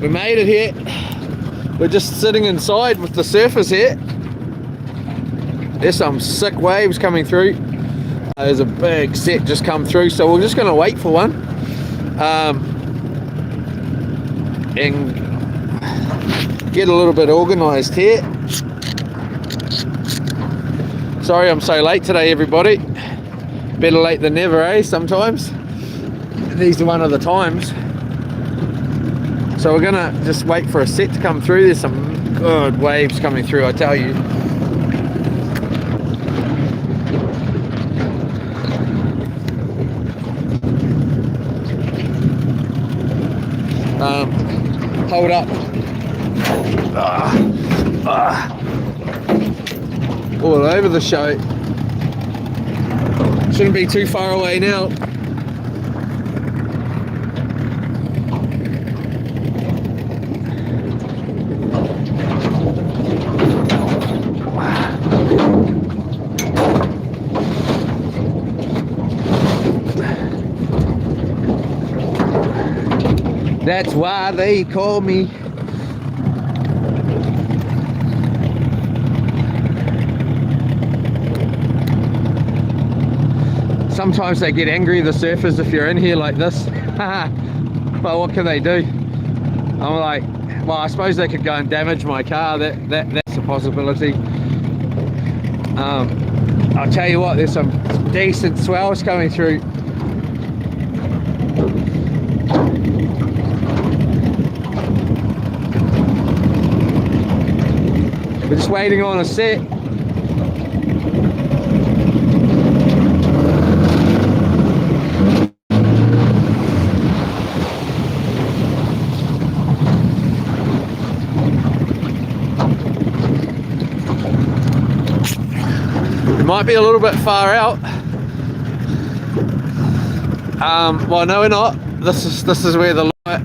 We made it here. We're just sitting inside with the surfers here. There's some sick waves coming through. There's a big set just come through, so we're just going to wait for one. And get a little bit organised here. Sorry I'm so late today, everybody. Better late than never, eh? Sometimes. These are one of the times. So we're gonna just wait for a set to come through. There's some good waves coming through, I tell you. Hold up. All over the show. Shouldn't be too far away now. That's why they call me. Sometimes they get angry, the surfers, if you're in here like this. But what can they do? I'm like, well, I suppose they could go and damage my car. That's a possibility. I'll tell you what, there's some decent swells coming through. We're just waiting on a set. It might be a little bit far out. Well, no, we're not. This is where the light.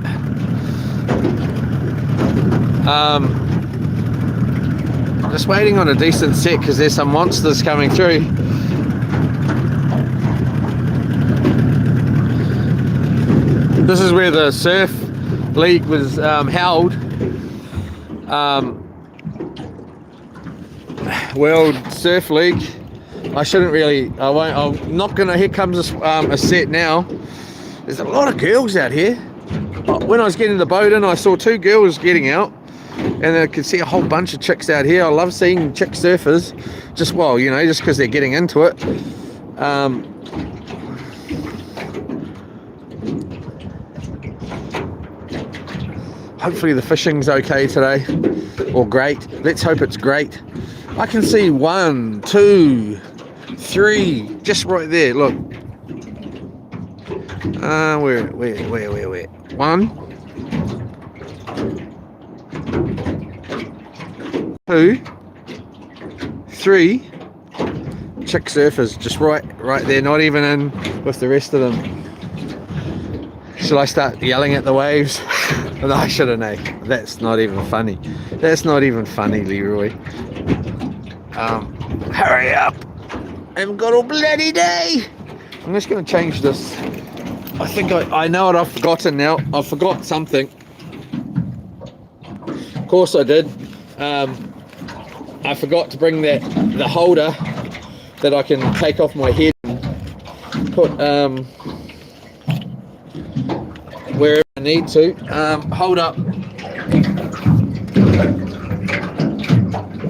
Just waiting on a decent set because there's some monsters coming through. This is where the surf league was held. World Surf League. I'm not gonna. Here comes a set now. There's a lot of girls out here. When I was getting the boat in, I saw 2 girls getting out. And I could see a whole bunch of chicks out here. I love seeing chick surfers, just because they're getting into it. Hopefully the fishing's okay today, or great. Let's hope it's great. I can see 1, 2, 3, just right there. Look. Where? 1, 2, 3 chick surfers just right there, not even in with the rest of them. Should I start yelling at the waves? No, I shouldn't. That's not even funny. That's not even funny, Leroy. Hurry up. I haven't got all bloody day. I'm just going to change this. I think I know what I've forgotten now. I forgot something. Of course I did. I forgot to bring the holder that I can take off my head and put wherever I need to. Hold up.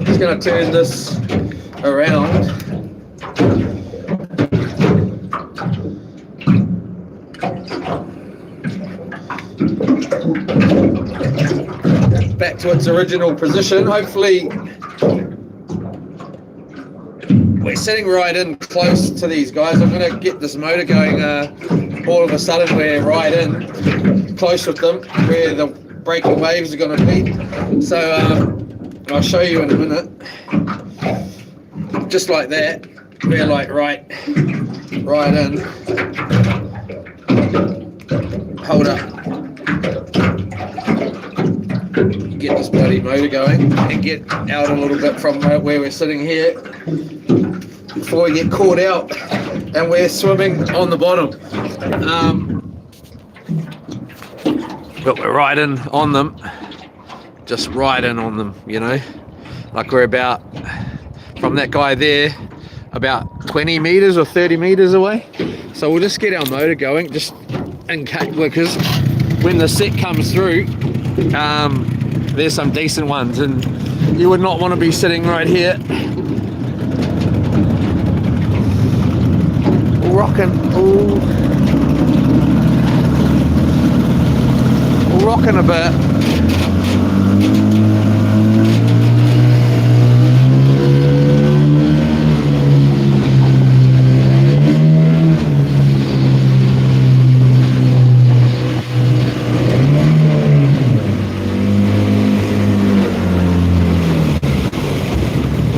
Just going to turn this around. Back to its original position. Hopefully we're sitting right in close to these guys. I'm going to get this motor going. All of a sudden we're right in close with them where the breaking waves are going to be. So I'll show you in a minute. Just like that, we're like right in. Hold up. Get this bloody motor going and get out a little bit from where we're sitting here before we get caught out and we're swimming on the bottom. but we're right in on them, just right in on them, you know, like we're about, from that guy there, about 20 meters or 30 meters away. So we'll just get our motor going, just in case, because when the set comes through, there's some decent ones, and you would not want to be sitting right here rocking, rocking a bit.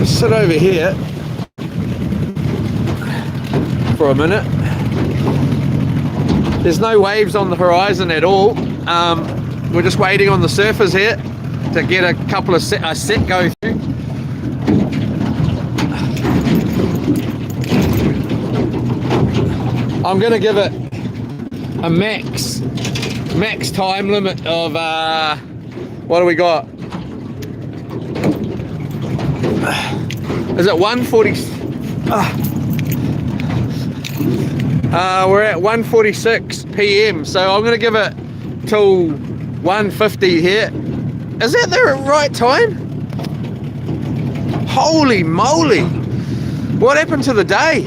Sit over here for a minute. There's no waves on the horizon at all. We're just waiting on the surfers here to get a couple of set go through. I'm gonna give it a max time limit of what do we got? Is it 140? We're at 1:46 p.m. So I'm gonna give it till 1:50 here. Is that the right time? Holy moly! What happened to the day?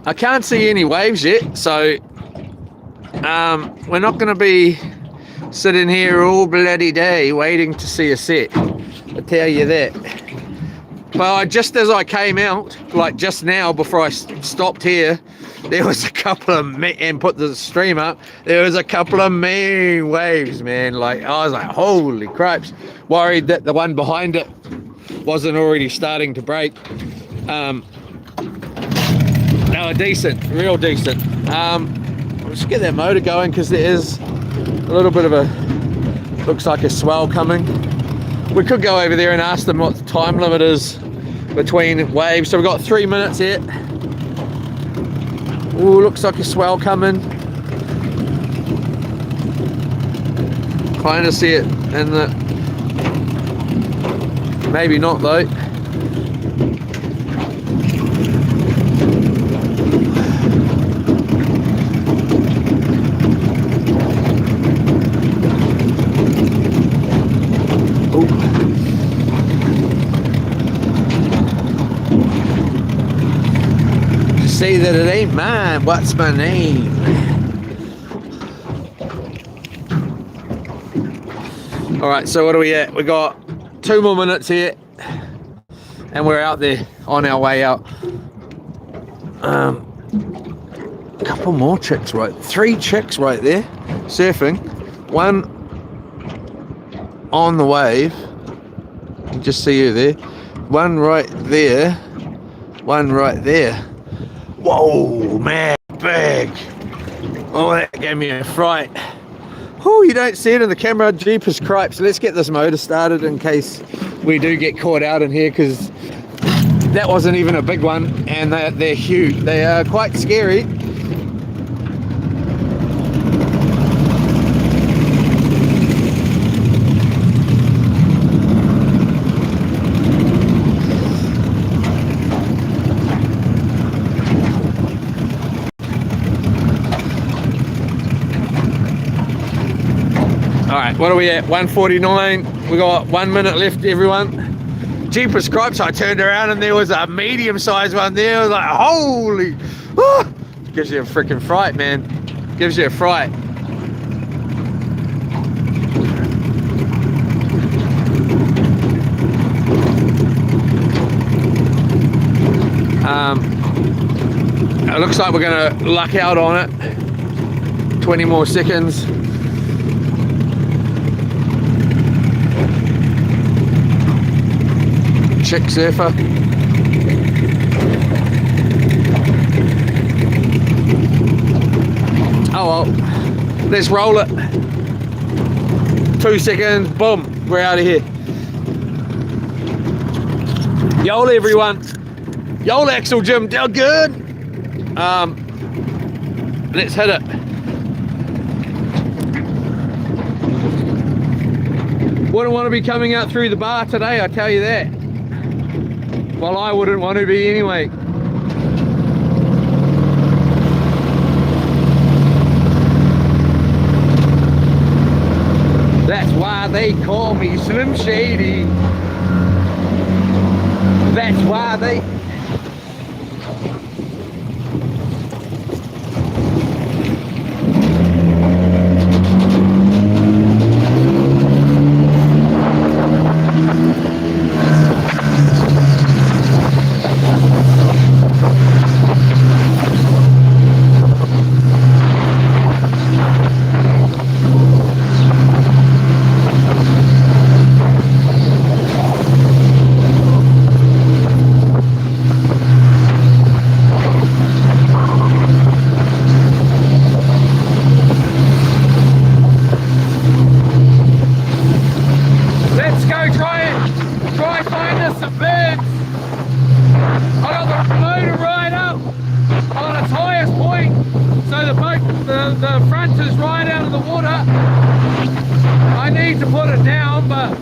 I can't see any waves yet, so we're not gonna be sitting here all bloody day waiting to see a set, I tell you that. But just as I came out, like just now before I stopped here, there was a couple of, and put the stream up, there was a couple of mean waves, man. Like, I was like, holy cripes. Worried that the one behind it wasn't already starting to break. They were decent, real decent. Let's get that motor going, because there is a little bit of a, looks like a swell coming. We could go over there and ask them what the time limit is between waves. So we've got 3 minutes here. Ooh, looks like a swell coming. Kind of see it in the, maybe not though. Say that it ain't mine, what's my name? All right, so what are we at? We got 2 more minutes here and we're out there on our way out. A couple more chicks, right? 3 chicks right there surfing. One on the wave, you can just see you there. One right there, one right there. Whoa, man, big. Oh, that gave me a fright. Oh, you don't see it in the camera. Jeepers cripes. Let's get this motor started in case we do get caught out in here, because that wasn't even a big one, and they're huge. They are quite scary. Alright, what are we at? 1:49. We got 1 minute left, everyone. Jeepers cripes, I turned around and there was a medium-sized one there. I was like, holy! Oh, gives you a freaking fright, man. Gives you a fright. It looks like we're gonna luck out on it. 20 more seconds. Chick surfer. Oh well, let's roll it. 2 seconds, boom, we're out of here. Yo everyone. Yo Axel Jim, down good. let's hit it. Wouldn't want to be coming out through the bar today, I tell you that. Well, I wouldn't want to be anyway. That's why they call me Slim Shady. That's why they... The front is right out of the water. I need to put it down, but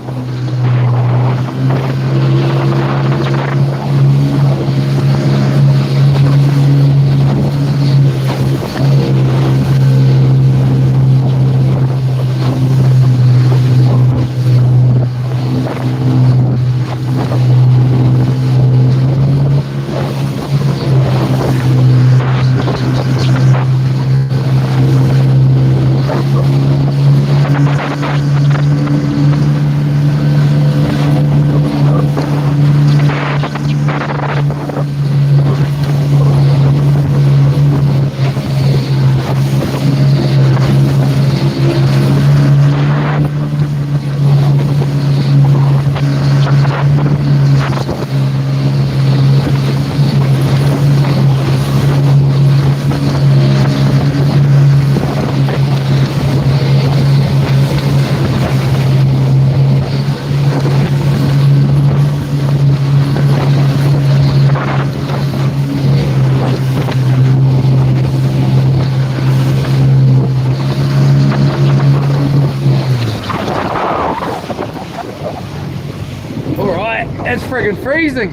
it's friggin' freezing.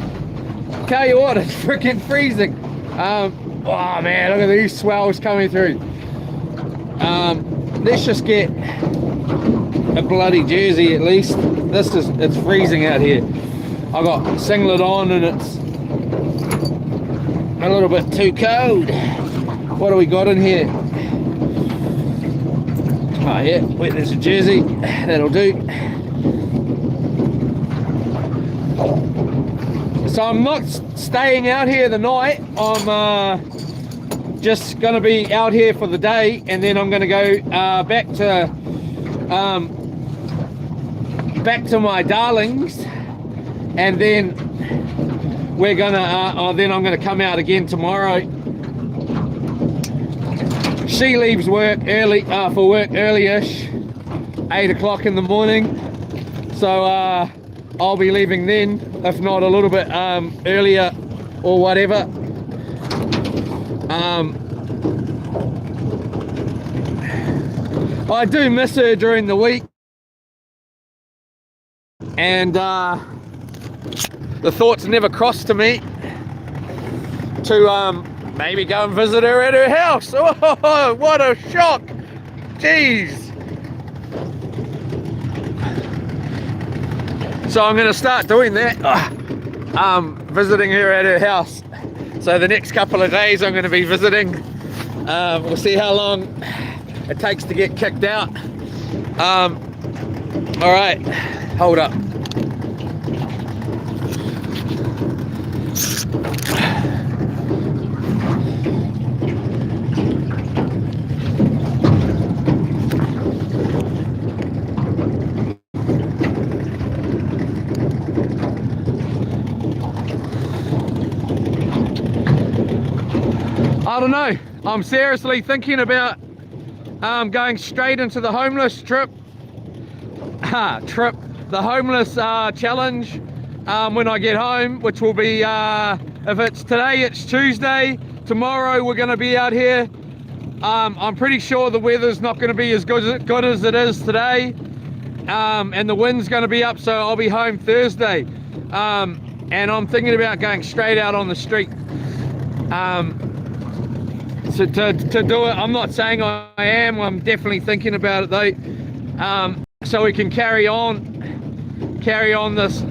Tell you what, it's friggin' freezing. Oh man, look at these swells coming through. Let's just get a bloody jersey at least. It's freezing out here. I got singlet on and it's a little bit too cold. What do we got in here? Oh yeah, wait, there's a jersey. That'll do. So I'm not staying out here the night. I'm just gonna be out here for the day, and then I'm gonna go back to my darlings, and then we're gonna then I'm gonna come out again tomorrow. She leaves work early for work early-ish, 8 o'clock in the morning, so I'll be leaving then, if not a little bit earlier or whatever. I do miss her during the week, and the thoughts never crossed to me to maybe go and visit her at her house. Oh, what a shock! Jeez. So I'm going to start doing that, visiting her at her house. So the next couple of days I'm going to be visiting. We'll see how long it takes to get kicked out. All right, hold up. I don't know, I'm seriously thinking about going straight into the homeless the homeless challenge when I get home, which will be, if it's today, it's Tuesday. Tomorrow we're going to be out here I'm pretty sure the weather's not going to be as good as it is today, and the wind's going to be up, so I'll be home Thursday. And I'm thinking about going straight out on the street. So to do it, I'm not saying I am. I'm definitely thinking about it though. So we can carry on this.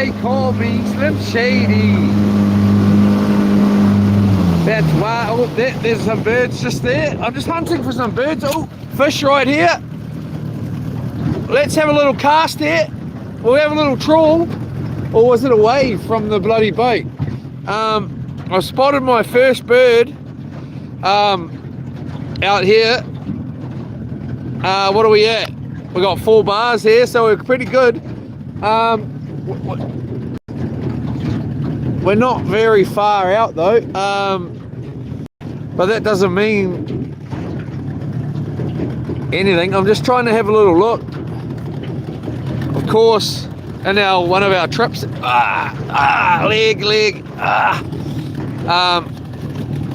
they call me Slim Shady. That's why. Oh, there's some birds just there. I'm just hunting for some birds. Oh, fish right here. Let's have a little cast here. We'll have a little trawl. Or was it away from the bloody boat? I spotted my first bird out here. What are we at? We got 4 bars here, so we're pretty good. We're not very far out though, but that doesn't mean anything. I'm just trying to have a little look. Of course, in one of our trips, leg.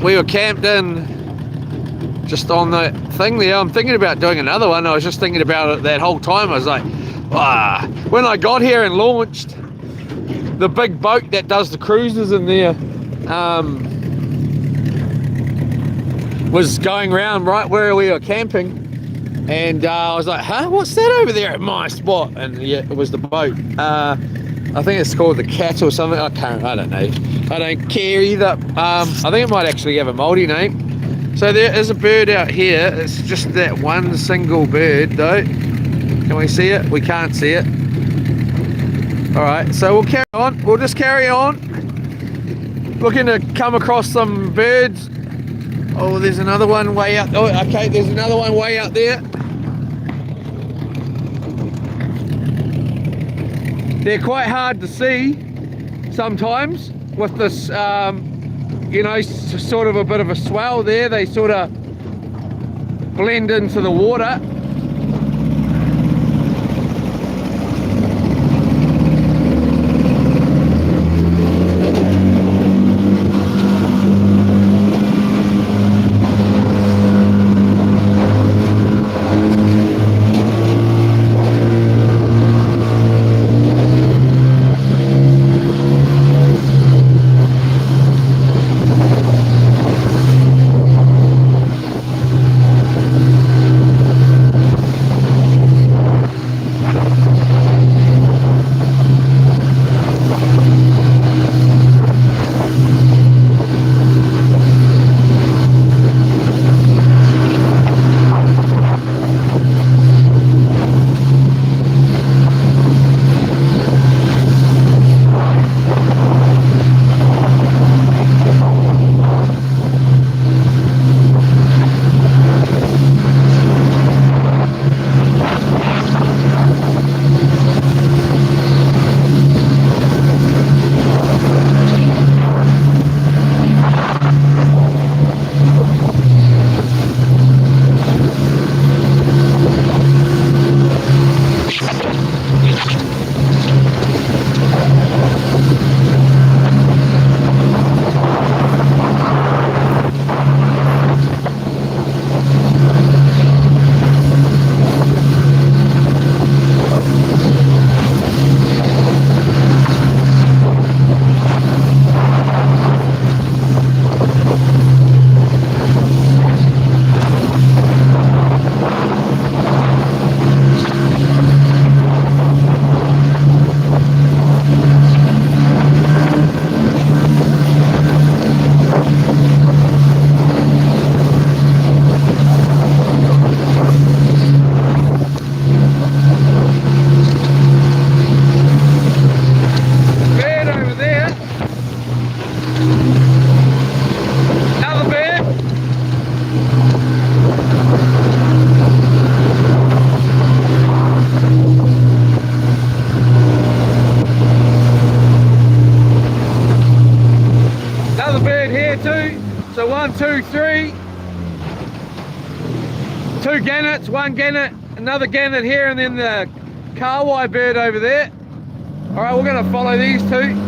We were camped in just on the thing there. I'm thinking about doing another one. I was just thinking about it that whole time. I was like, when I got here and launched, the big boat that does the cruises in there was going around right where we were camping, and I was like, huh, what's that over there at my spot? And yeah, it was the boat. I think it's called the Cat or something. I don't know. I don't care either. I think it might actually have a Māori name. So there is a bird out here. It's just that one single bird though. Can we see it? We can't see it. Alright, so we'll carry on. We'll just carry on. Looking to come across some birds. Oh, there's another one way out. Oh, okay, there's another one way out there. They're quite hard to see sometimes with this, you know, sort of a bit of a swell there. They sort of blend into the water. So 1, 2, 3. 2 gannets, 1 gannet, another gannet here, and then the Kawai bird over there. Alright, we're going to follow these 2.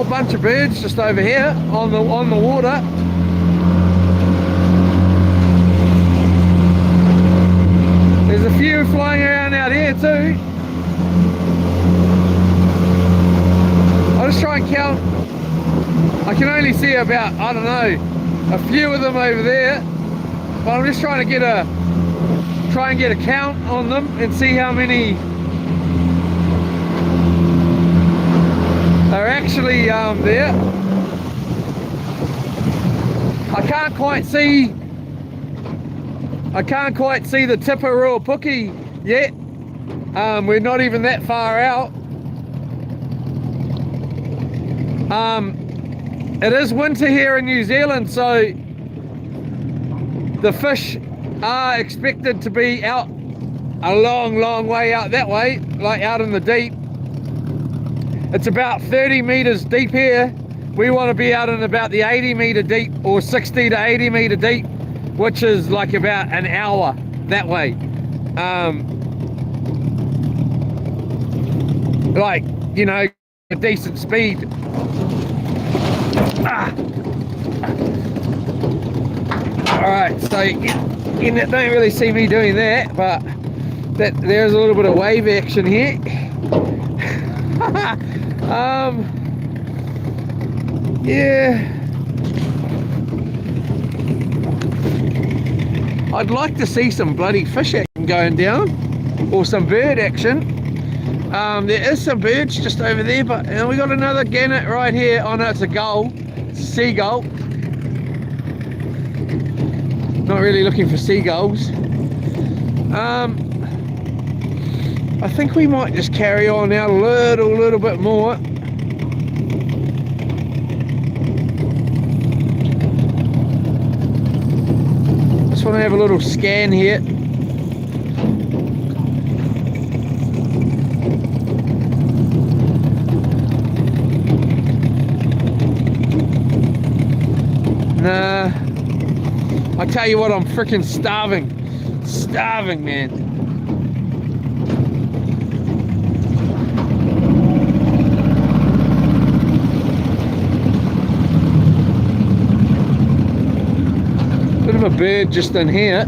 whole bunch of birds just over here on the water. There's a few flying around out here too. I'll just try and count. I can only see about, I don't know, a few of them over there, but I'm just trying to get a count on them and see how many are actually there. I can't quite see the tip of Ruapuke yet. We're not even that far out. It is winter here in New Zealand, so the fish are expected to be out a long way out that way, like out in the deep. It's about 30 meters deep here. We want to be out in about the 80 meter deep, or 60 to 80 meter deep, which is like about an hour that way. Like, you know, a decent speed. Alright, so you don't really see me doing that, but there's a little bit of wave action here. Yeah, I'd like to see some bloody fish action going down, or some bird action. There is some birds just over there, but we got another gannet right here. Oh no, it's a gull. It's a seagull. Not really looking for seagulls. I think we might just carry on out a little bit more. Just want to have a little scan here. Nah, I tell you what, I'm freaking starving, man. Bit of a bird just in here.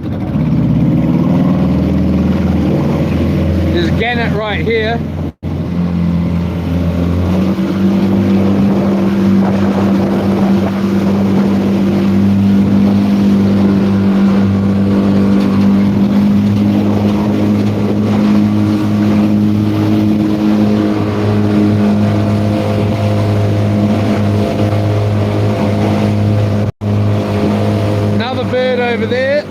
There's a gannet right here. Over there.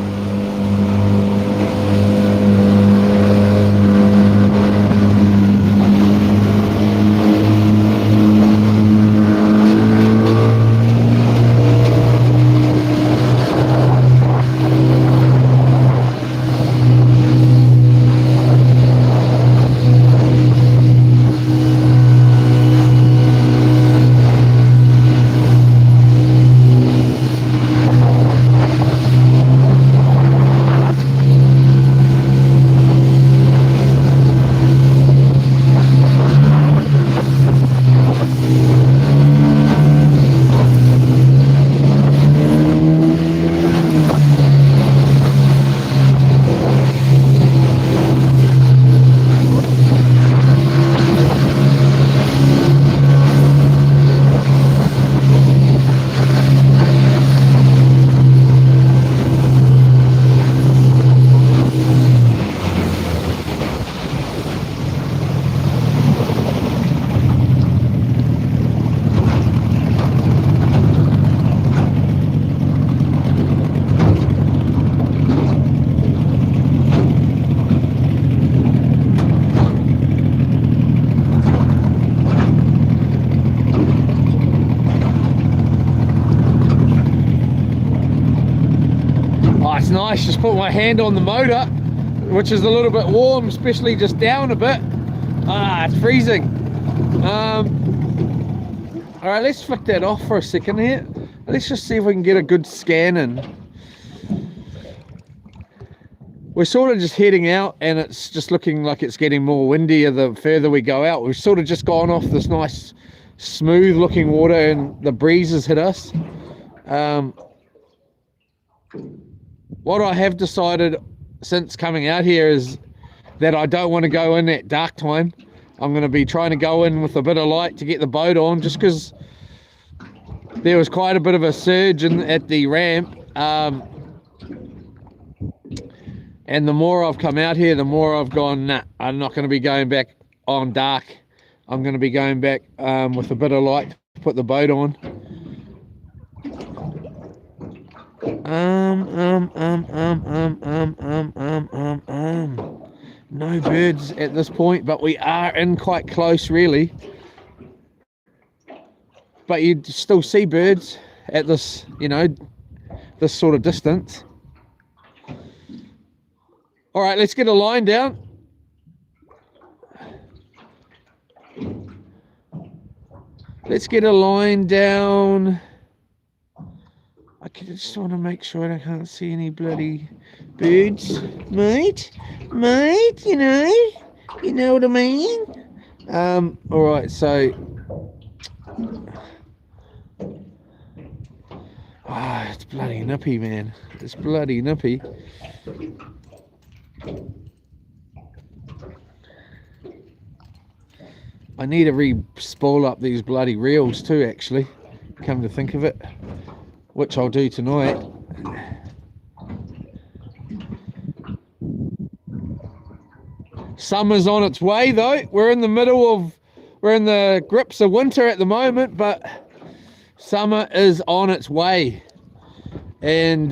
Nice, just put my hand on the motor, which is a little bit warm, especially just down a bit. It's freezing. All right, let's flick that off for a second here. Let's just see if we can get a good scan in. We're sort of just heading out, and it's just looking like it's getting more windier the further we go out. We've sort of just gone off this nice smooth looking water and the breezes hit us. What I have decided since coming out here is that I don't want to go in at dark time. I'm going to be trying to go in with a bit of light to get the boat on, just because there was quite a bit of a surge at the ramp. And the more I've come out here, the more I've gone, nah, I'm not going to be going back on dark. I'm going to be going back with a bit of light to put the boat on. No birds at this point, but we are in quite close, really. But you still see birds at this, you know, this sort of distance. All right, let's get a line down. Let's get a line down. I just want to make sure I can't see any bloody birds. Mate, you know what I mean? All right, so... it's bloody nippy, man. It's bloody nippy. I need to re-spool up these bloody reels too, actually, come to think of it, which I'll do tonight. Summer's on its way though. We're in the grips of winter at the moment, but summer is on its way. And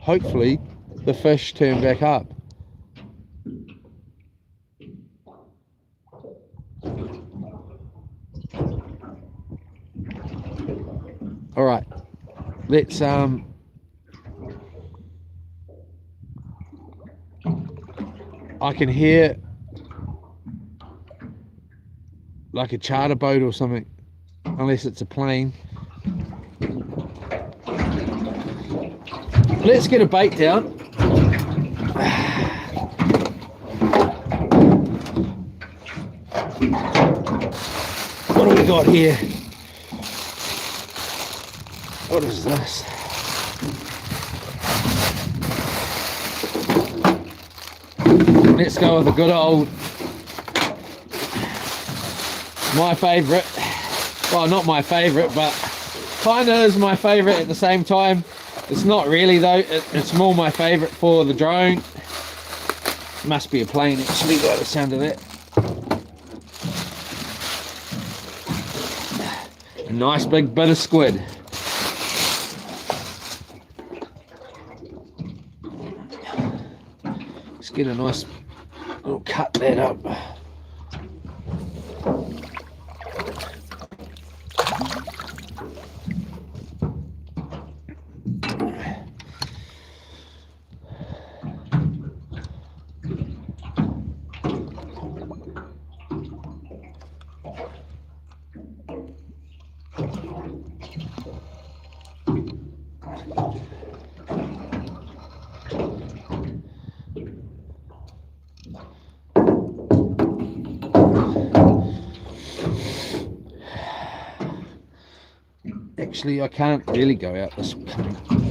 hopefully the fish turn back up. All right, let's I can hear like a charter boat or something, unless it's a plane. Let's get a bait down. What do we got here? What is this? Let's go with a good old, my favourite, well, not my favourite, but kind of is my favourite at the same time. It's not really though, it's more my favourite for the drone. Must be a plane actually by the sound of that. A nice big bit of squid. Let's get a nice, we'll cut that up. Actually, I can't really go out this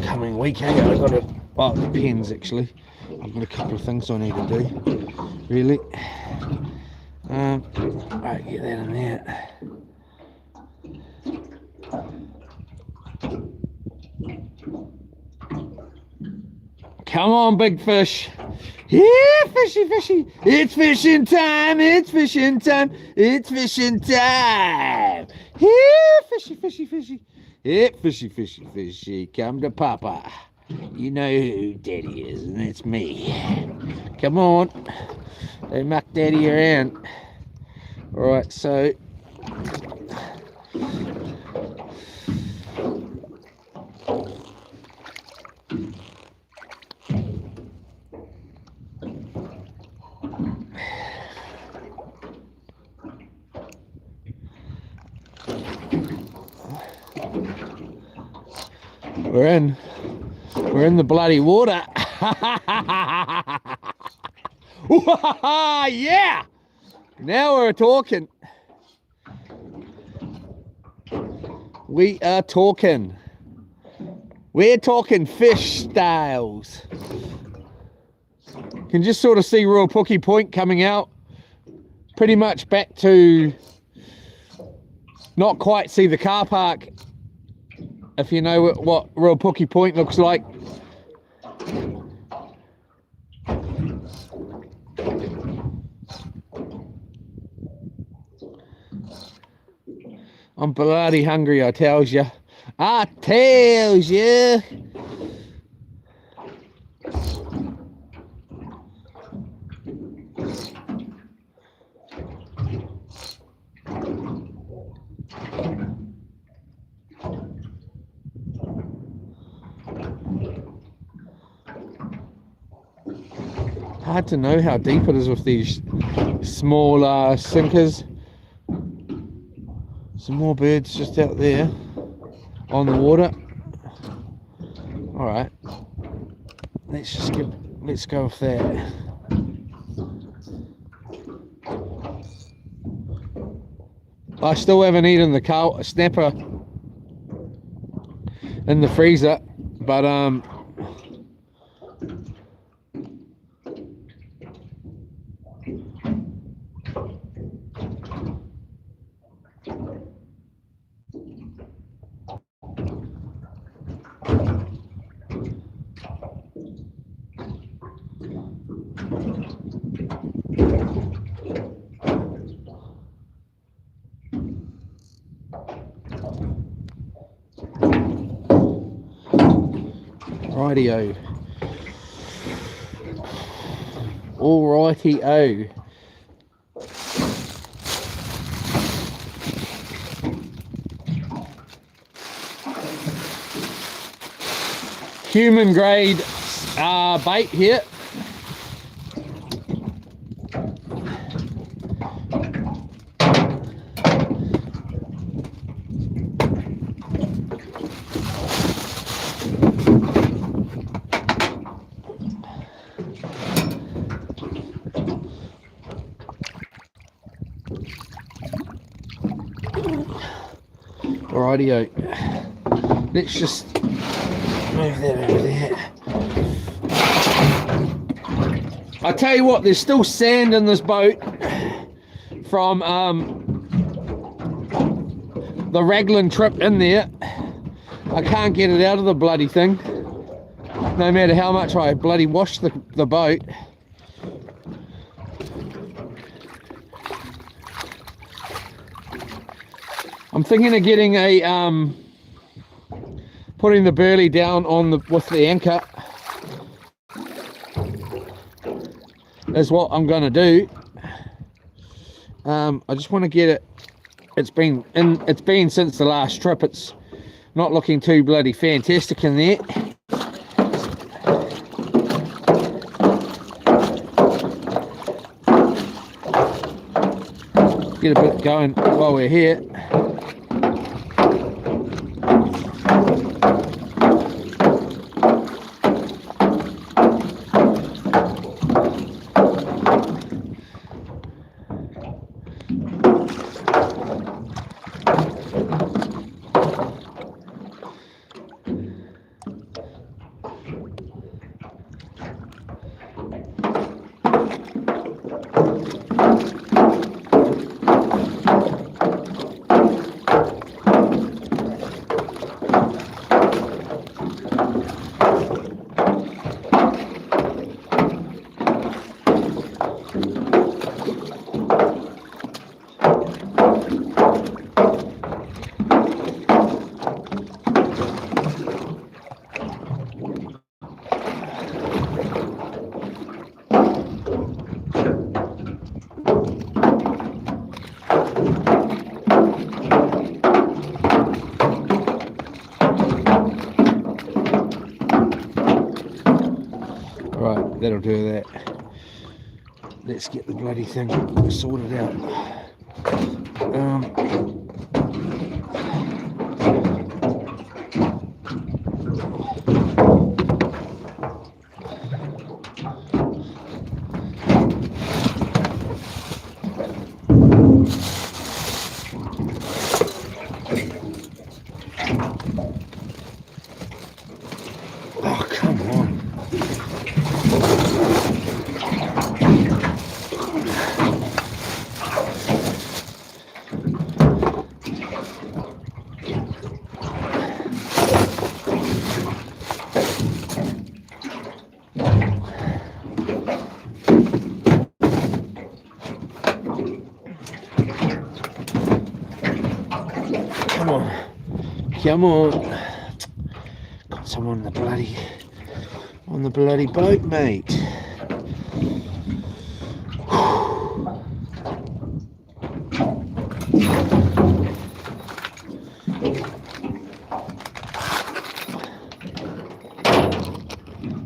coming weekend. I've got to, well, it depends actually. I've got a couple of things I need to do, really. Right, get that in there. Come on, big fish. Yeah, fishy, fishy. It's fishing time. It's fishing time. It's fishing time. Yeah, fishy, fishy, fishy. Yeah, fishy, fishy, fishy. Come to Papa. You know who Daddy is, and it's me. Come on. Don't muck Daddy around. Alright, so... We're in the bloody water. Yeah! Now we're talking. We are talking. We're talking fish styles. Can just sort of see Ruapiki Point coming out. Pretty much back to not quite see the car park, if you know what Ruapiki Point looks like. I'm bloody hungry, I tells you. I tells you. Hard to know how deep it is with these small sinkers. Some more birds just out there on the water. All right, let's go with that. I still haven't eaten the snapper in the freezer, but rightio. Alrighty-o. Human grade bait here. Rightio. Let's just move that over there. I tell you what, there's still sand in this boat from the Raglan trip in there. I can't get it out of the bloody thing, no matter how much I bloody wash the boat. I'm thinking of getting a putting the burley down on with the anchor is what I'm going to do. I just want to get it. It's been since the last trip. It's not looking too bloody fantastic in there. Get a bit going while we're here. That'll do that. Let's get the bloody thing sorted out. Come on. Got someone on the bloody boat, mate.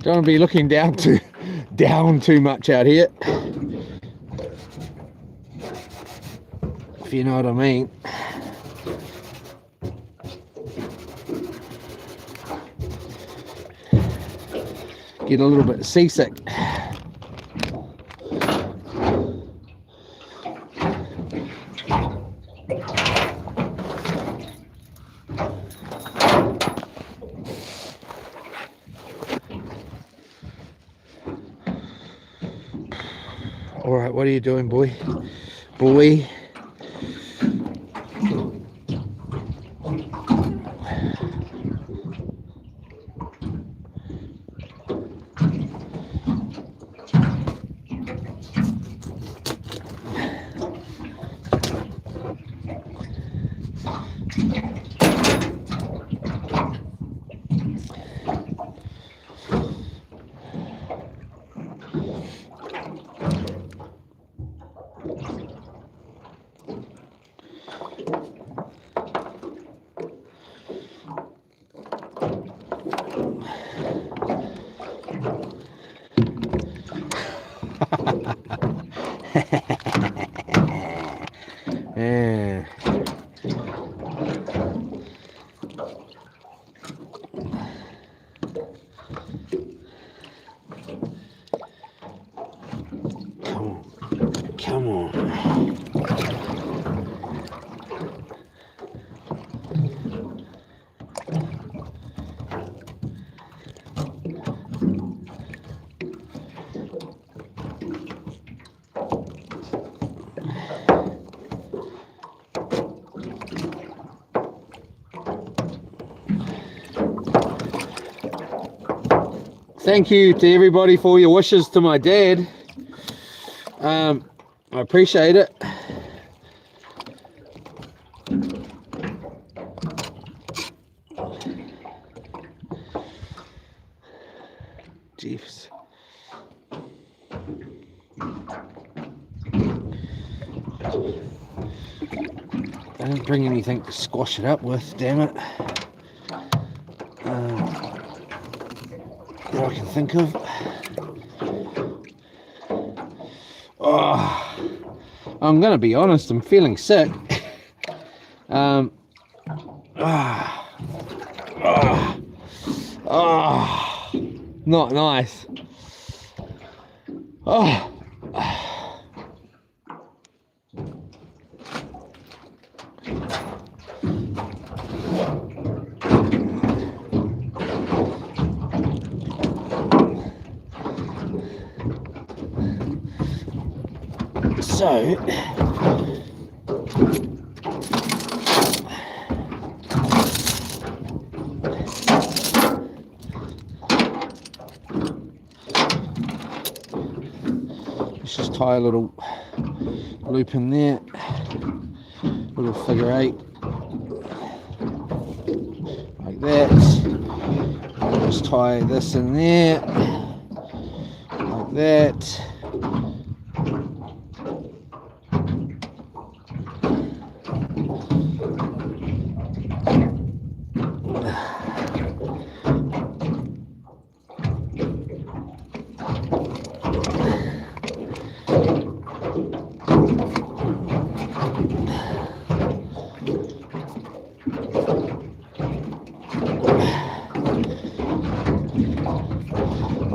Don't want to be looking down too much out here, if you know what I mean. Get a little bit seasick. All right, what are you doing, boy? Yeah. Come on. Thank you to everybody for your wishes to my dad. I appreciate it. Jeeves. I didn't bring anything to squash it up with, damn it. That I can think of. Oh, I'm gonna be honest, I'm feeling sick. Not nice. So let's just tie a little loop in there, little figure 8 like that. I'll just tie this in there like that.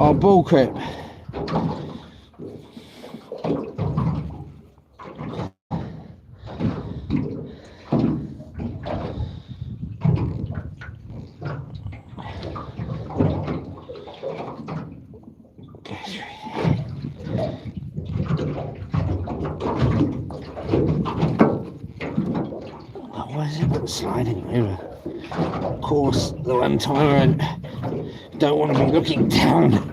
Oh, bullcrap. Why is it sliding over? Of course, the one timer, and don't want to be looking down.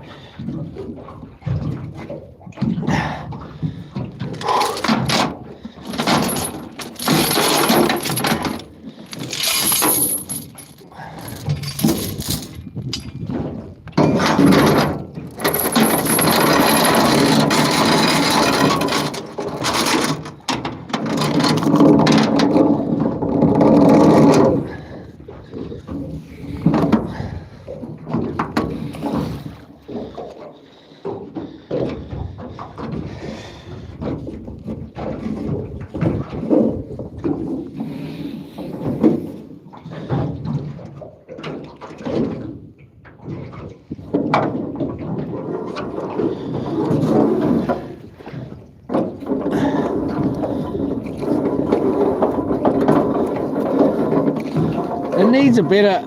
needs a better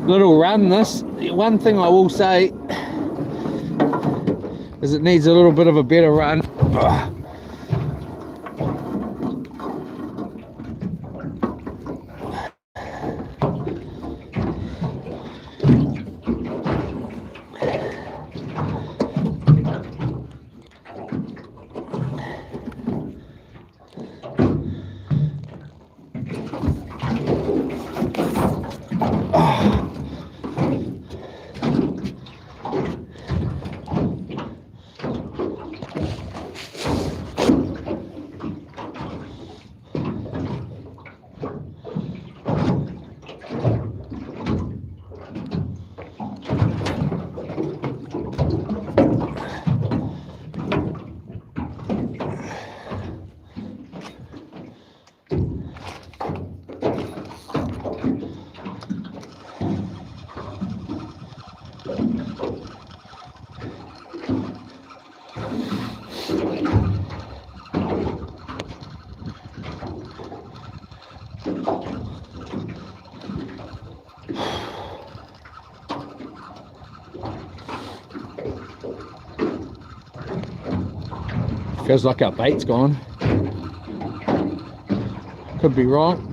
little run, this. One thing I will say is it needs a little bit of a better run. Feels like our bait's gone. Could be wrong.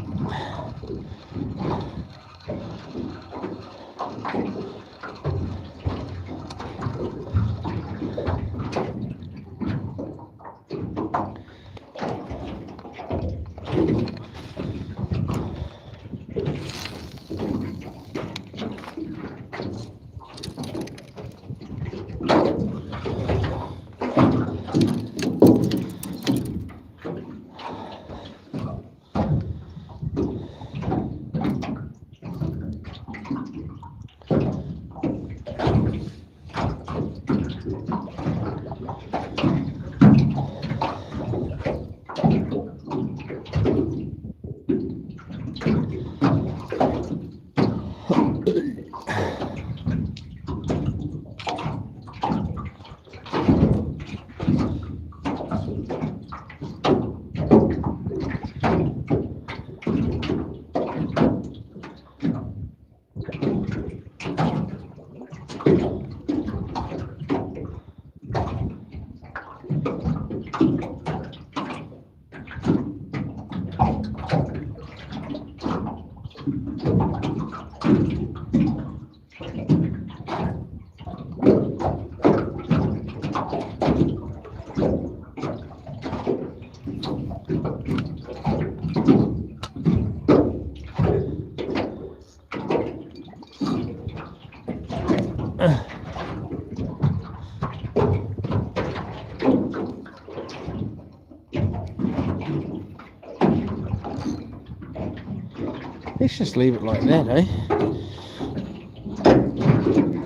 Let's just leave it like that, eh?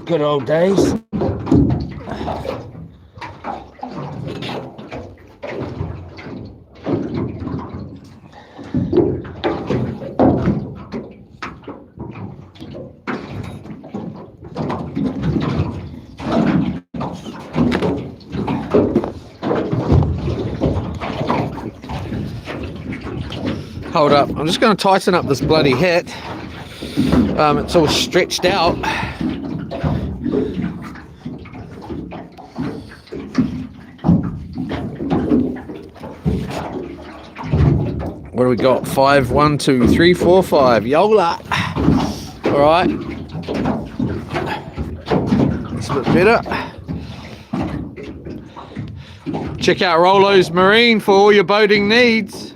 Good old days. Hold up, I'm just going to tighten up this bloody hit. It's all stretched out. What do we got? 5, 1, 2, 3, 4, 5. Yola. All right. That's a bit better. Check out Rolo's Marine for all your boating needs.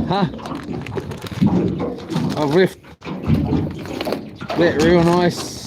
Huh? I've left that real nice.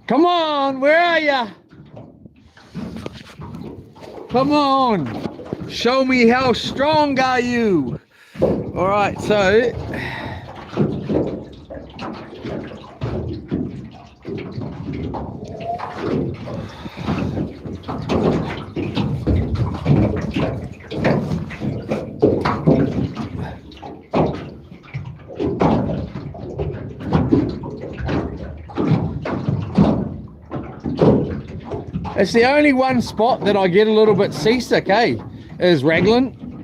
Come on, where are ya? Come on, show me how strong are you. All right, so it's the only one spot that I get a little bit seasick, is Raglan.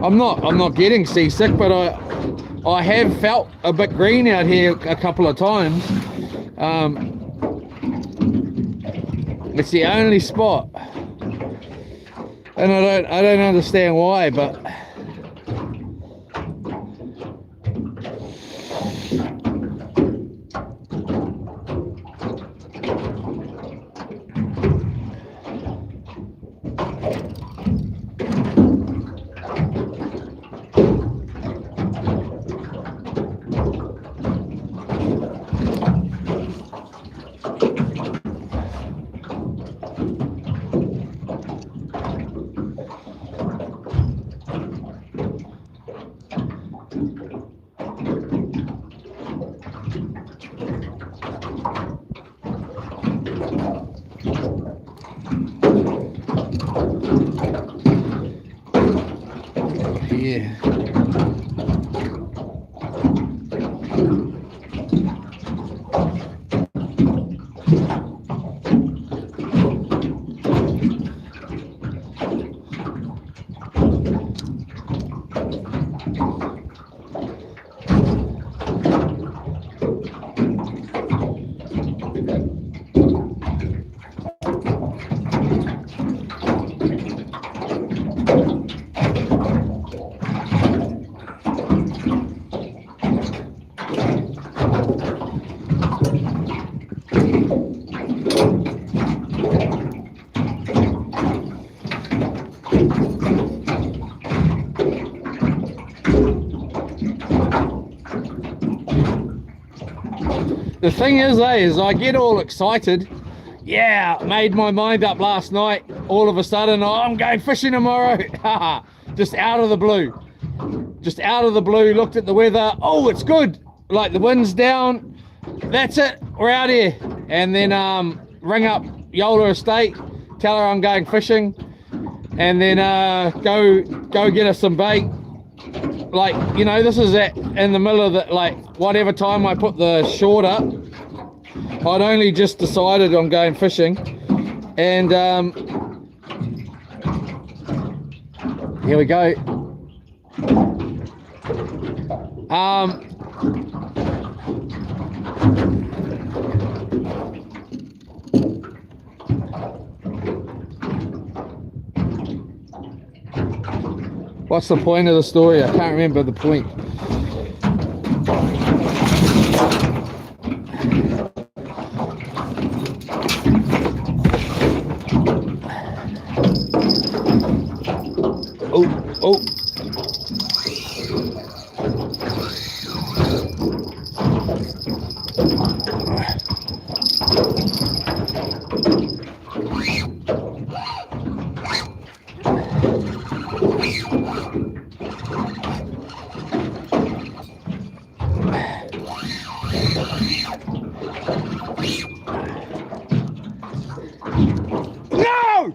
I'm not getting seasick, but I have felt a bit green out here a couple of times. It's the only spot, and I don't understand why, but yeah. The thing is I get all excited. Yeah, made my mind up last night. All of a sudden, oh, I'm going fishing tomorrow. Just out of the blue. Just out of the blue, looked at the weather. Oh, it's good. Like the wind's down. That's it. We're out here. And then ring up Yola Estate, tell her I'm going fishing, and then go get us some bait. Like, you know, this is in the middle of the, like, whatever time I put the short up. I'd only just decided on going fishing, and here we go. What's the point of the story? I can't remember the point. Oh. No!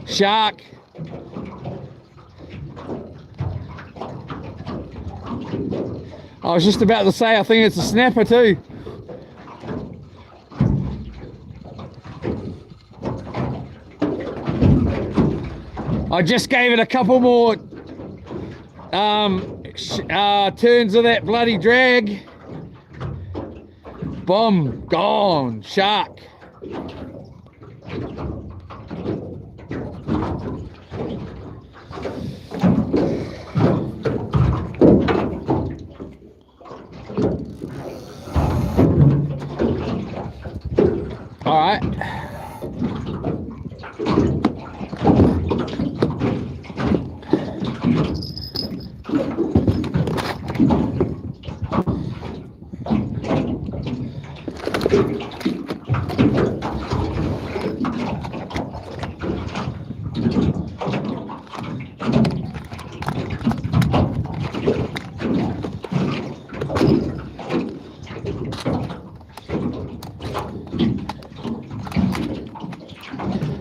Shark. I was just about to say, I think it's a snapper too. I just gave it a couple more turns of that bloody drag. Boom, gone, shark. All right.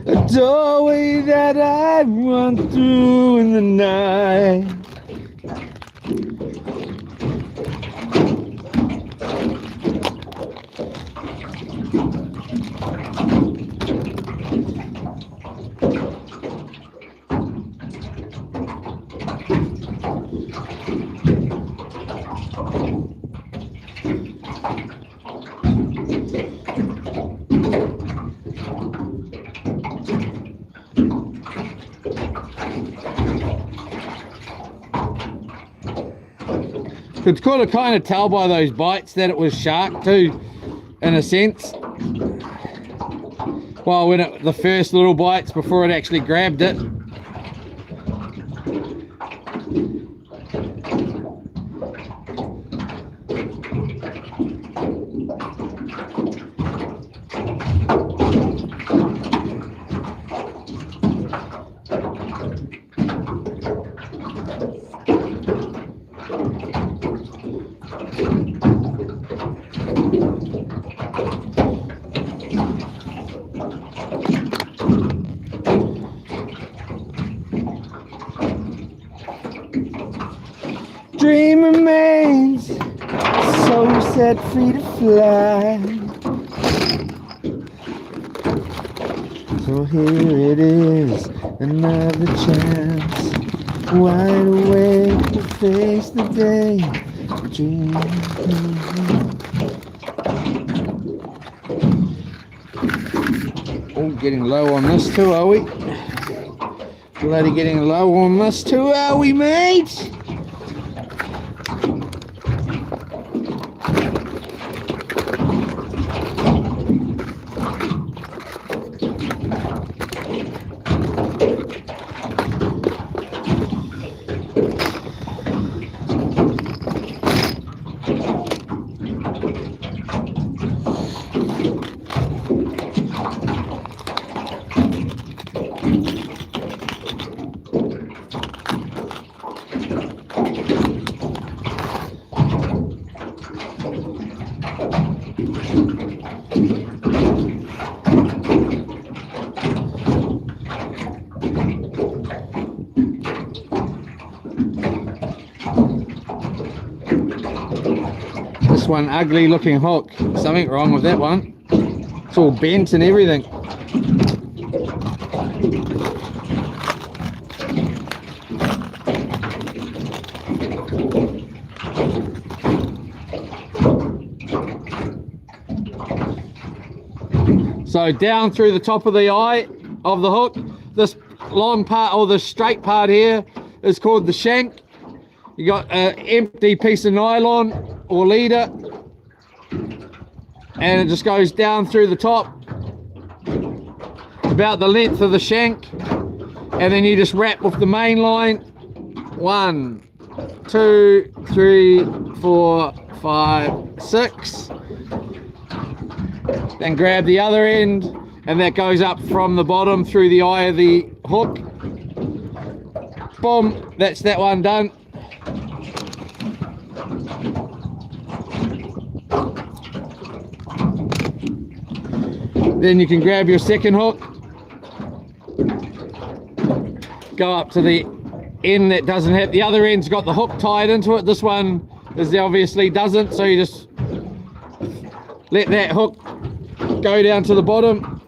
A doorway that I run through in the night. Could kind of tell by those bites that it was shark too, in a sense. Well, when the first little bites before it actually grabbed it. Dream remains, so set free to fly. So here it is, another chance. Wide awake to face the day. Dream. Oh, getting low on this too, are we? Bloody getting low on this too, are we, mate? This one ugly looking hook, something wrong with that one. It's all bent and everything. So down through the top of the eye of the hook, this long part or the straight part here is called the shank. You got an empty piece of nylon or leader, and it just goes down through the top about the length of the shank, and then you just wrap with the main line. 1, 2, 3, 4, 5, 6. Then grab the other end, and that goes up from the bottom through the eye of the hook. Boom, that's that one done. Then you can grab your second hook, go up to the end that doesn't have, the other end's got the hook tied into it. This one This obviously doesn't, so you just let that hook go down to the bottom.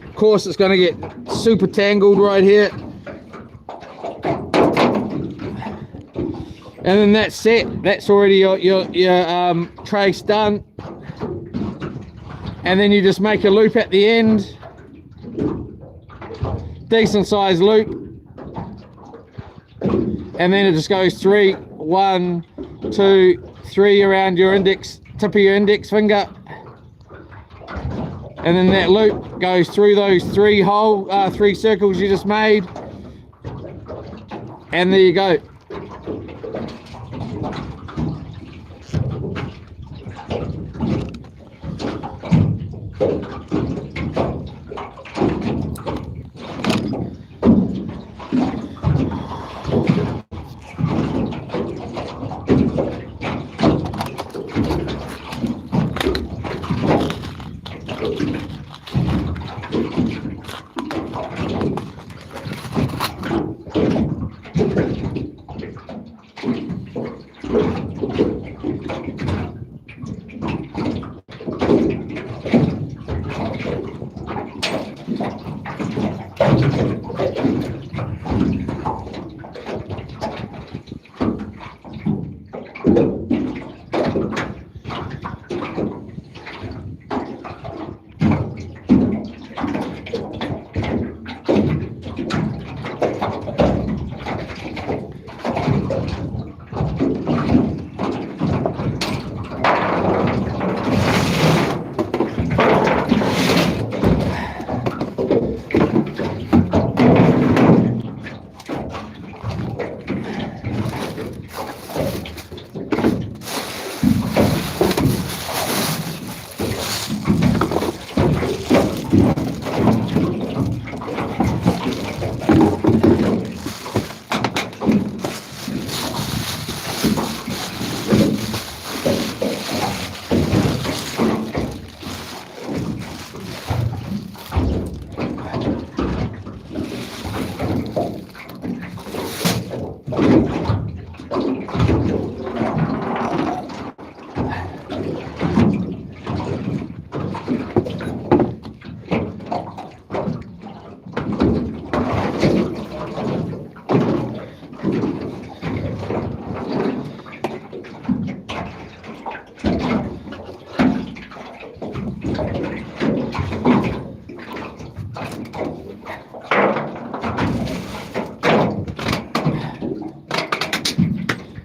Of course, it's going to get super tangled right here. And then that's set. That's already your trace done. And then you just make a loop at the end. Decent sized loop. And then it just goes 3, 1, 2, 3 around your tip of your index finger. And then that loop goes through those 3 circles you just made. And there you go.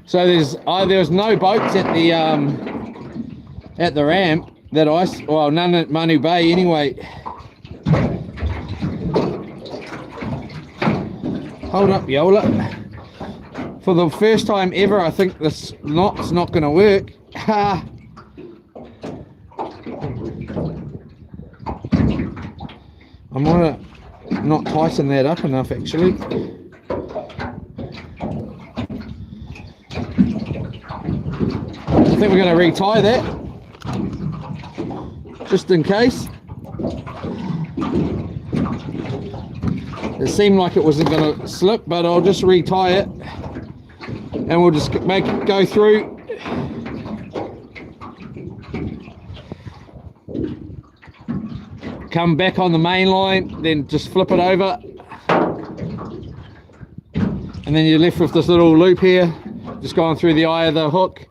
So there's no boats at the ramp that well, none at Manu Bay anyway. Hold up, Yola. For the first time ever, I think this knot's not going to work. I'm not tightening that up enough actually. I think we're going to retie that, just in case. It seemed like it wasn't going to slip, but I'll just retie it, and we'll just make it go through. Come back on the main line, then just flip it over, and then you're left with this little loop here, just going through the eye of the hook.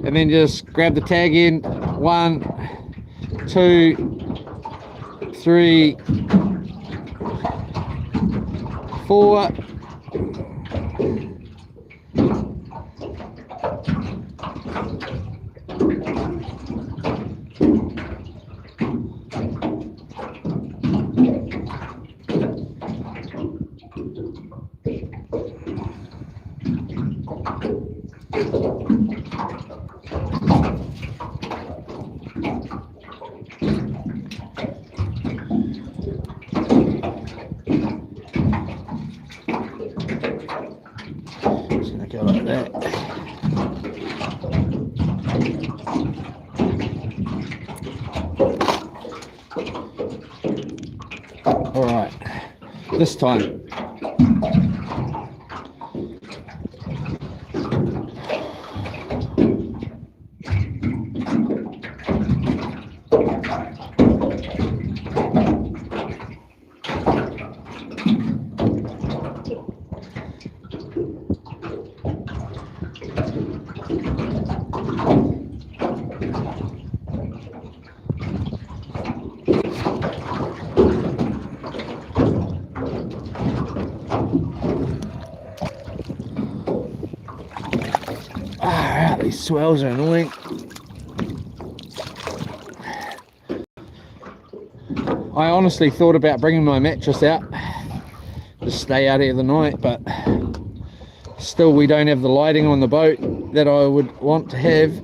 And then just grab the tag in. 1, 2, 3, 4. Like that. All right, this time. These swells are annoying. I honestly thought about bringing my mattress out to stay out here the night, but still we don't have the lighting on the boat that I would want to have.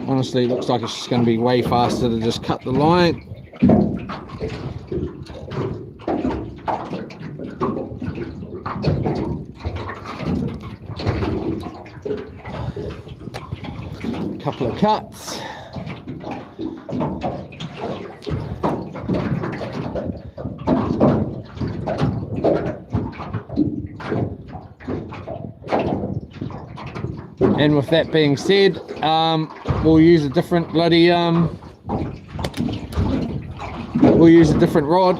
Honestly, it looks like it's just going to be way faster to just cut the line. A couple of cuts. And with that being said, we'll use a different bloody we'll use a different rod.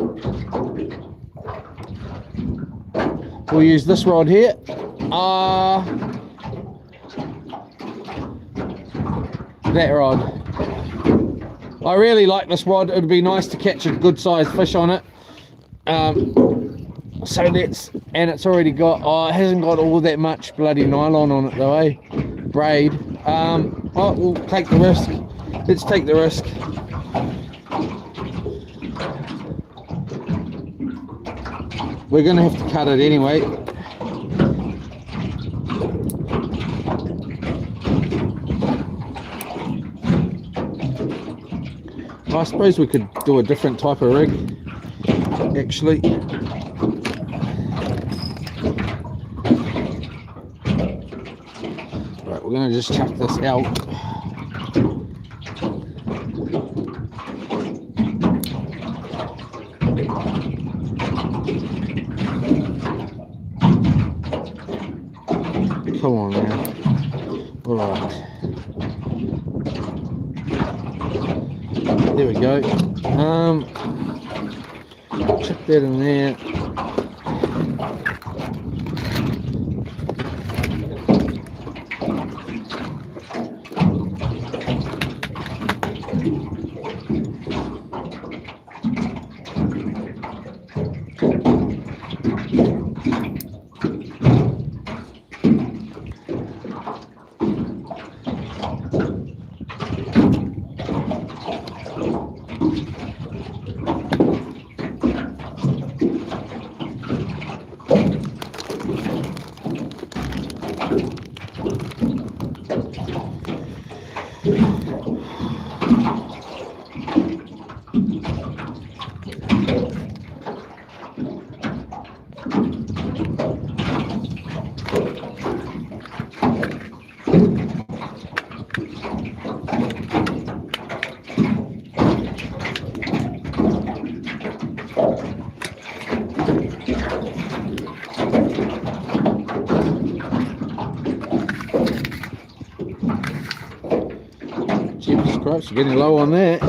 We'll use this rod here. That rod. I really like this rod. It would be nice to catch a good sized fish on it. So let's, and it's already got, it hasn't got all that much bloody nylon on it though, eh? Braid. Oh, we'll take the risk. Let's take the risk. We're gonna have to cut it anyway. I suppose we could do a different type of rig, actually. Right, we're going to just chuck this out. Come on, man. All right. There we go. Chuck that in there. Stripes are getting low on that.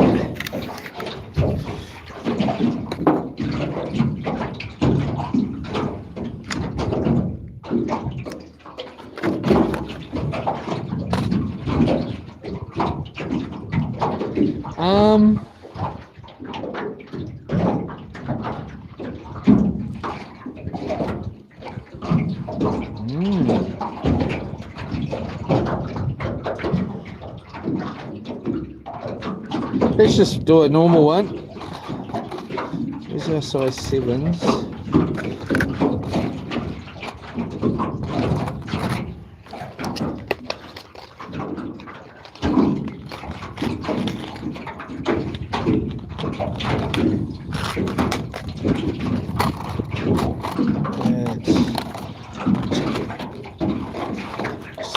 Let's just do a normal one. These are size 7s.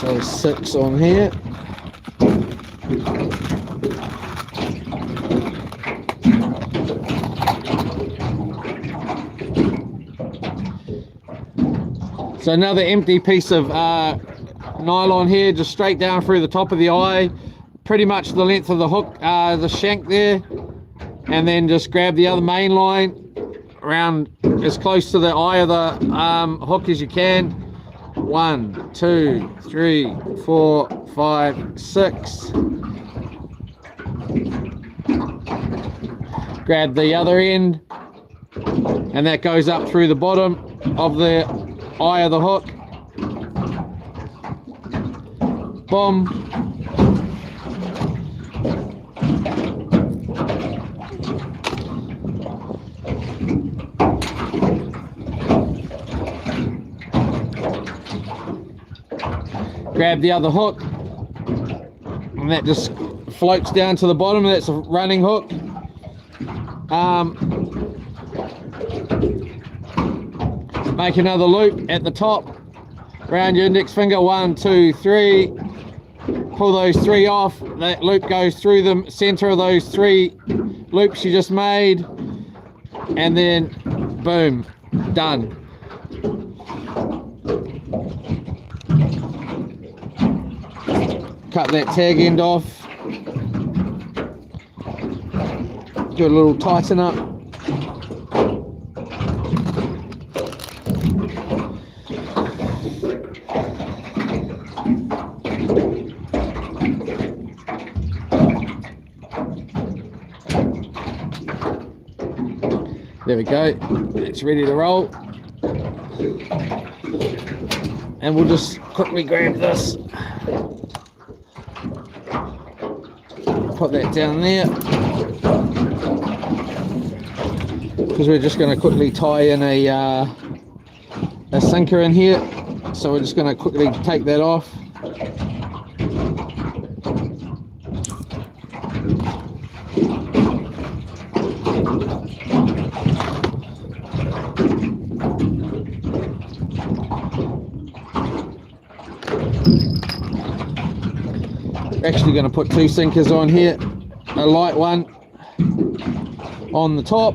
So 6 on here. So another empty piece of nylon here, just straight down through the top of the eye, pretty much the length of the hook, the shank there, and then just grab the other main line around as close to the eye of the hook as you can. 1, 2, 3, 4, 5, 6. Grab the other end, and that goes up through the bottom of the eye of the hook. Boom. Grab the other hook, and that just floats down to the bottom. That's a running hook. Make another loop at the top, round your index finger, 1, 2, 3, pull those 3 off, that loop goes through the center of those 3 loops you just made, and then boom, done. Cut that tag end off, do a little tighten up. There we go, it's ready to roll. And we'll just quickly grab this, put that down there, because we're just going to quickly tie in a sinker in here. So we're just going to quickly take that off. Actually going to put 2 sinkers on here, a light one on the top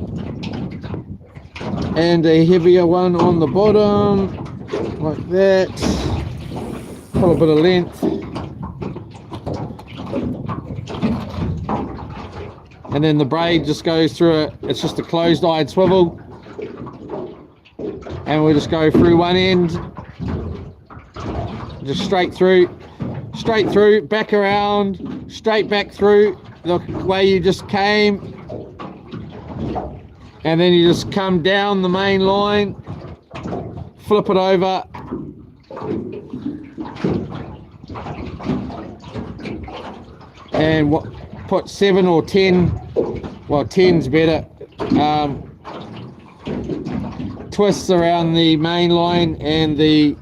and a heavier one on the bottom, like that. Pull a bit of length, and then the braid just goes through it. It's just a closed-eyed swivel, and we'll just go through one end, just straight through, back around, straight back through the way you just came, and then you just come down the main line, flip it over, and put 7 or 10, well 10's better, twists around the main line and the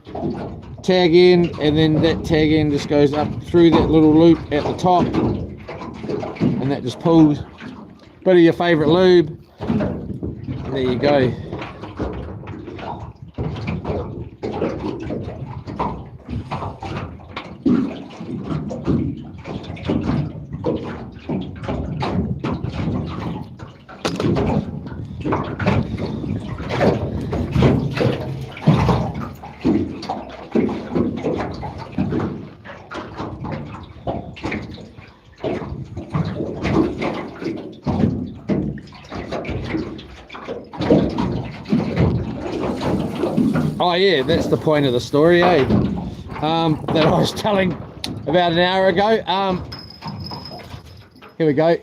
tag end, and then that tag end just goes up through that little loop at the top, and that just pulls. Bit of your favorite lube, and there you go. Oh yeah, that's the point of the story, eh? That I was telling about an hour ago. Here we go.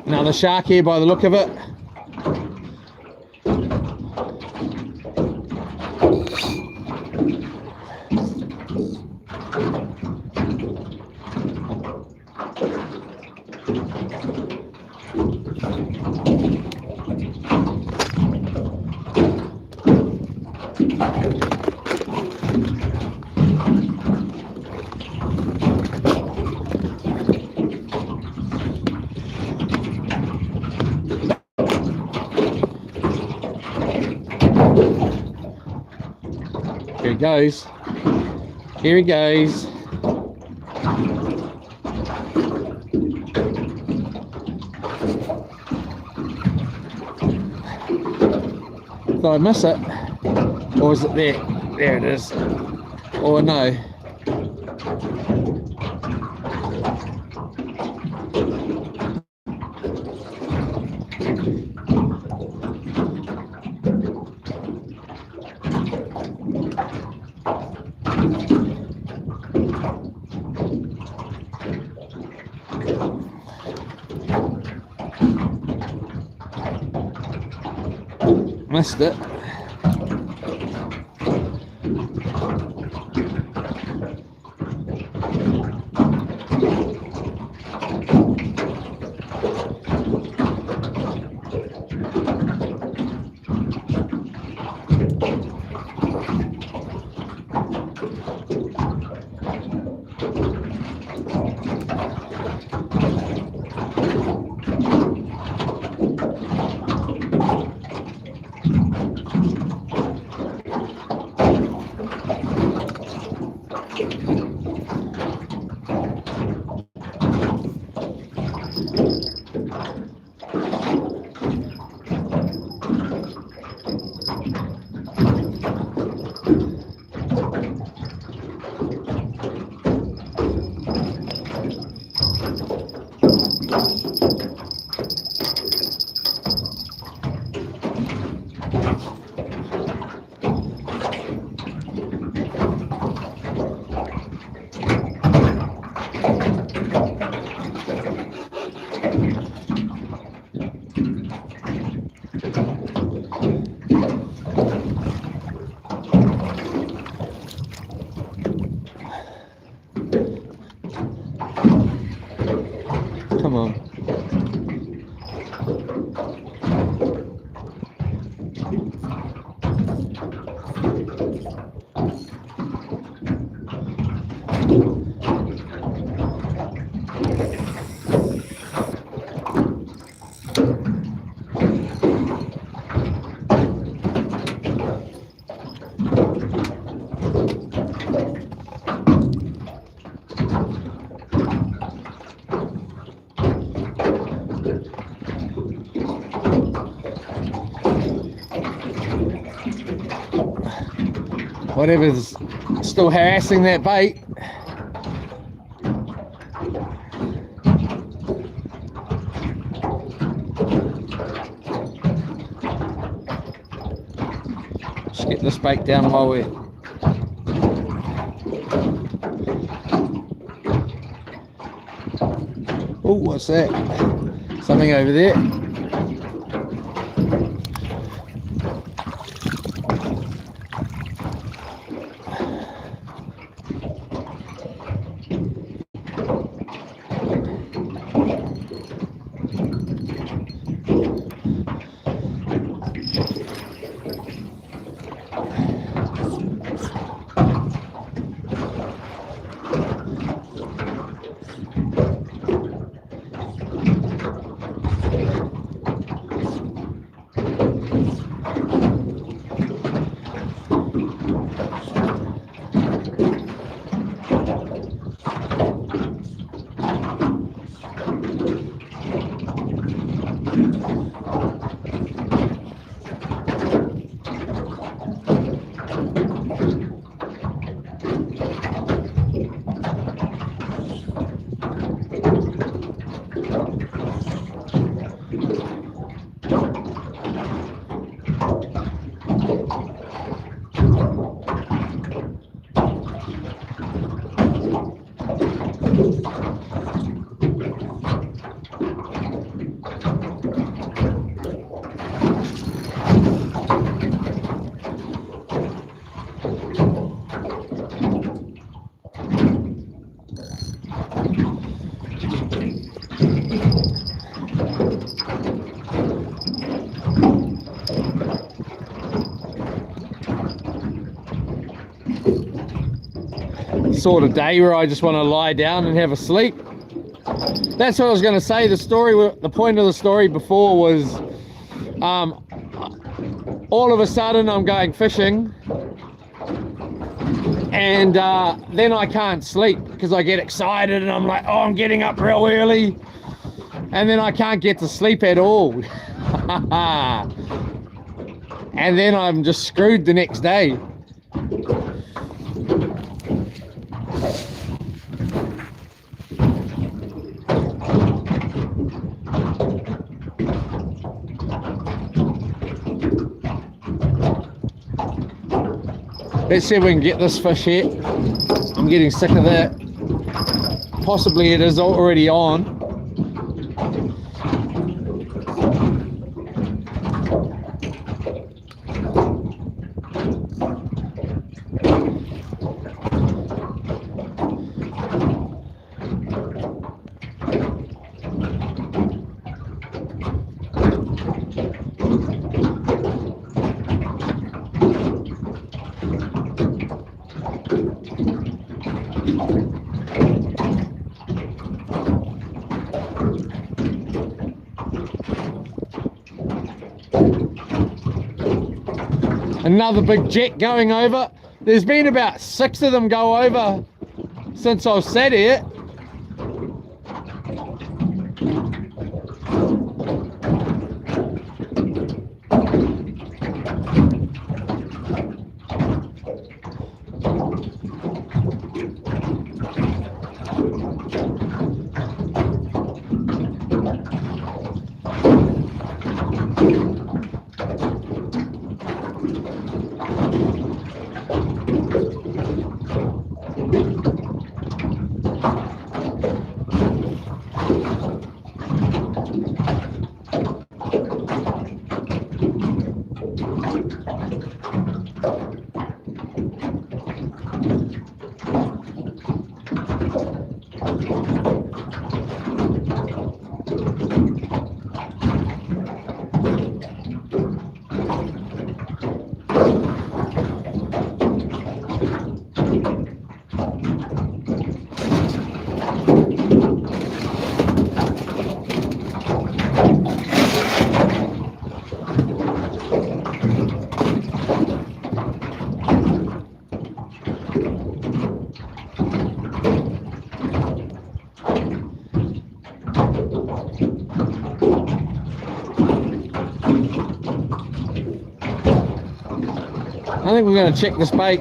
Another shark here by the look of it. Here he goes. Here he goes. Did I miss it? Or is it there? There it is. Oh no. Missed it. Come on. Whatever's still harassing that bait. Let's get this bait down while we're... Oh, what's that? Something over there. Sort of day where I just want to lie down and have a sleep. That's what I was going to say. The point of the story before was all of a sudden I'm going fishing, and then I can't sleep because I get excited and I'm like, oh, I'm getting up real early, and then I can't get to sleep at all. And then I'm just screwed the next day. Let's see if we can get this fish here. I'm getting sick of that. Possibly it is already on. Another big jet going over. There's been about 6 of them go over since I've sat here. I think we're going to check this bait.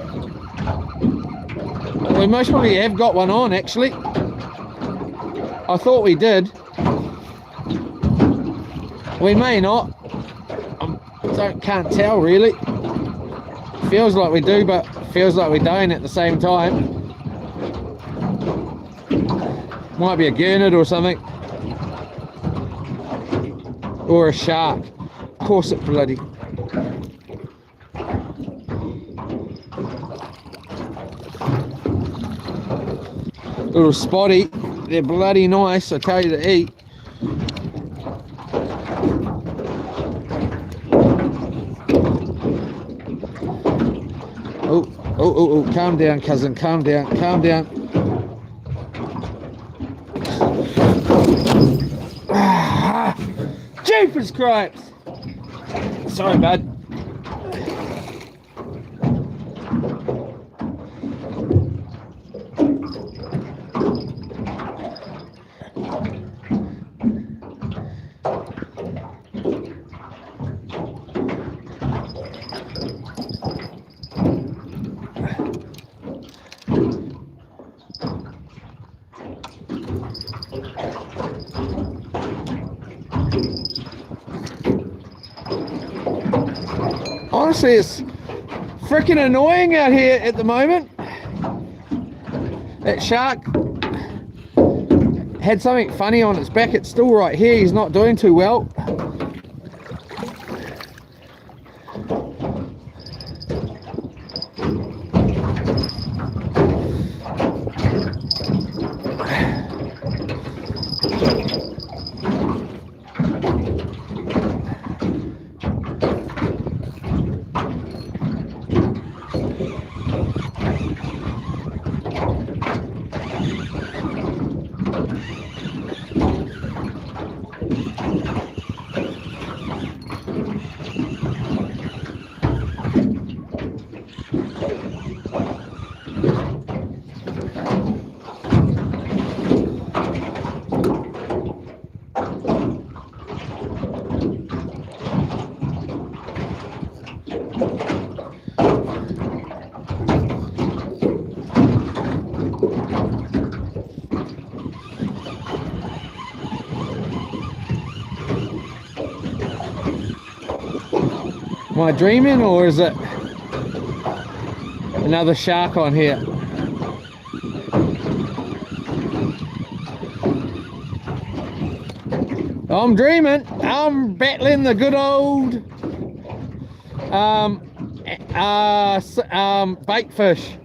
We most probably have got one on, actually. I thought we did. We may not. Can't tell really. Feels like we do, but feels like we don't at the same time. Might be a gurnard or something. Or a shark. Of course it bloody. Little spotty. They're bloody nice, I tell you, to eat. Oh, calm down, cousin, calm down. Jeepers cripes! Sorry, bud. Honestly, it's freaking annoying out here at the moment. That shark had something funny on its back. It's still right here. He's not doing too well. Am I dreaming, or is it another shark on here? I'm dreaming. I'm battling the good old bait fish.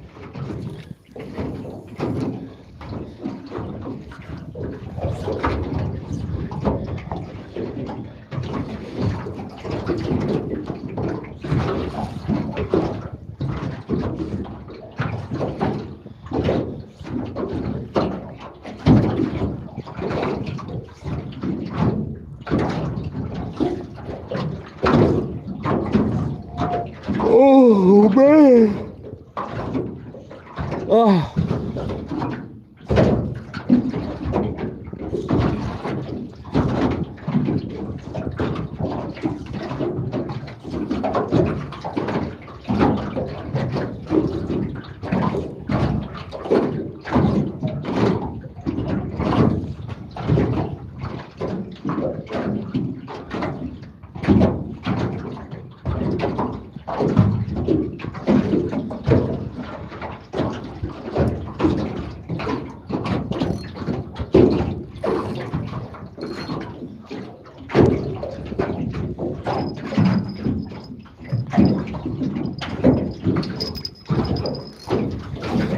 Oh man! Oh.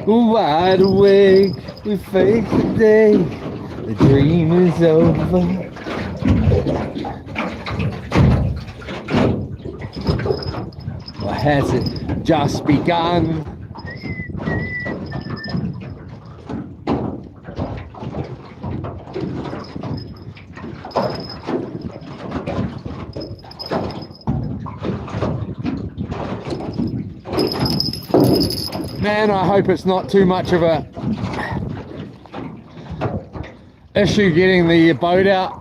Wide awake, we face the day, the dream is over. Or has it just begun? Man, I hope it's not too much of a issue getting the boat out.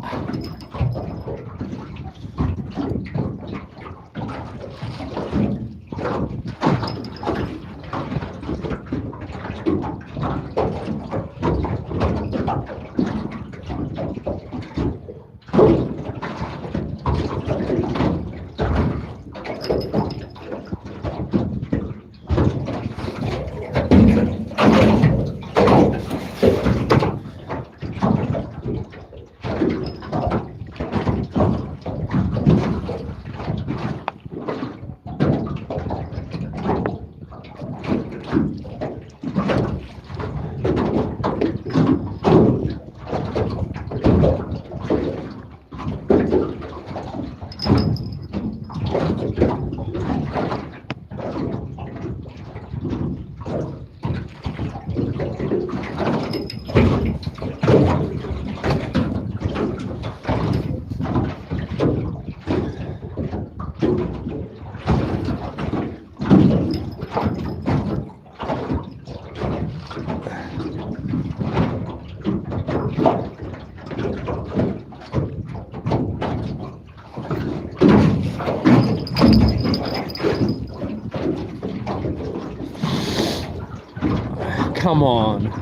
Come on.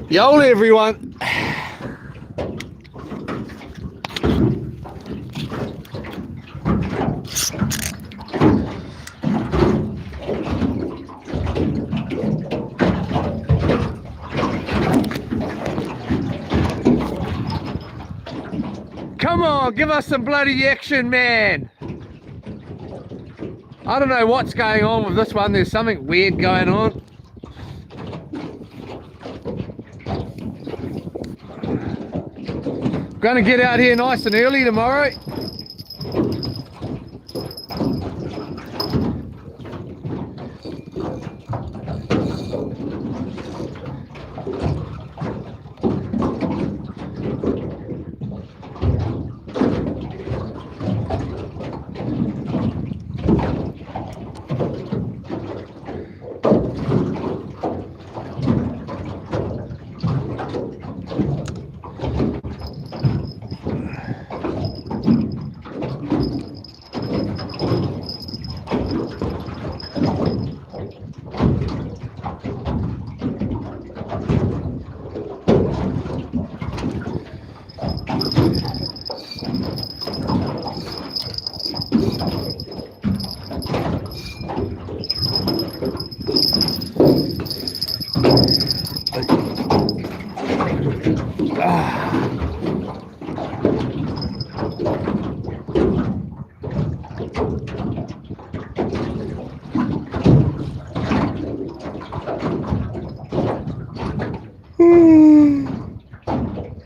Yo everyone. Come on, give us some bloody action, man. I don't know what's going on with this one. There's something weird going on. Gonna get out here nice and early tomorrow.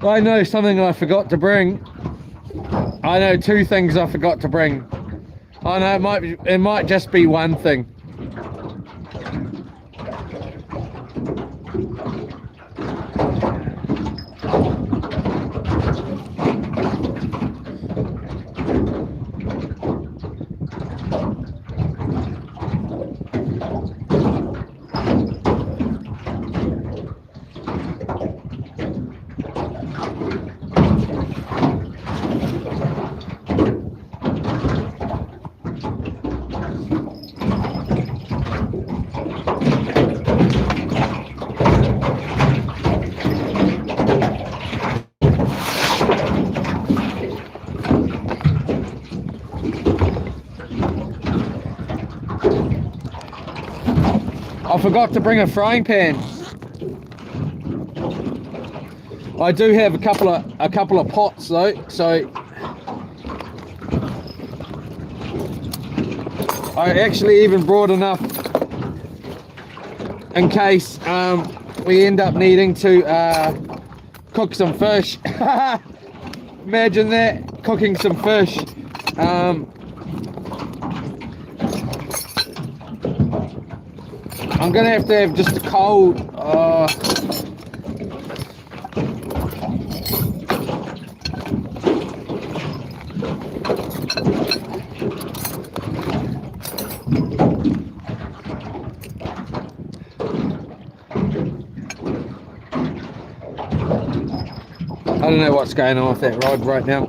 I know something I forgot to bring. I know two things I forgot to bring. I know it might just be one thing. I forgot to bring a frying pan. I do have a couple of pots though, so I actually even brought enough in case we end up needing to cook some fish. Imagine that, cooking some fish. I'm gonna have to have just a cold. I don't know what's going on with that rod right now.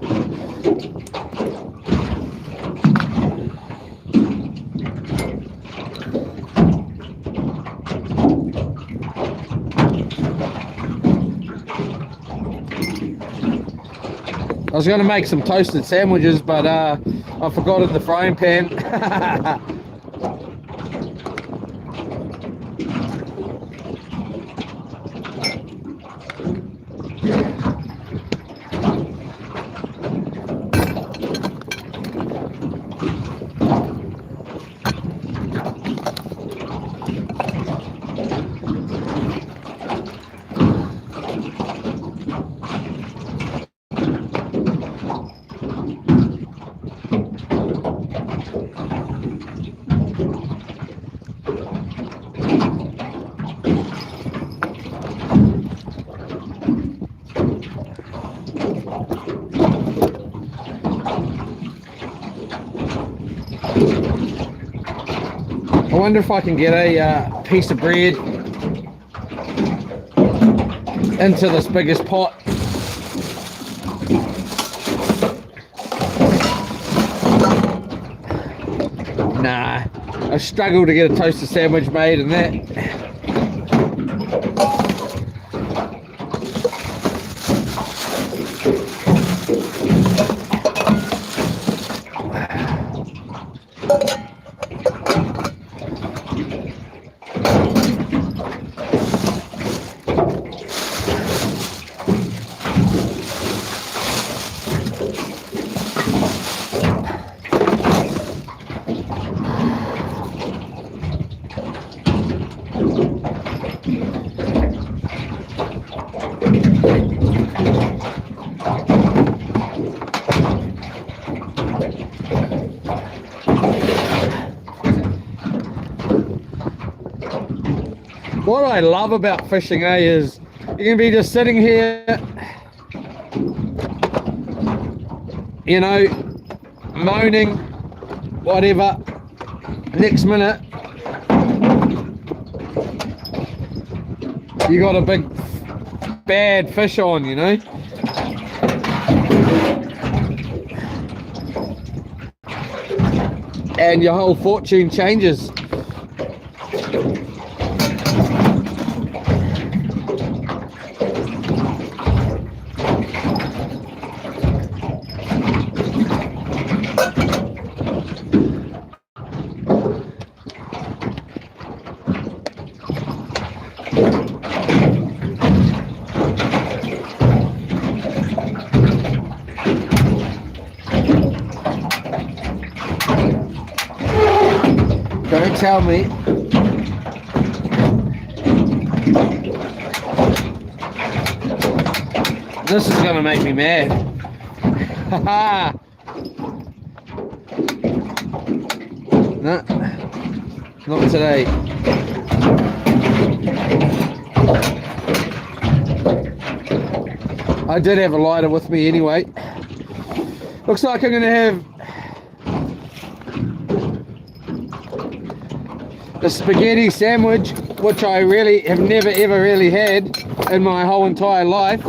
I was going to make some toasted sandwiches, but I forgot in the frying pan. I wonder if I can get a piece of bread into this biggest pot. Nah, I struggle to get a toasted sandwich made in that. What I love about fishing, is you can be just sitting here, you know, moaning, whatever. Next minute, you got a big bad fish on, you know. And your whole fortune changes. Don't tell me. This is gonna make me mad. Haha. No, not today. I did have a lighter with me anyway. Looks like I'm gonna have the spaghetti sandwich, which I really have never ever really had in my whole entire life,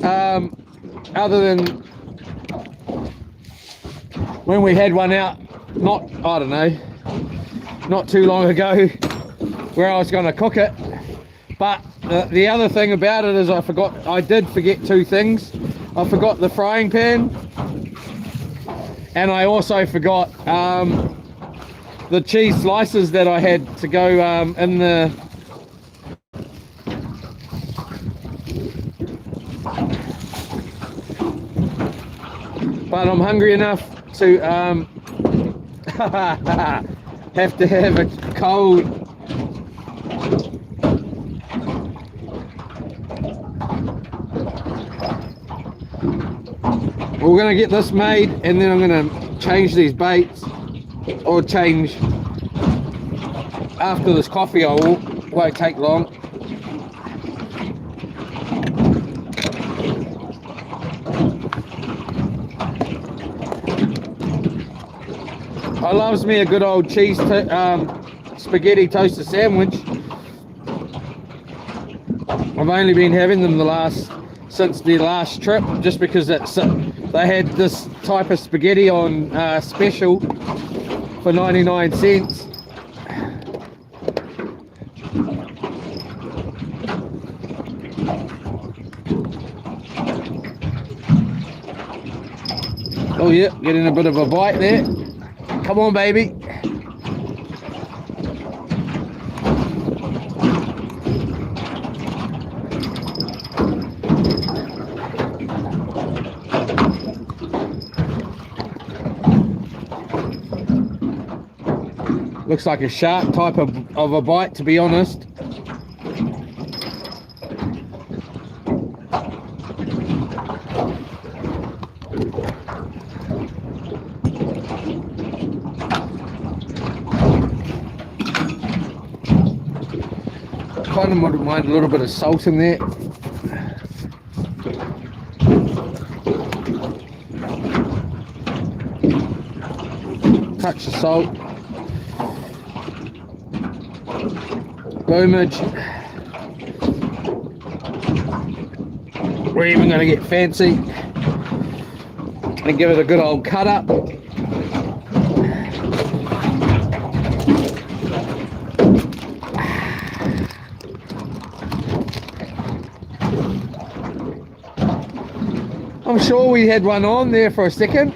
other than when we had one out, I don't know, not too long ago, where I was going to cook it. But the other thing about it is I did forget two things. I forgot the frying pan, and I also forgot the cheese slices that I had to go in the but I'm hungry enough to have to have a cold we're gonna get this made, and then I'm gonna change these baits, or change after this coffee. Won't take long. I loves me a good old cheese spaghetti toaster sandwich. I've only been having them since the last trip, just because they had this type of spaghetti on special for 99 cents. Oh yeah, getting a bit of a bite there. Come on, baby. Looks like a shark type of a bite, to be honest. Kind of wouldn't mind a little bit of salt in there. Touch of salt. boomage. We're even going to get fancy and give it a good old cut up. I'm sure we had one on there for a second,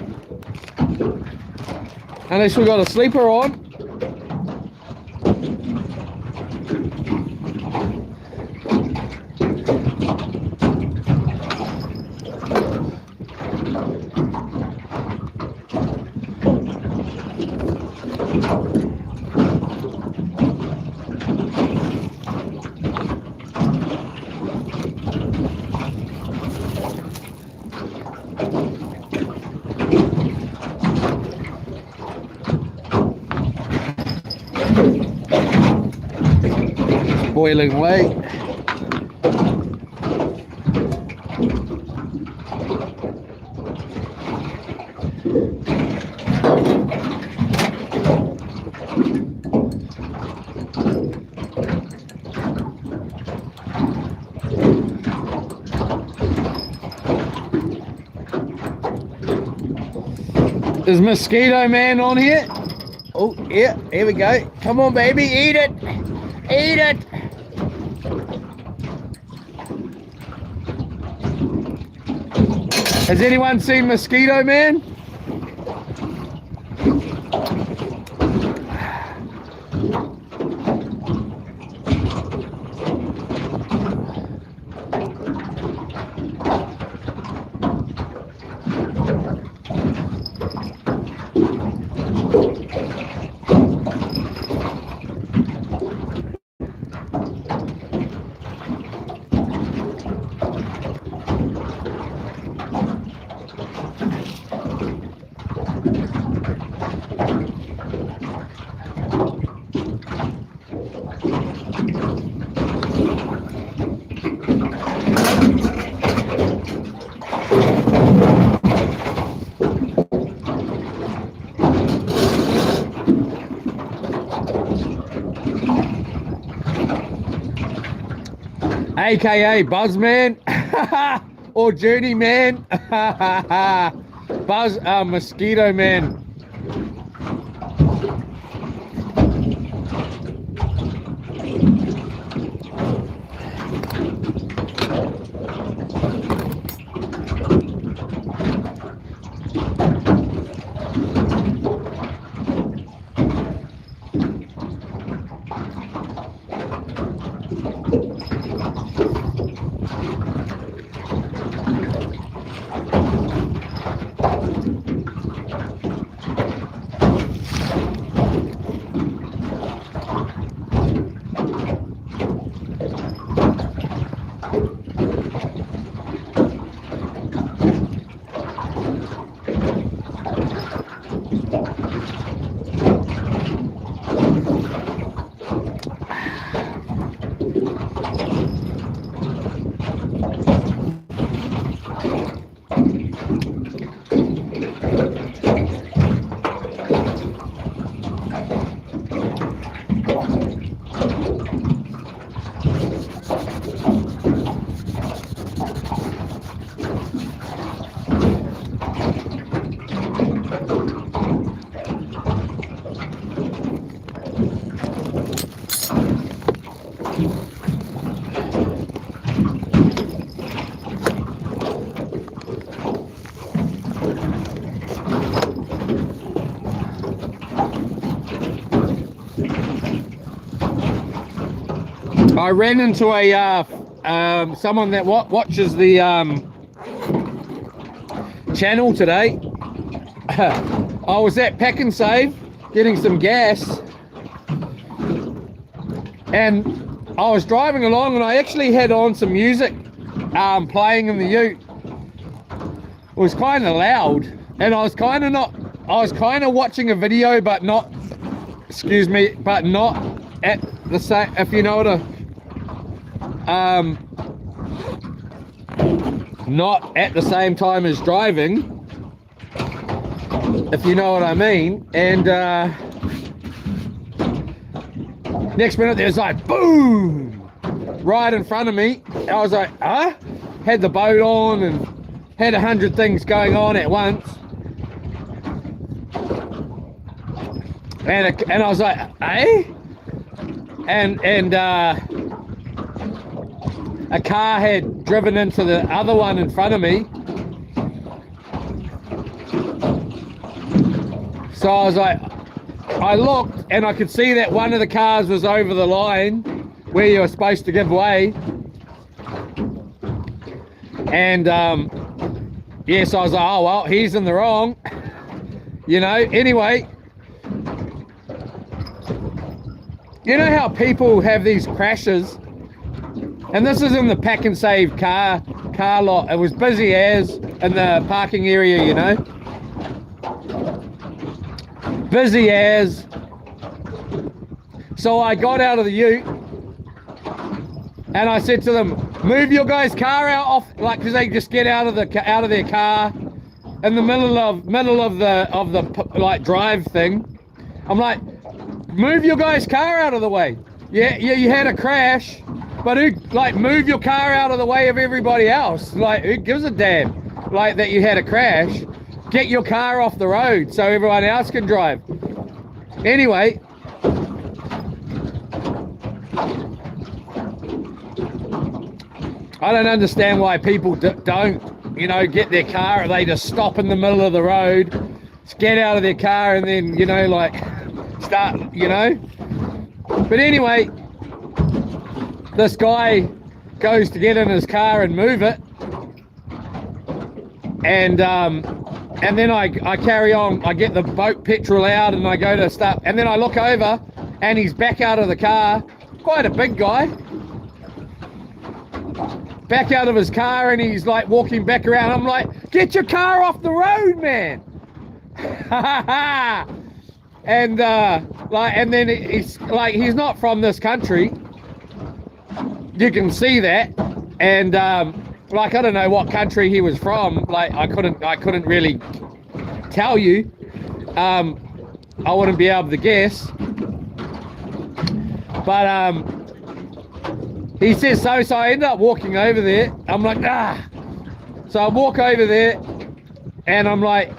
unless we got a sleeper on. Boiling away. Is Mosquito Man on here? Oh, yeah, here we go. Come on, baby, eat it. Eat it. Has anyone seen Mosquito Man? AKA Buzzman or Journeyman. Mosquito Man. I ran into a someone that watches the channel today. I was at Pack and Save getting some gas, and I was driving along, and I actually had on some music playing in the ute. It was kind of loud, and I was kind of watching a video, but not, excuse me, but not at the same, if you know what not at the same time as driving, if you know what I mean. And Next minute, there's like boom, right in front of me. I was like, huh? Had the boat on and had 100 things going on at once. And I was like, eh? And a car had driven into the other one in front of me. So I was like, I looked and I could see that one of the cars was over the line where you were supposed to give way. And yes, I was like, oh well, he's in the wrong. You know, anyway. You know how people have these crashes? And this is in the Pack and Save car lot. It was busy as in the parking area, you know. Busy as. So I got out of the ute and I said to them, move your guys' car out off, like, because they just get out of their car in the middle of the like drive thing. I'm like, move your guys' car out of the way. Yeah, you had a crash, but who, like, move your car out of the way of everybody else? Like, who gives a damn, like, that you had a crash? Get your car off the road so everyone else can drive. Anyway, I don't understand why people don't, you know, get their car. They just stop in the middle of the road, get out of their car, and then, you know, like, start, you know. But anyway, this guy goes to get in his car and move it, and then I carry on. I get the boat petrol out and I go to start, and then I look over and he's back out of the car, quite a big guy, back out of his car, and he's like walking back around. I'm like, get your car off the road, man. And and then he's like, he's not from this country, you can see that. And like, I don't know what country he was from. Like, I couldn't really tell you. I wouldn't be able to guess. But he says so I ended up walking over there. I'm like, so I walk over there and I'm like,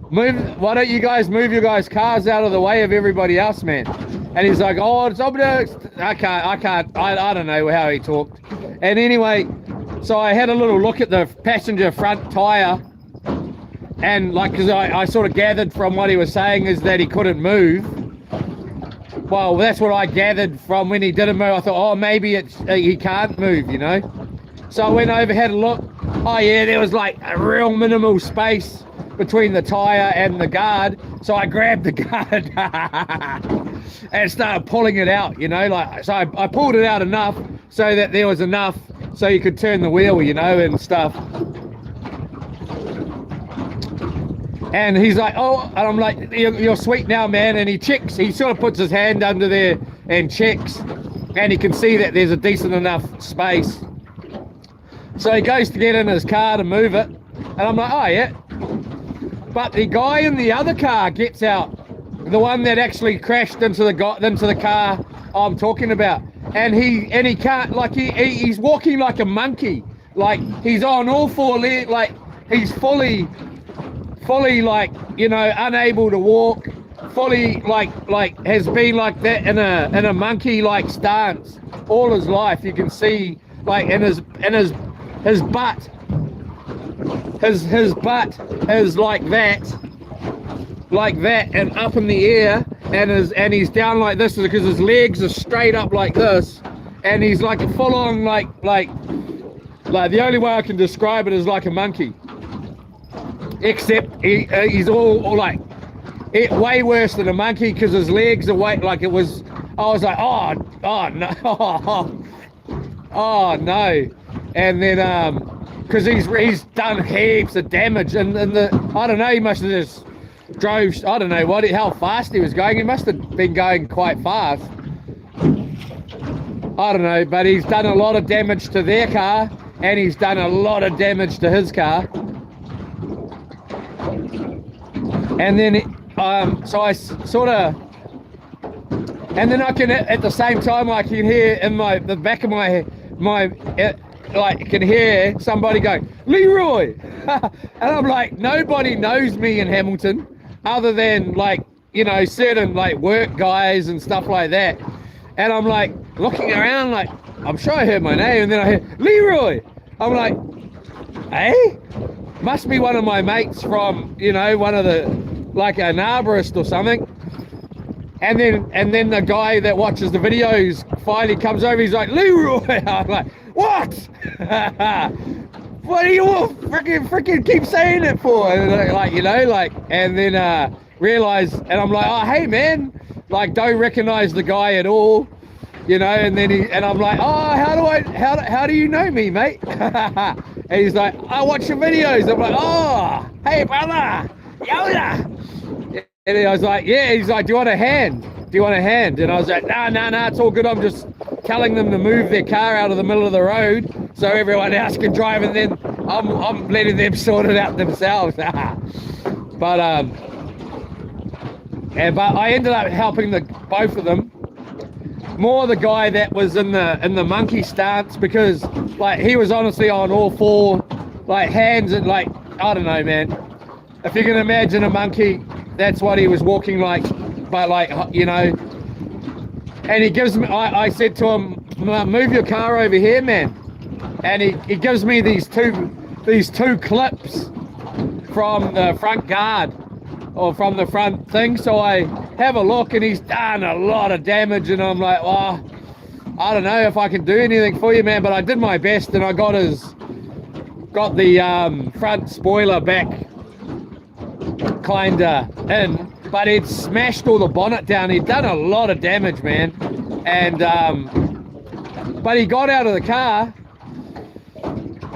why don't you guys move your guys' cars out of the way of everybody else, man? And he's like, oh, it's I can't, I don't know how he talked. And anyway, so I had a little look at the passenger front tire, and like, because I sort of gathered from what he was saying is that he couldn't move. Well, that's what I gathered from when he didn't move. I thought, oh, maybe it's he can't move, you know. So I went over, had a look. Oh yeah, there was like a real minimal space between the tire and the guard. So I grabbed the guard and started pulling it out, you know, like, so I pulled it out enough so that there was enough so you could turn the wheel, you know, and stuff. And he's like, oh, and I'm like, you're sweet now, man. And he checks, he sort of puts his hand under there and checks, and he can see that there's a decent enough space. So he goes to get in his car to move it, and I'm like, oh yeah. But the guy in the other car gets out, the one that actually crashed into the car I'm talking about, and he can't, like, he's walking like a monkey, like he's on all four legs, like he's fully like, you know, unable to walk, fully like has been like that in a monkey like stance all his life. You can see, like, in his butt. His butt is like that, and up in the air, and he's down like this because his legs are straight up like this, and he's like a full-on like the only way I can describe it is like a monkey, except he's all like way worse than a monkey because his legs are like it was. I was like, oh no, oh no, and then because he's done heaps of damage, and I don't know, he must have just drove, I don't know how fast he was going. He must have been going quite fast, I don't know, but he's done a lot of damage to their car, and he's done a lot of damage to his car. And then so I sort of And then I can, at the same time, I can hear in the back of my like, can hear somebody go, Leroy. And I'm like, nobody knows me in Hamilton other than, like, you know, certain like work guys and stuff like that. And I'm like looking around, like, I'm sure I heard my name, and then I hear Leroy. I'm like, hey, must be one of my mates from, you know, one of the, like, an arborist or something. And then the guy that watches the videos finally comes over. He's like, Leroy. I'm like, what? What do you freaking keep saying it for? And like, you know, like, and then realize, and I'm like, oh, hey man, like, don't recognize the guy at all, you know. And then I'm like, oh, how do you know me, mate? And he's like, I watch your videos. I'm like, oh, hey brother, Yoda. And I was like, yeah. He's like, do you want a hand? Do you want a hand? And I was like, nah, it's all good. I'm just telling them to move their car out of the middle of the road so everyone else can drive, and then I'm letting them sort it out themselves. But I ended up helping both of them. More the guy that was in the monkey stance, because, like, he was honestly on all four, like, hands, and, like, I don't know, man. If you can imagine a monkey, that's what he was walking like, but, like, you know. And he gives me, I said to him, move your car over here, man. And he gives me these two clips from the front guard, or from the front thing. So I have a look, and he's done a lot of damage, and I'm like, well, I don't know if I can do anything for you, man. But I did my best, and I got the front spoiler back kinda in, but he'd smashed all the bonnet down. He'd done a lot of damage, man. And but he got out of the car,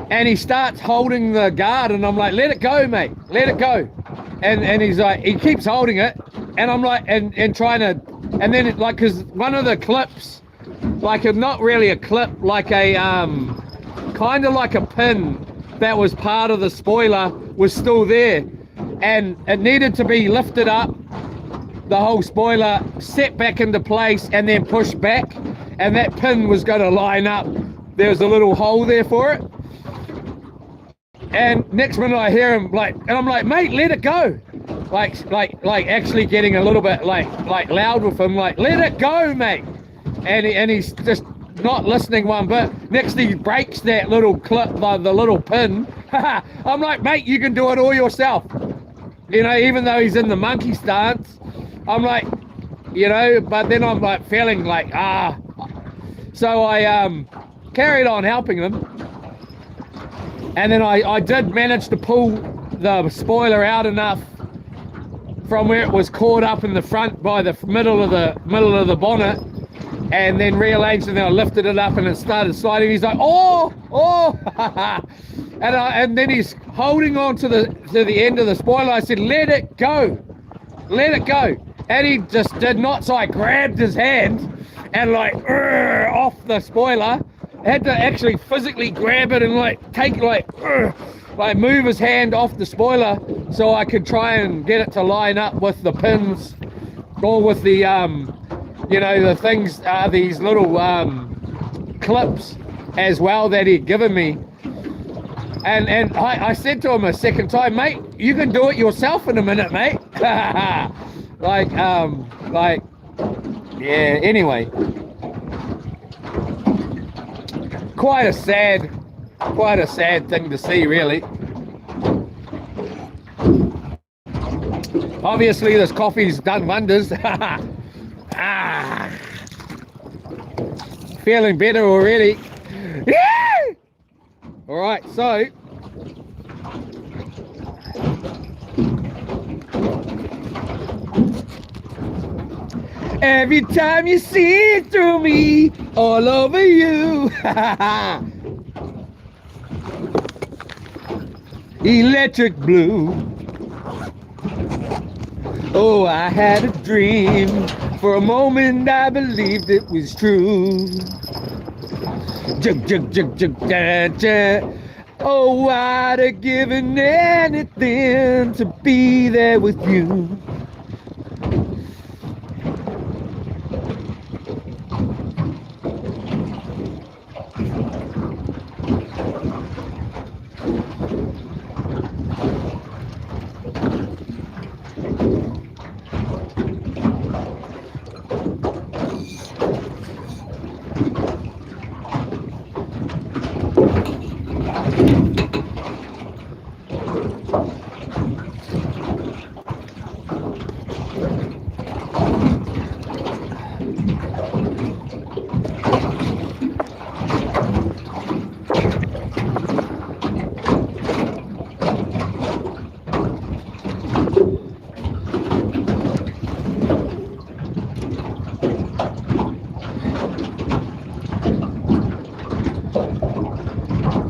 and he starts holding the guard, and I'm like, let it go, mate, let it go. And he's like, he keeps holding it, and I'm like, and trying to, and then it, like, because one of the clips, like, not really a clip, like a kind of like a pin that was part of the spoiler was still there, and it needed to be lifted up, the whole spoiler set back into place, and then pushed back, and that pin was going to line up. There was a little hole there for it. And next minute I hear him, like, and I'm like, mate, let it go. Like actually getting a little bit like loud with him, like, let it go, mate. And he's just not listening one bit. Next he breaks that little clip, the little pin. I'm like, mate, you can do it all yourself. You know, even though he's in the monkey stance, I'm like, you know, but then I'm like feeling like, so I carried on helping them. And then I did manage to pull the spoiler out enough from where it was caught up in the front by the middle of the bonnet, and then rearranged, and then I lifted it up, and it started sliding. He's like, oh, and then he's holding on to the end of the spoiler. I said, let it go, and he just did not. So I grabbed his hand and, like, off the spoiler. I had to actually physically grab it and, like, take, like move his hand off the spoiler so I could try and get it to line up with the pins, or with the you know, the things, these little clips as well that he'd given me. And I said to him a second time, mate, you can do it yourself in a minute, mate. like yeah, anyway. Quite a sad thing to see, really. Obviously this coffee's done wonders. Feeling better already. Yeah! All right, so every time you see through me, all over you. Electric blue. Oh, I had a dream. For a moment I believed it was true. Jug, jug, jug, jug, da, da. Oh, I'd have given anything to be there with you.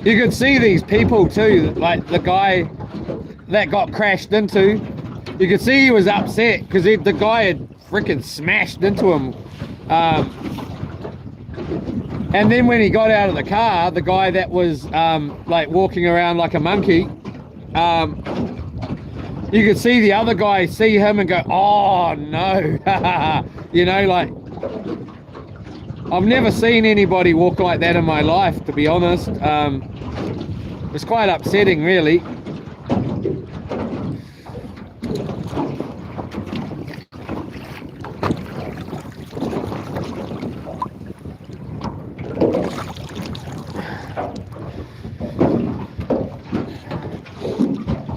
you could see these people too, like the guy that got crashed into. You could see he was upset because the guy had freaking smashed into him. And then when he got out of the car, the guy that was like walking around like a monkey, you could see the other guy see him and go, oh no. You know, like, I've never seen anybody walk like that in my life, to be honest. It's quite upsetting, really.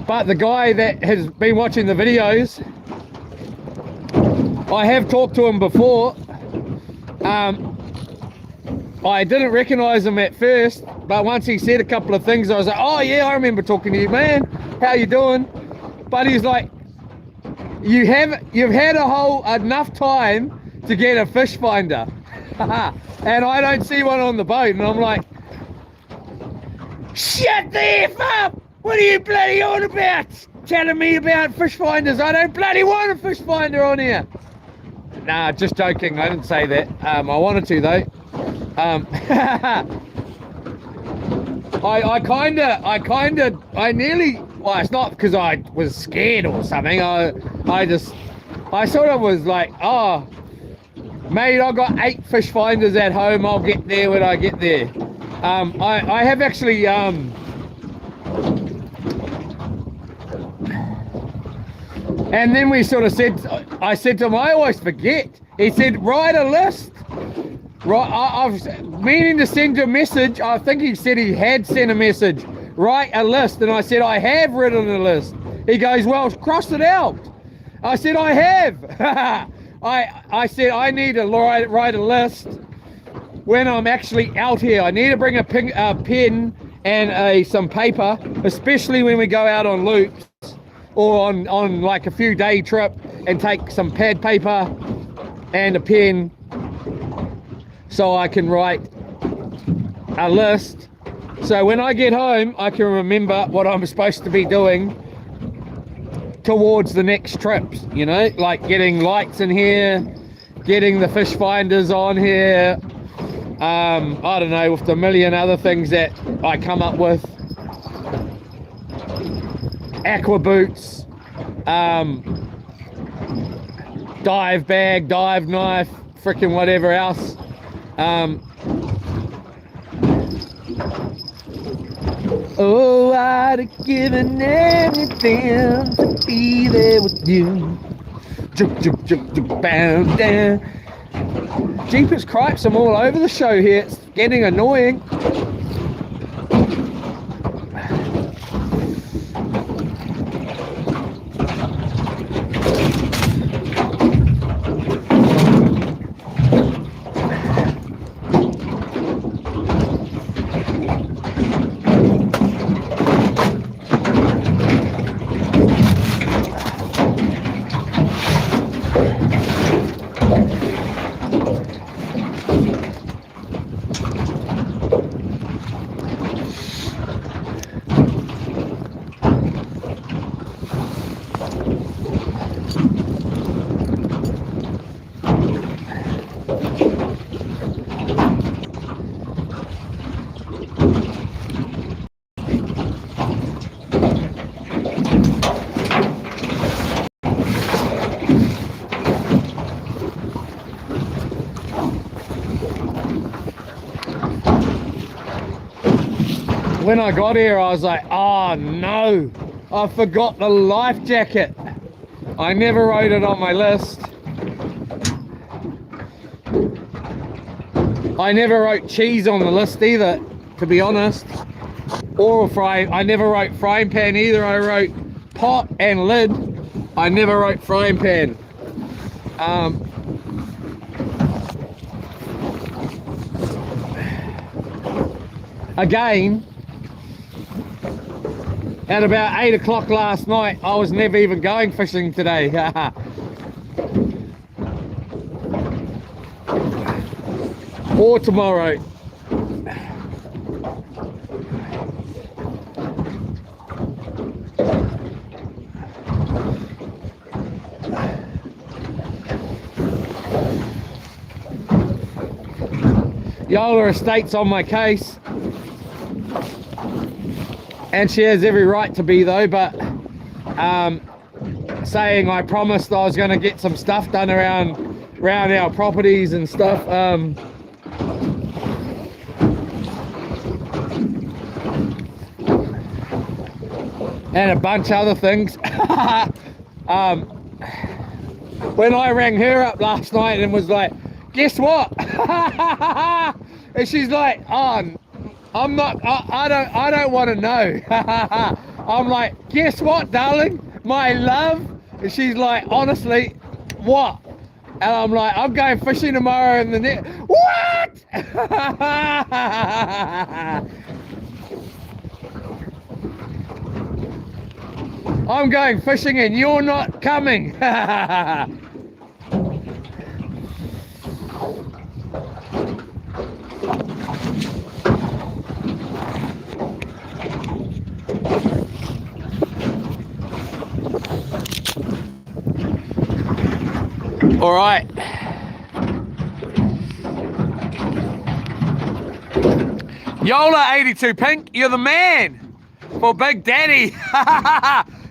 But the guy that has been watching the videos, I have talked to him before. I didn't recognize him at first, but once he said a couple of things, I was like, oh yeah, I remember talking to you, man. How you doing? But he's like, you've had enough time to get a fish finder. And I don't see one on the boat. And I'm like, shut the F up! What are you bloody on about? Telling me about fish finders. I don't bloody want a fish finder on here. Nah, just joking. I didn't say that. I wanted to though. I nearly, well, it's not because I was scared or something. I sort of was like, oh, mate, I've got 8 fish finders at home. I'll get there when I get there. I have actually, and then we sort of said, I said to him, I always forget. He said, write a list. Right, I was meaning to send you a message. I think he said he had sent a message. Write a list. And I said, I have written a list. He goes, well, cross it out. I said, I have. I said, I need to write a list when I'm actually out here. I need to bring a pen and some paper, especially when we go out on loops or on like a few day trip, and take some pad paper and a pen so I can write a list. So when I get home, I can remember what I'm supposed to be doing towards the next trips, you know, like getting lights in here, getting the fish finders on here, I don't know, with the million other things that I come up with. Aqua boots, dive bag, dive knife, freaking whatever else. Oh, I'd have given anything to be there with you. Jump, jump, jump, jump, bound down. Jeepers cripes, I'm all over the show here. It's getting annoying. When I got here, I was like, oh no, I forgot the life jacket. I never wrote it on my list. I never wrote cheese on the list either, to be honest. Or I never wrote frying pan either. I wrote pot and lid. I never wrote frying pan. Again, at about 8 o'clock last night, I was never even going fishing today. Or tomorrow. Yola Estates on my case, and she has every right to be though, but saying I promised I was going to get some stuff done around our properties and stuff. And a bunch of other things. When I rang her up last night and was like, guess what? And she's like, oh, I'm not, I don't want to know. I'm like, guess what, darling? My love. And she's like, honestly, what? And I'm like, I'm going fishing tomorrow in the net. What? I'm going fishing and you're not coming. All right. Yola 82 Pink, you're the man for Big Daddy.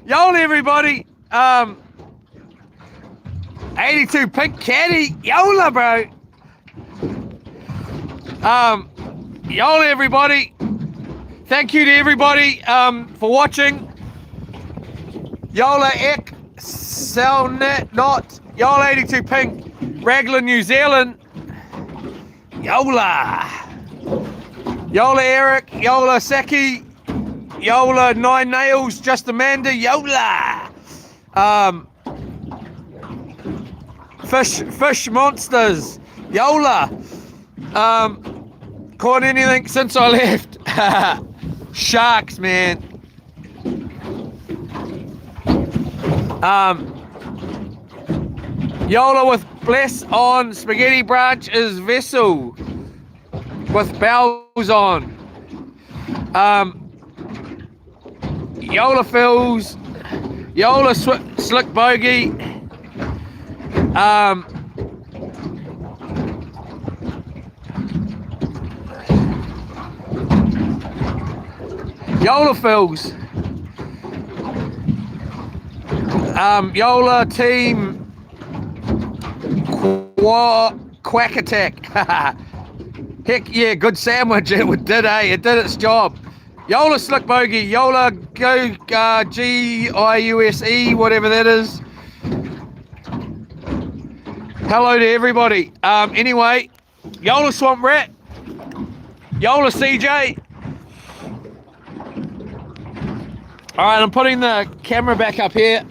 Yola, everybody. 82 Pink Caddy. Yola, bro. Yola, everybody. Thank you to everybody for watching. Yola Ek Selnet Not. Yola 82 Pink. Raglan, New Zealand. Yola. Yola Eric. Yola Saki. Yola Nine Nails, Just Amanda, Yola. Fish Monsters, Yola. Caught anything since I left? Sharks, man. Yola with Bless on Spaghetti Branch is Vessel with bells on. Yola Fills, Yola Slick Bogey, Yola Fills, Yola Team Quack Attack. Heck yeah, good sandwich, it did, it did its job. Yola Slick Bogey, Yola Go GIUSE, whatever that is. Hello to everybody. Anyway, Yola Swamp Rat, Yola CJ. All right, I'm putting the camera back up here.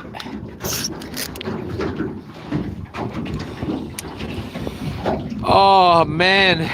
Oh man.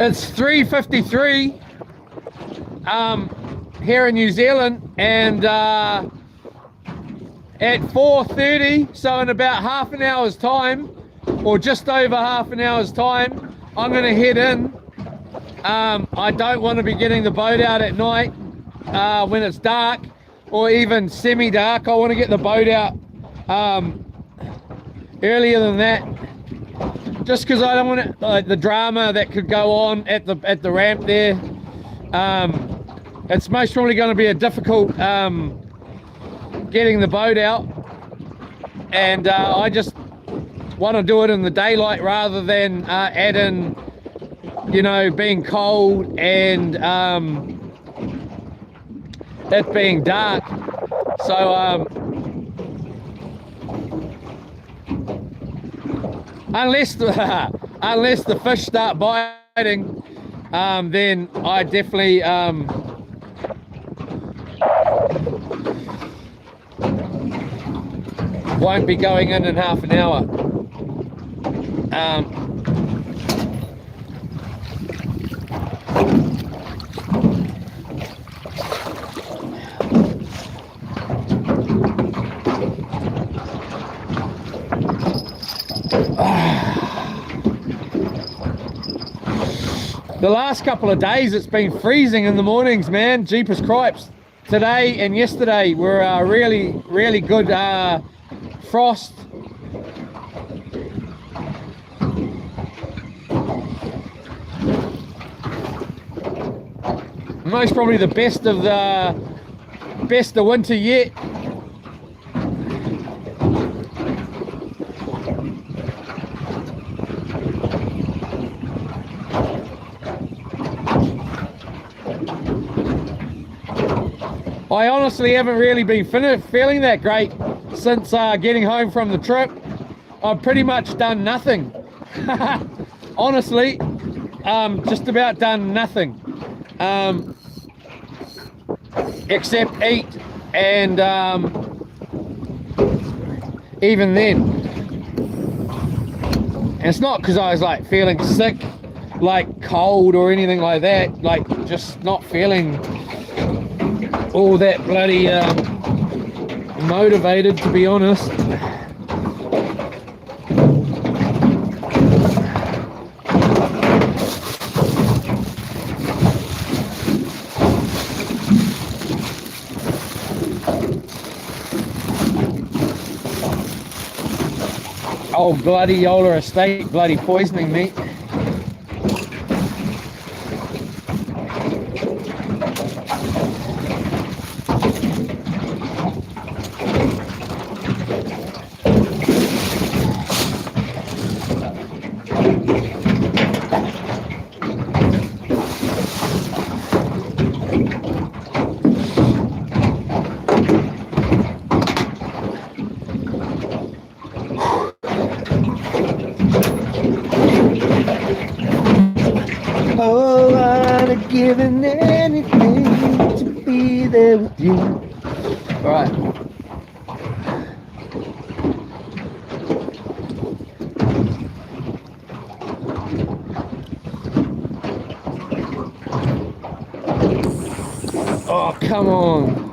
It's 3:53 here in New Zealand, and at 4:30, so in about half an hour's time, or just over half an hour's time, I'm going to head in. I don't want to be getting the boat out at night when it's dark or even semi-dark. I want to get the boat out earlier than that, just because I don't want the drama that could go on at the ramp there. It's most probably going to be a difficult getting the boat out, and I just want to do it in the daylight rather than add in, you know, being cold and it being dark. So unless the fish start biting, then I definitely Won't be going in half an hour. The last couple of days it's been freezing in the mornings, man. Jeepers cripes. Today and yesterday were really good frost. Most probably the best of winter yet. I honestly haven't really been feeling that great since getting home from the trip. I've pretty much done nothing. Honestly, just about done nothing. Except eat, and even then. And it's not because I was like feeling sick, like cold or anything like that, like just not feeling all that bloody motivated, to be honest. Oh, bloody Yola Estate, bloody poisoning me. Oh, I'd have given anything to be there with you. All right. Oh, come on.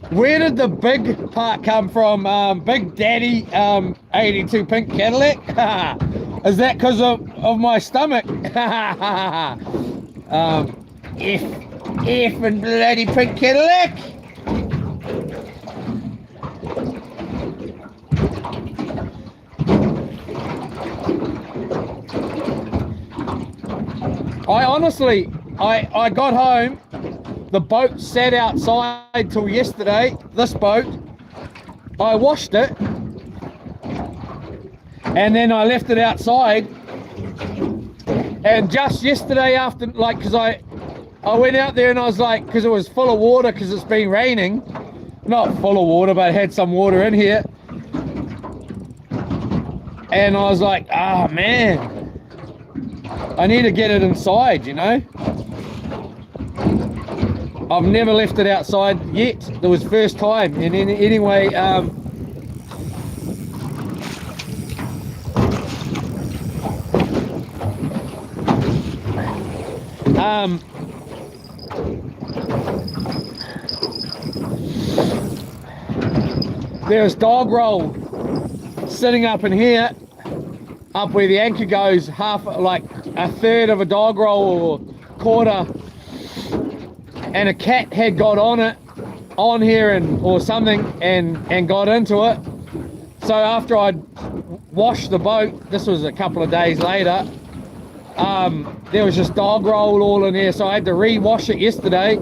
Where did the big part come from? Big Daddy 82 pink Cadillac? Is that because of my stomach? F and bloody pink Cadillac. I got home, the boat sat outside till yesterday, this boat. I washed it, and then I left it outside, and just yesterday after, like, because I went out there and I was like, because it was full of water because it's been raining, not full of water, but it had some water in here, and I was like, ah, man, I need to get it inside, you know. I've never left it outside yet. It was first time. And anyway, there's dog roll sitting up in here, up where the anchor goes, half, like a third of a dog roll or quarter, and a cat had got on here and or something and got into it. So after I'd washed the boat, this was a couple of days later, there was just dog roll all in there, so I had to re-wash it yesterday.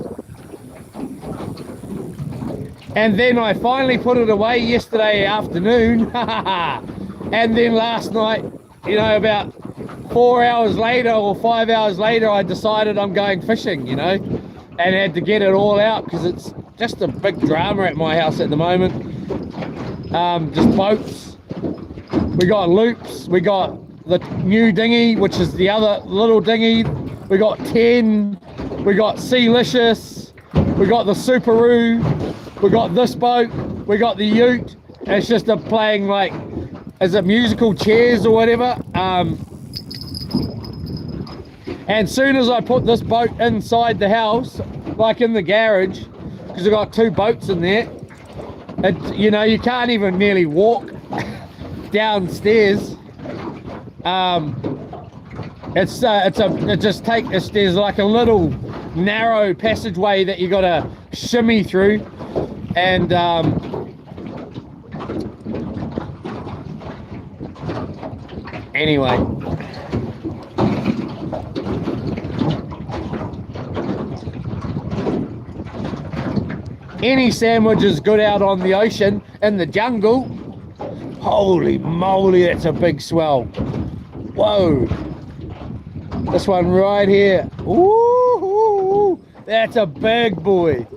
And then I finally put it away yesterday afternoon. And then last night, you know, about 4 hours later or 5 hours later, I decided I'm going fishing, you know, and had to get it all out because it's just a big drama at my house at the moment. Just boats. We got loops. We got the new dinghy, which is the other little dinghy. We got 10. We got Sealicious. We got the Subaru. We got this boat. We got the ute. And it's just a playing, like, is it musical chairs or whatever? And soon as I put this boat inside the house, like in the garage, because I've got 2 boats in there, you know, you can't even nearly walk downstairs. There's like a little narrow passageway that you got to shimmy through, and anyway. Any sandwich is good out on the ocean, in the jungle. Holy moly, that's a big swell. Whoa. This one right here. Ooh, that's a big boy.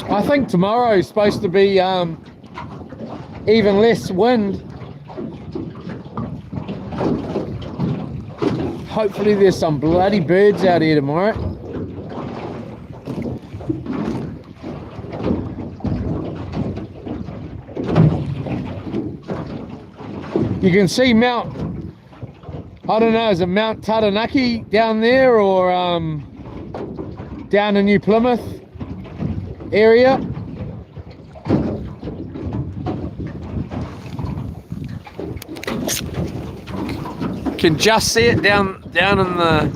I think tomorrow is supposed to be even less wind. Hopefully there's some bloody birds out here tomorrow. You can see Mount, I don't know, is it Mount Taranaki down there, or down in New Plymouth area? Can just see it down in the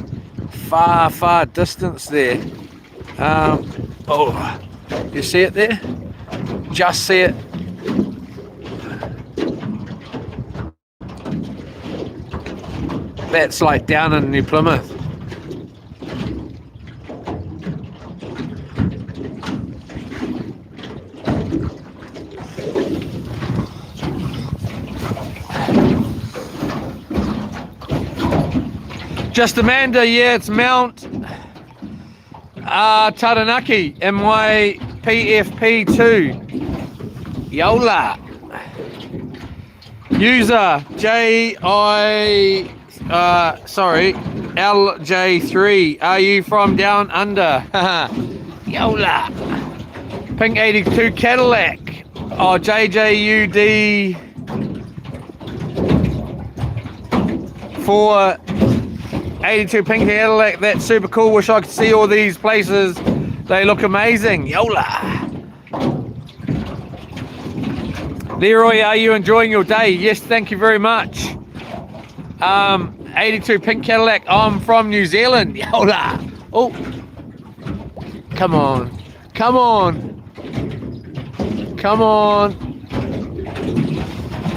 far distance there. Oh, you see it there? Just see it. That's like down in New Plymouth. Just Amanda, yeah, it's Mount Taranaki, MYPFP2. Yola. User LJ3. Are you from down under? Yola. Pink 82 Cadillac. Oh, JJUD 482 Pink Cadillac. That's super cool. Wish I could see all these places. They look amazing. Yola. Leroy, are you enjoying your day? Yes, thank you very much. 82 Pink Cadillac. I'm from New Zealand. Yola. Oh, come on, come on, come on.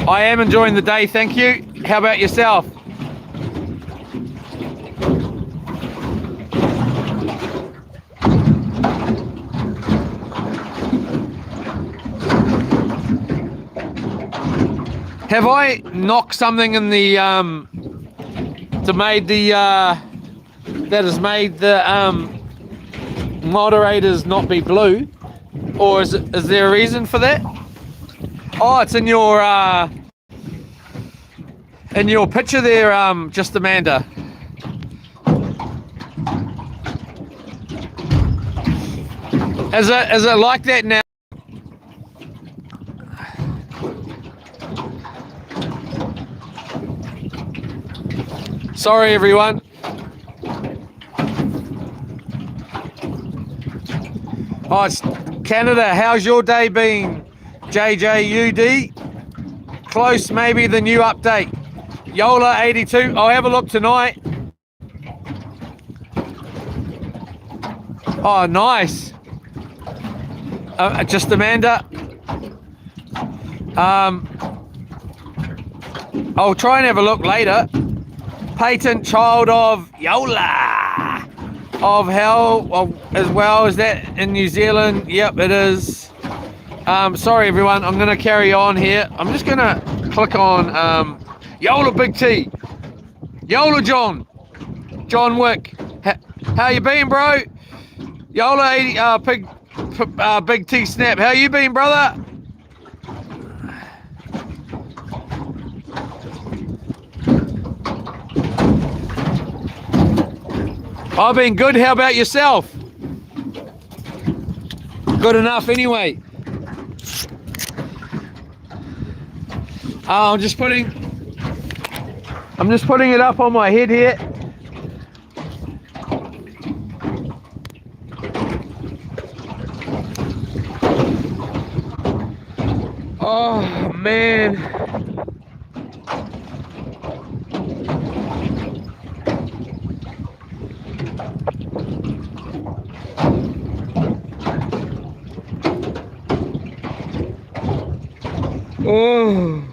I am enjoying the day, thank you. How about yourself? Have I knocked something in the that has made the moderators not be blue, or is there a reason for that? Oh, it's in your picture there, just Amanda. Is it like that now? Sorry, everyone. Oh, it's Canada. How's your day been, JJUD? Close, maybe the new update. Yola 82. I'll have a look tonight. Oh, nice. Just Amanda. I'll try and have a look later. Patent child of Yola of hell, as well as that in New Zealand. Yep, it is. Sorry everyone, I'm gonna carry on here. I'm just gonna click on Yola Big T. Yola John Wick. How you been, bro? Yola 80 Big T Snap. How you been, brother? I've been good. How about yourself? Good enough anyway. I'm just putting it up on my head here. Oh man. Oh,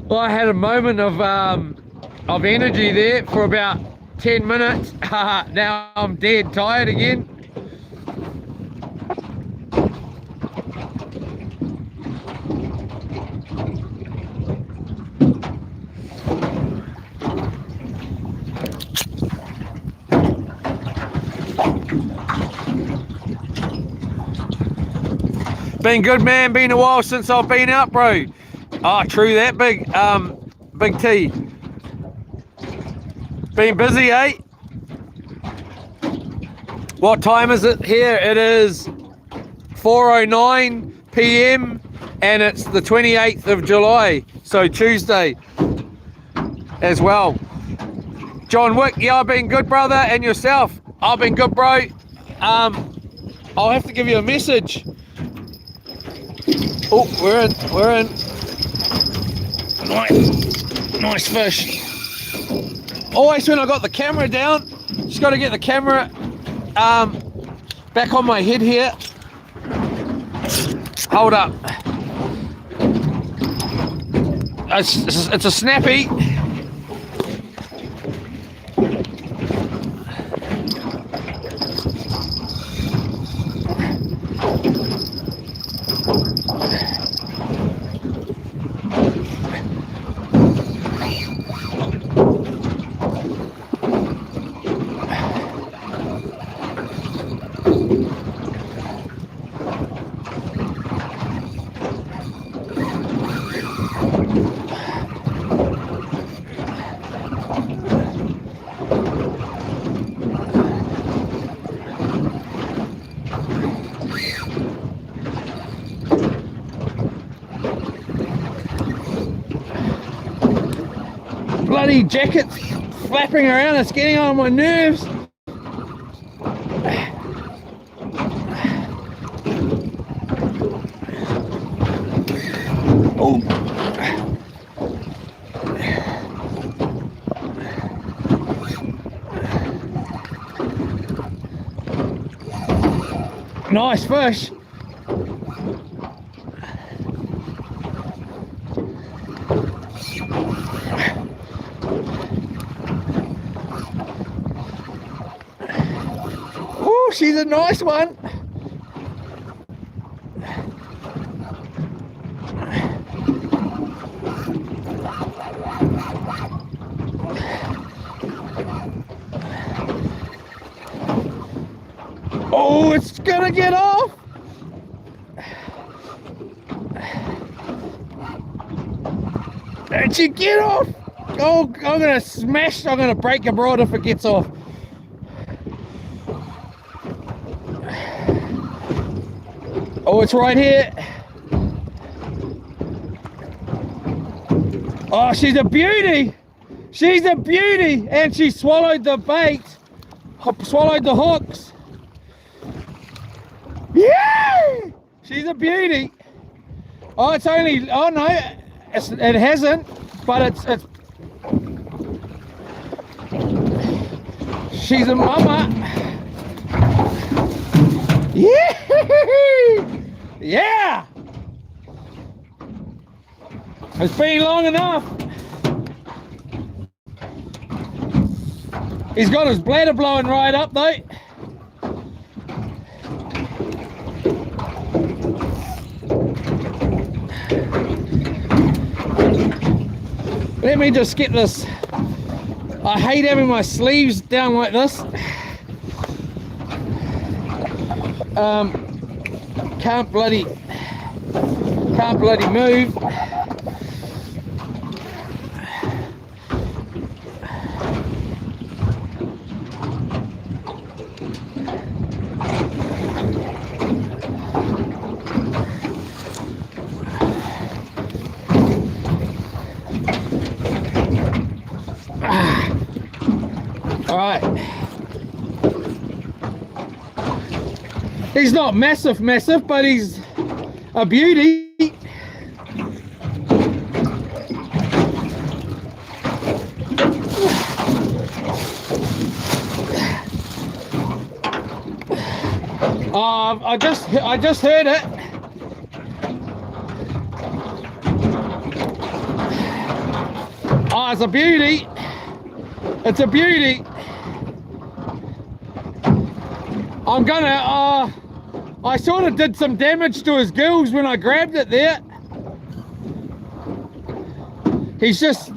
well, I had a moment of energy there for about 10 minutes. Now I'm dead tired again. Been good, man. Been a while since I've been out, bro. Oh, true that, Big T. Been busy, eh? What time is it here? It is 4:09 p.m. and it's the 28th of July, so Tuesday as well. John Wick, yeah, I've been good, brother, and yourself? I've been good, bro. I'll have to give you a message. Oh, we're in. Nice fish. always when I got the camera down, just got to get the camera back on my head here. Hold up. It's a snappy. Bloody jacket's flapping around, it's getting on my nerves. Oh. Nice fish. Oh, she's a nice one. Oh, it's gonna get off. Did you get off? Oh, I'm gonna break a rod if it gets off. Oh, it's right here. Oh, she's a beauty. She's a beauty. And she swallowed the bait. Swallowed the hooks. Yeah! She's a beauty. Oh, it's only, oh no, it hasn't, but it's, she's a mama. Yeah! Yeah! It's been long enough. He's got his bladder blowing right up though. Let me just get this. I hate having my sleeves down like this. Can't bloody move. All right. He's not massive, but he's a beauty. I just heard it. Oh, it's a beauty. It's a beauty. I'm gonna, I sort of did some damage to his gills when I grabbed it there. He's just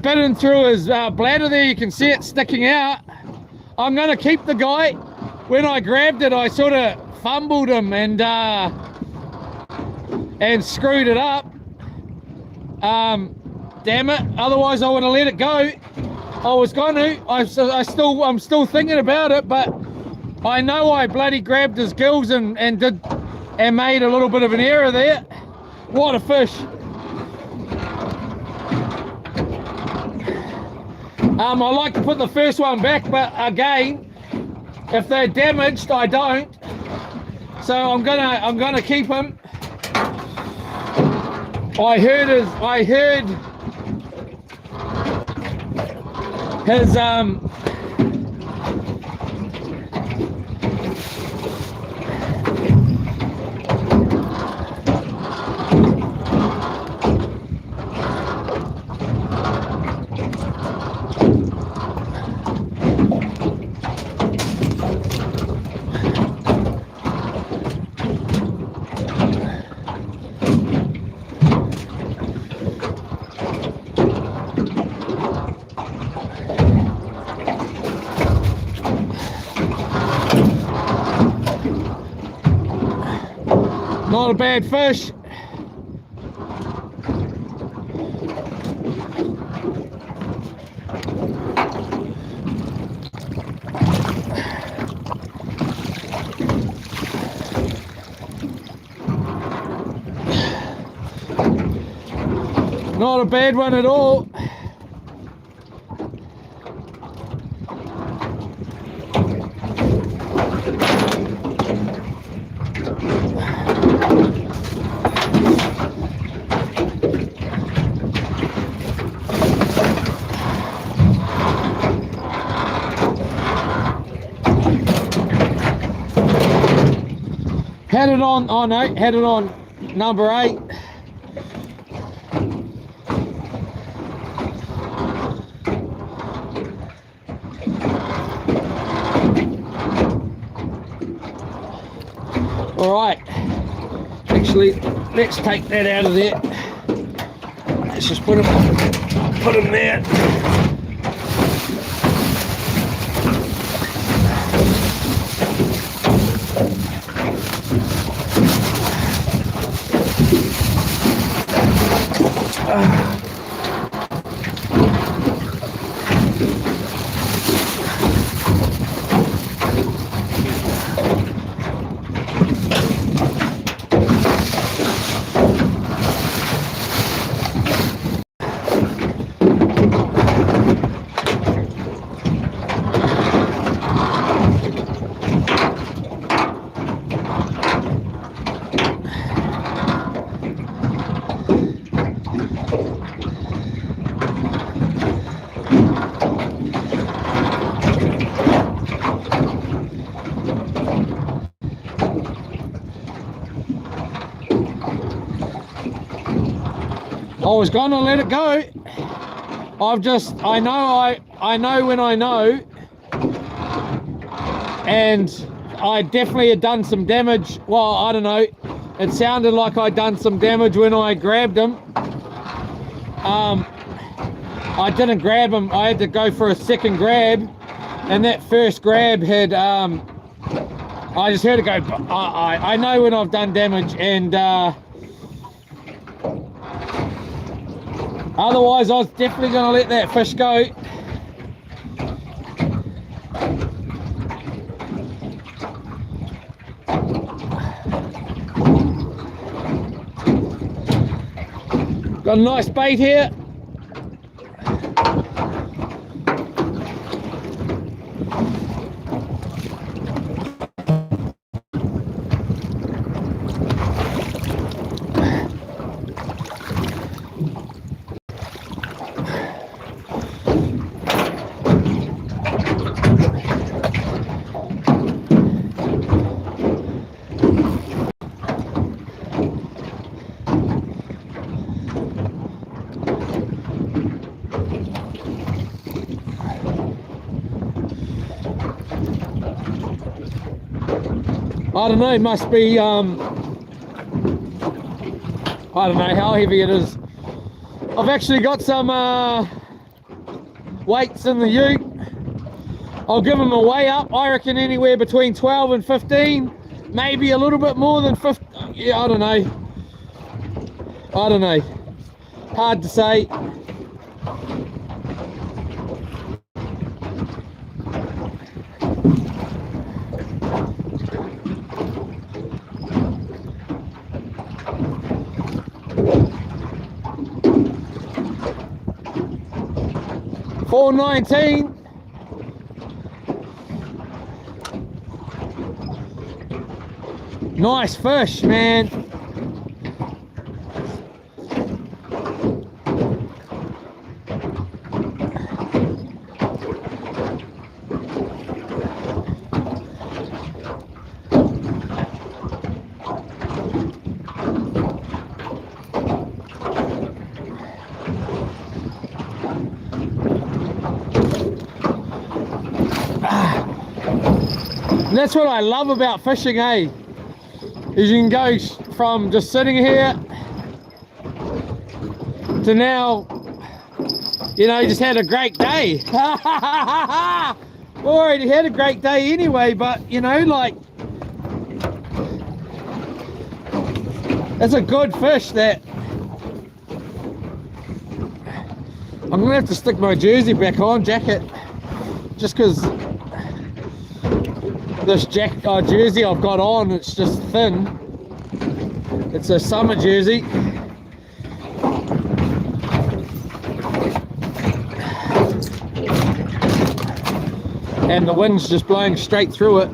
bitten through his bladder there. You can see it sticking out. I'm gonna keep the guy. When I grabbed it, I sort of fumbled him and screwed it up. Damn it, otherwise I would have let it go. I was gonna, I'm still thinking about it, but I know I bloody grabbed his gills and made a little bit of an error there. What a fish. I like to put the first one back, but again, if they're damaged, I don't. So I'm gonna keep him. his not a bad fish. Not a bad one at all. Had it on, oh no, had it on number 8. All right, actually, let's take that out of there. Let's just put him there. I was gonna let it go. I know when I know, and I definitely had done some damage. Well, I don't know. It sounded like I'd done some damage when I grabbed him. I didn't grab him. I had to go for a second grab, and that first grab had I just heard it go. I know when I've done damage, and otherwise I was definitely going to let that fish go. Got a nice bait here. I don't know, it must be, I don't know how heavy it is. I've actually got some weights in the ute. I'll give them a weigh up, I reckon anywhere between 12 and 15, maybe a little bit more than 15, yeah, I don't know, hard to say. $4.19. Nice fish, man. that's what I love about fishing, eh? Is you can go from just sitting here to now, you know, you just had a great day. Already had a great day anyway, but you know, like, that's a good fish that I'm gonna have to stick my jersey back on, jacket, just because this jersey I've got on, it's just thin. It's a summer jersey. And the wind's just blowing straight through it.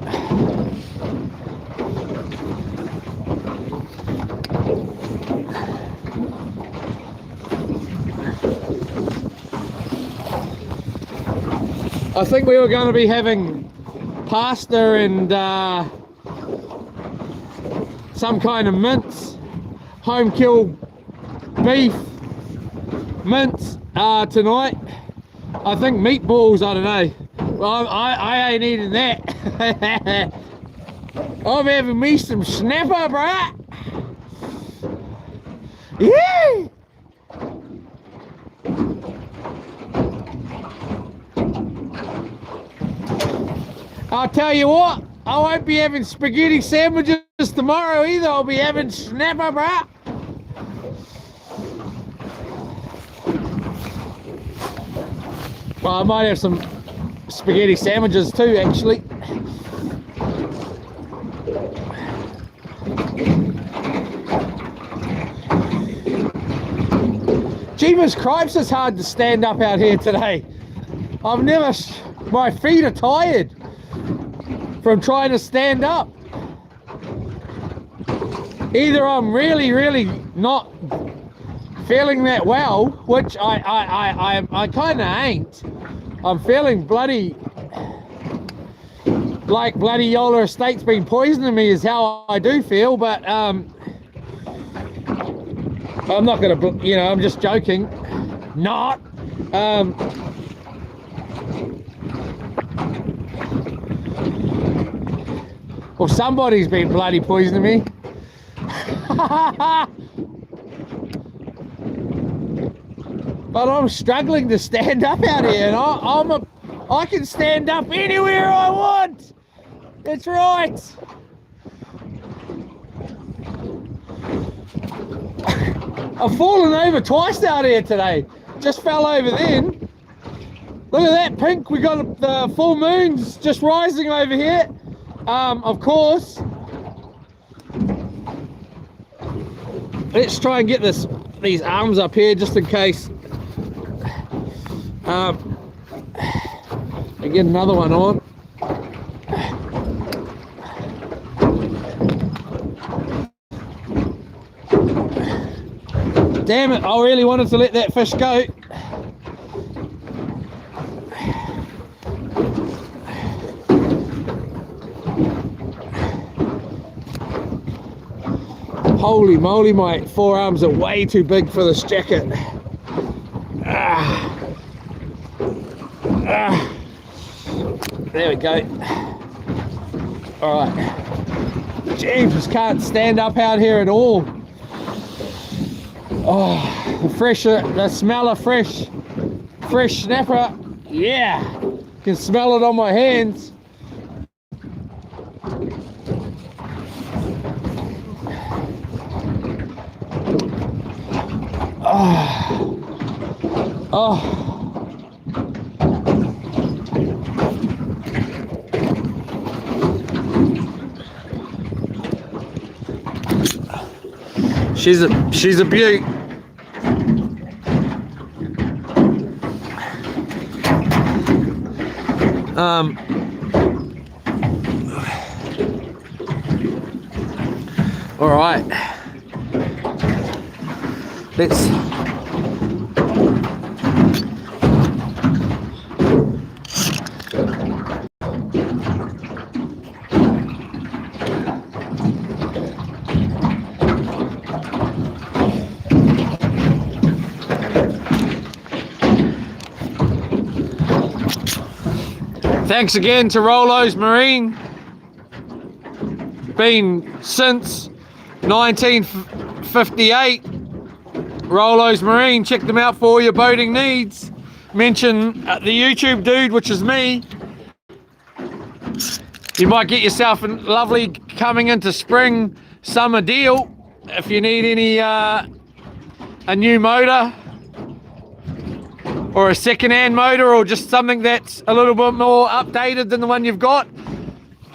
I think we were going to be having pasta and some kind of mince, home killed beef mince tonight. I think meatballs, I don't know. Well, I ain't eating that. I'm having me some snapper, bruh. Yeah. I'll tell you what, I won't be having spaghetti sandwiches tomorrow either. I'll be having snapper, bruh. Well, I might have some spaghetti sandwiches too, actually. Jeepers cripes, it's hard to stand up out here today. My feet are tired from trying to stand up. Either I'm really not feeling that well, which I kind of ain't. I'm feeling bloody, like bloody Yola Estate's been poisoning me is how I do feel, but I'm not gonna, you know, I'm just joking. Not. Well, somebody's been bloody poisoning me. But I'm struggling to stand up out here, and I can stand up anywhere I want. That's right. I've fallen over twice out here today. Just fell over then. Look at that pink. We got the full moons just rising over here. Of course. Let's try and get these arms up here just in case. I get another one on. Damn it, I really wanted to let that fish go. Holy moly, my forearms are way too big for this jacket. There we go. Alright. Jeez, can't stand up out here at all. Oh, the smell of fresh snapper. Yeah, can smell it on my hands. Oh. She's a beaut. All right. Let's Thanks again to Rolo's Marine been since 1958. Rolo's Marine, check them out for all your boating needs. Mention the YouTube dude, which is me. You might get yourself a lovely coming into spring summer deal if you need any a new motor or a second-hand motor, or just something that's a little bit more updated than the one you've got.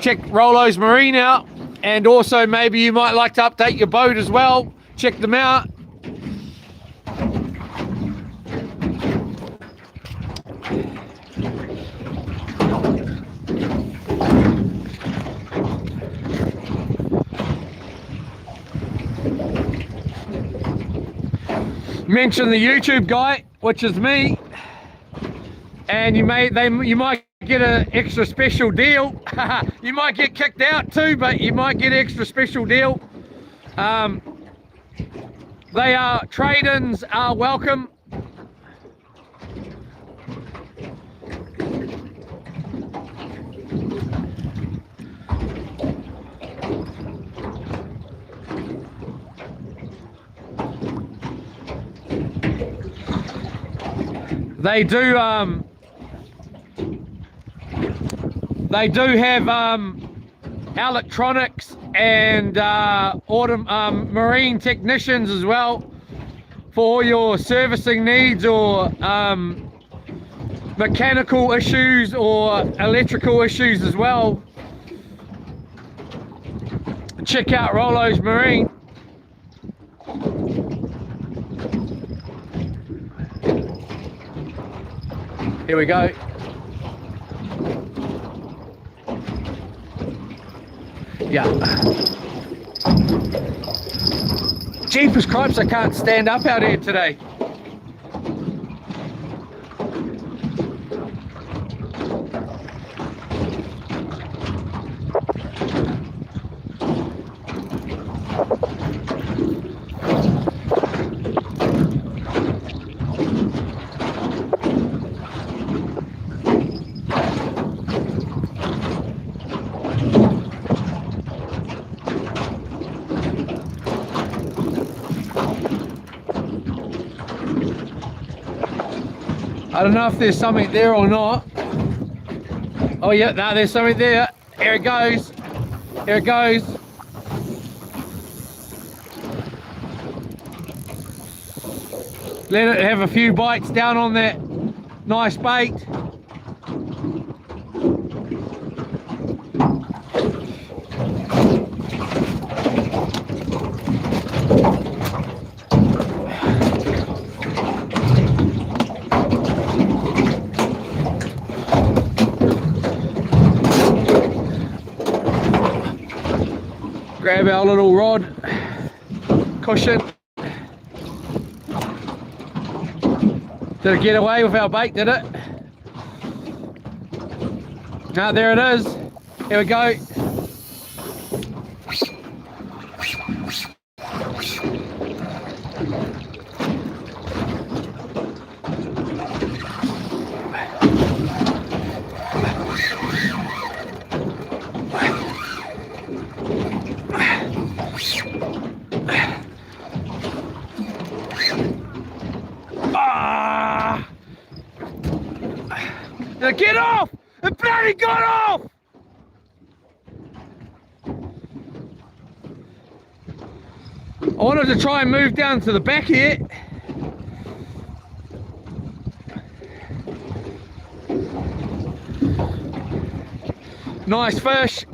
Check Rolo's Marine out. And also maybe you might like to update your boat as well. Check them out. Mention the YouTube guy, which is me, and you might get an extra special deal. You might get kicked out too, but you might get an extra special deal. Trade-ins are welcome. They do have electronics and marine technicians as well for all your servicing needs, or mechanical issues or electrical issues as well. Check out Rolo's Marine. Here we go. Yeah. Jeepers cripes, I can't stand up out here today. I don't know if there's something there or not. Oh yeah, no, there's something there. Here it goes. Here it goes. Let it have a few bites down on that nice bait. Grab our little rod cushion. Did it get away with our bait, did it? No, there it is. Here we go. Get off! It bloody got off! I wanted to try and move down to the back here. Nice fish.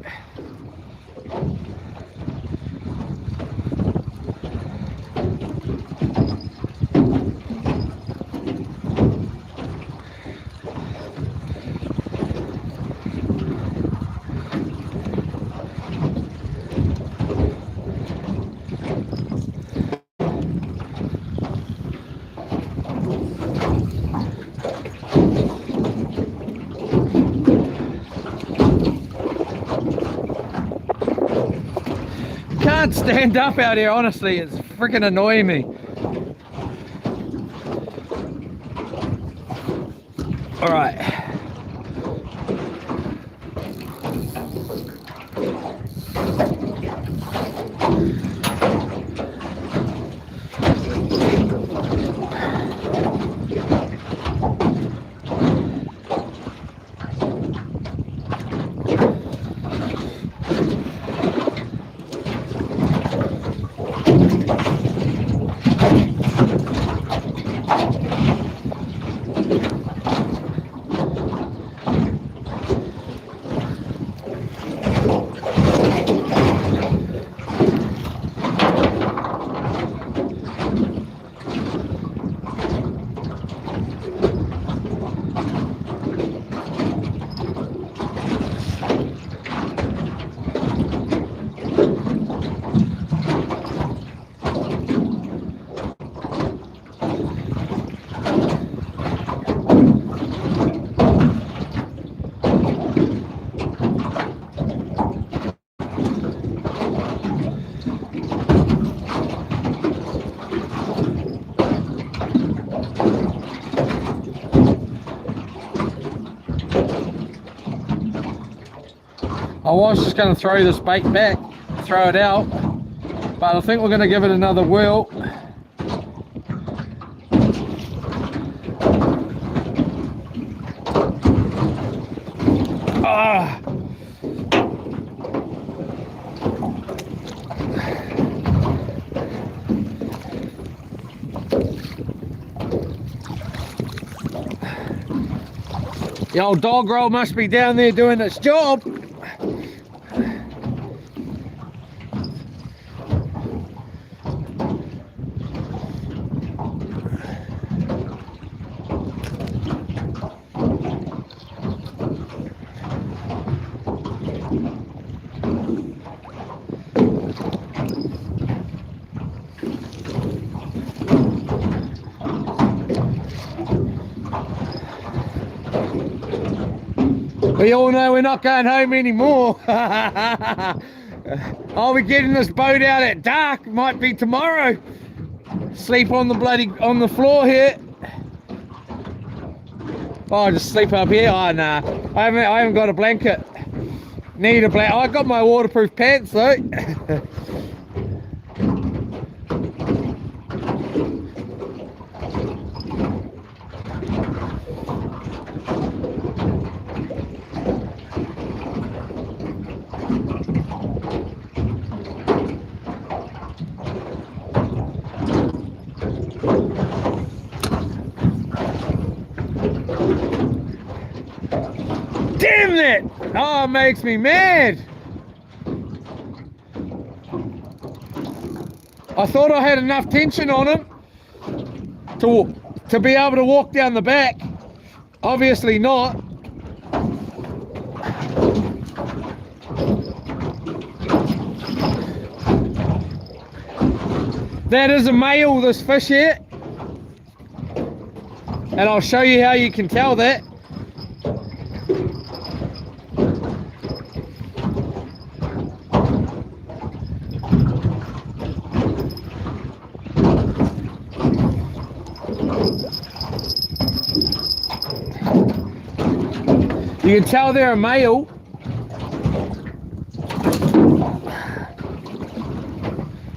Can't stand up out here, honestly. It's freaking annoying me. All right. I was just going to throw this bait back, throw it out, but I think we're going to give it another whirl. Ah. The old dog roll must be down there doing its job. We all know we're not going home anymore. I'll be getting this boat out at dark. Might be tomorrow. Sleep on the floor here. Oh, just sleep up here. Oh nah, I haven't got a blanket. Need a blanket. I got my waterproof pants though. Damn it! Oh, it makes me mad. I thought I had enough tension on him to be able to walk down the back. Obviously not. That is a male, this fish here. And I'll show you how you can tell that. You can tell they're a male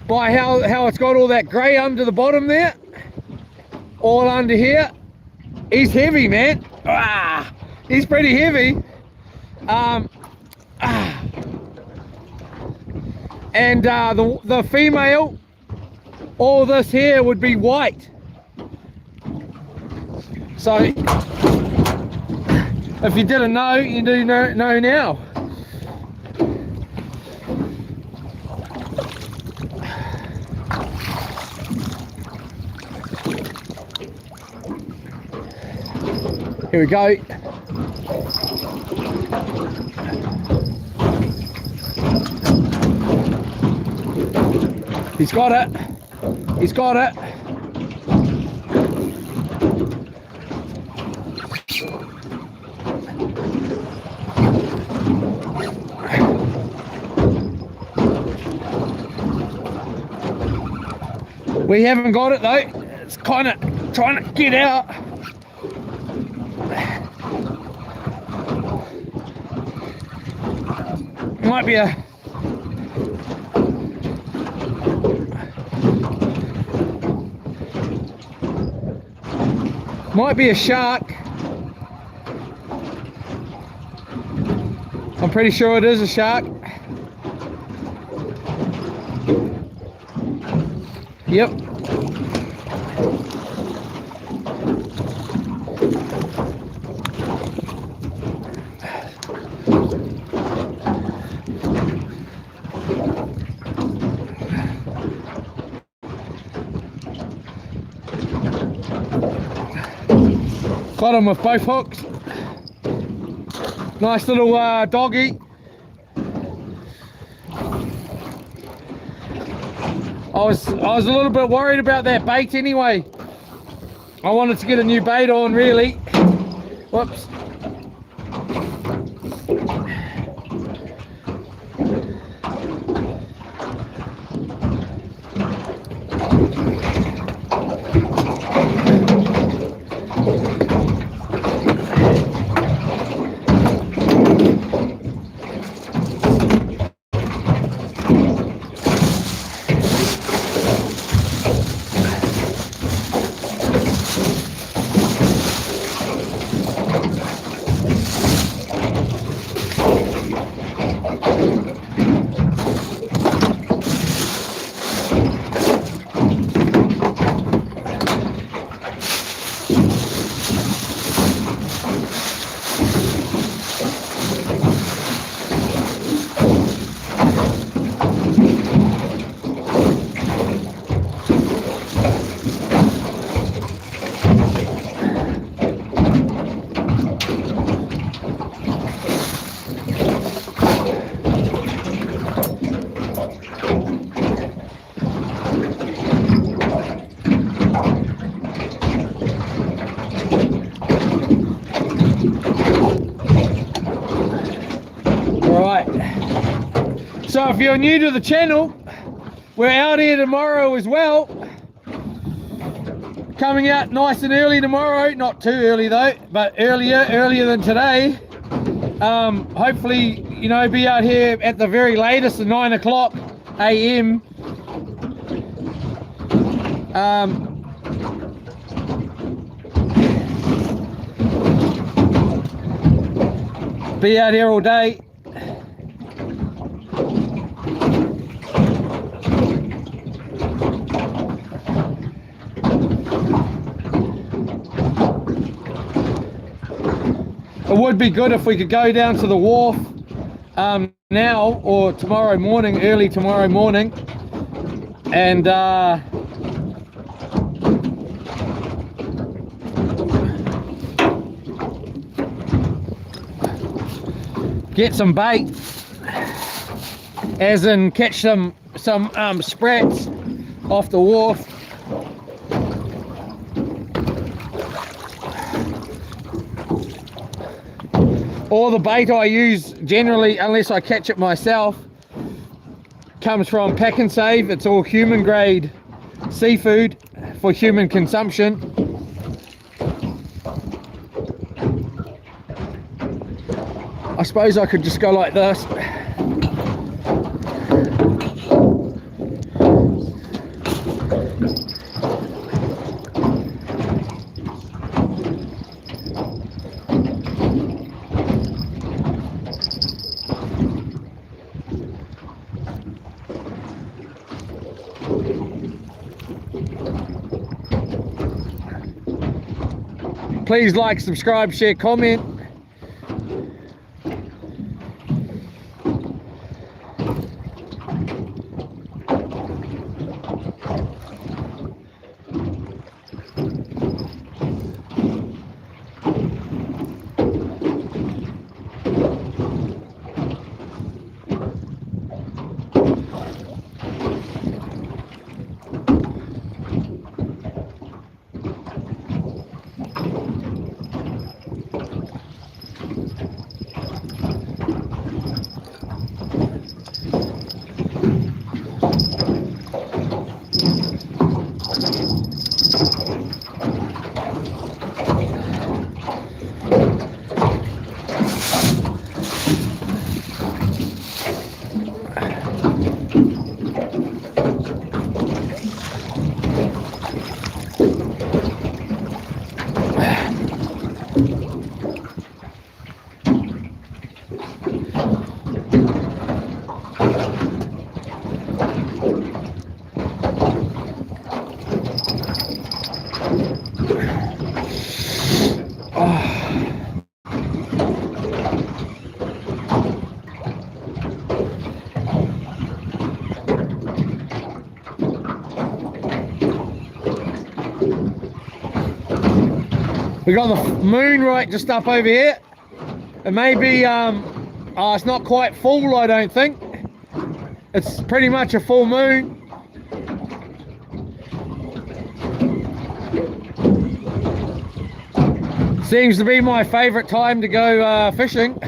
by how it's got all that grey under the bottom there, all under here. He's heavy, man. He's pretty heavy. And the female, all this here would be white. So if you didn't know, you do know now. Here we go. He's got it. He's got it. We haven't got it though. It's kind of trying to get out. Might be a shark. I'm pretty sure it is a shark. Yep. Got him with both hooks. Nice little doggy. I was a little bit worried about that bait anyway. I wanted to get a new bait on really. Whoops. So if you're new to the channel, we're out here tomorrow as well. Coming out nice and early tomorrow, not too early though, but earlier than today. Hopefully, you know, be out here at the very latest at 9 o'clock AM. Be out here all day. It would be good if we could go down to the wharf now or tomorrow morning, early tomorrow morning, and get some bait, as in catch some sprats off the wharf. All the bait I use generally, unless I catch it myself, comes from Pack and Save. It's all human grade seafood for human consumption. I suppose I could just go like this. Please like, subscribe, share, comment. We got the moon right just up over here. It may be, it's not quite full, I don't think. It's pretty much a full moon. Seems to be my favorite time to go fishing.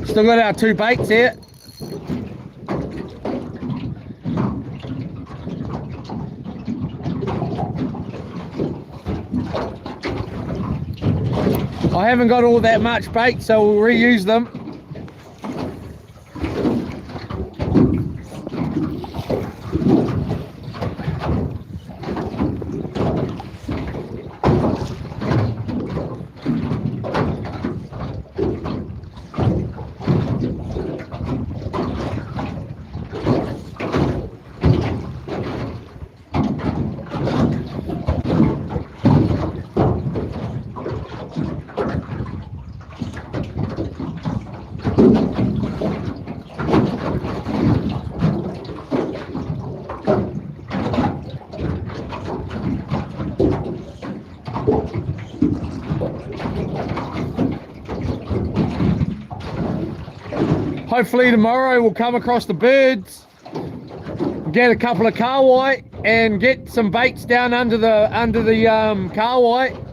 Still got our two baits here. I haven't got all that much bait, so we'll reuse them. hopefully tomorrow we'll come across the birds, get a couple of kahawai, and get some baits down under the kahawai.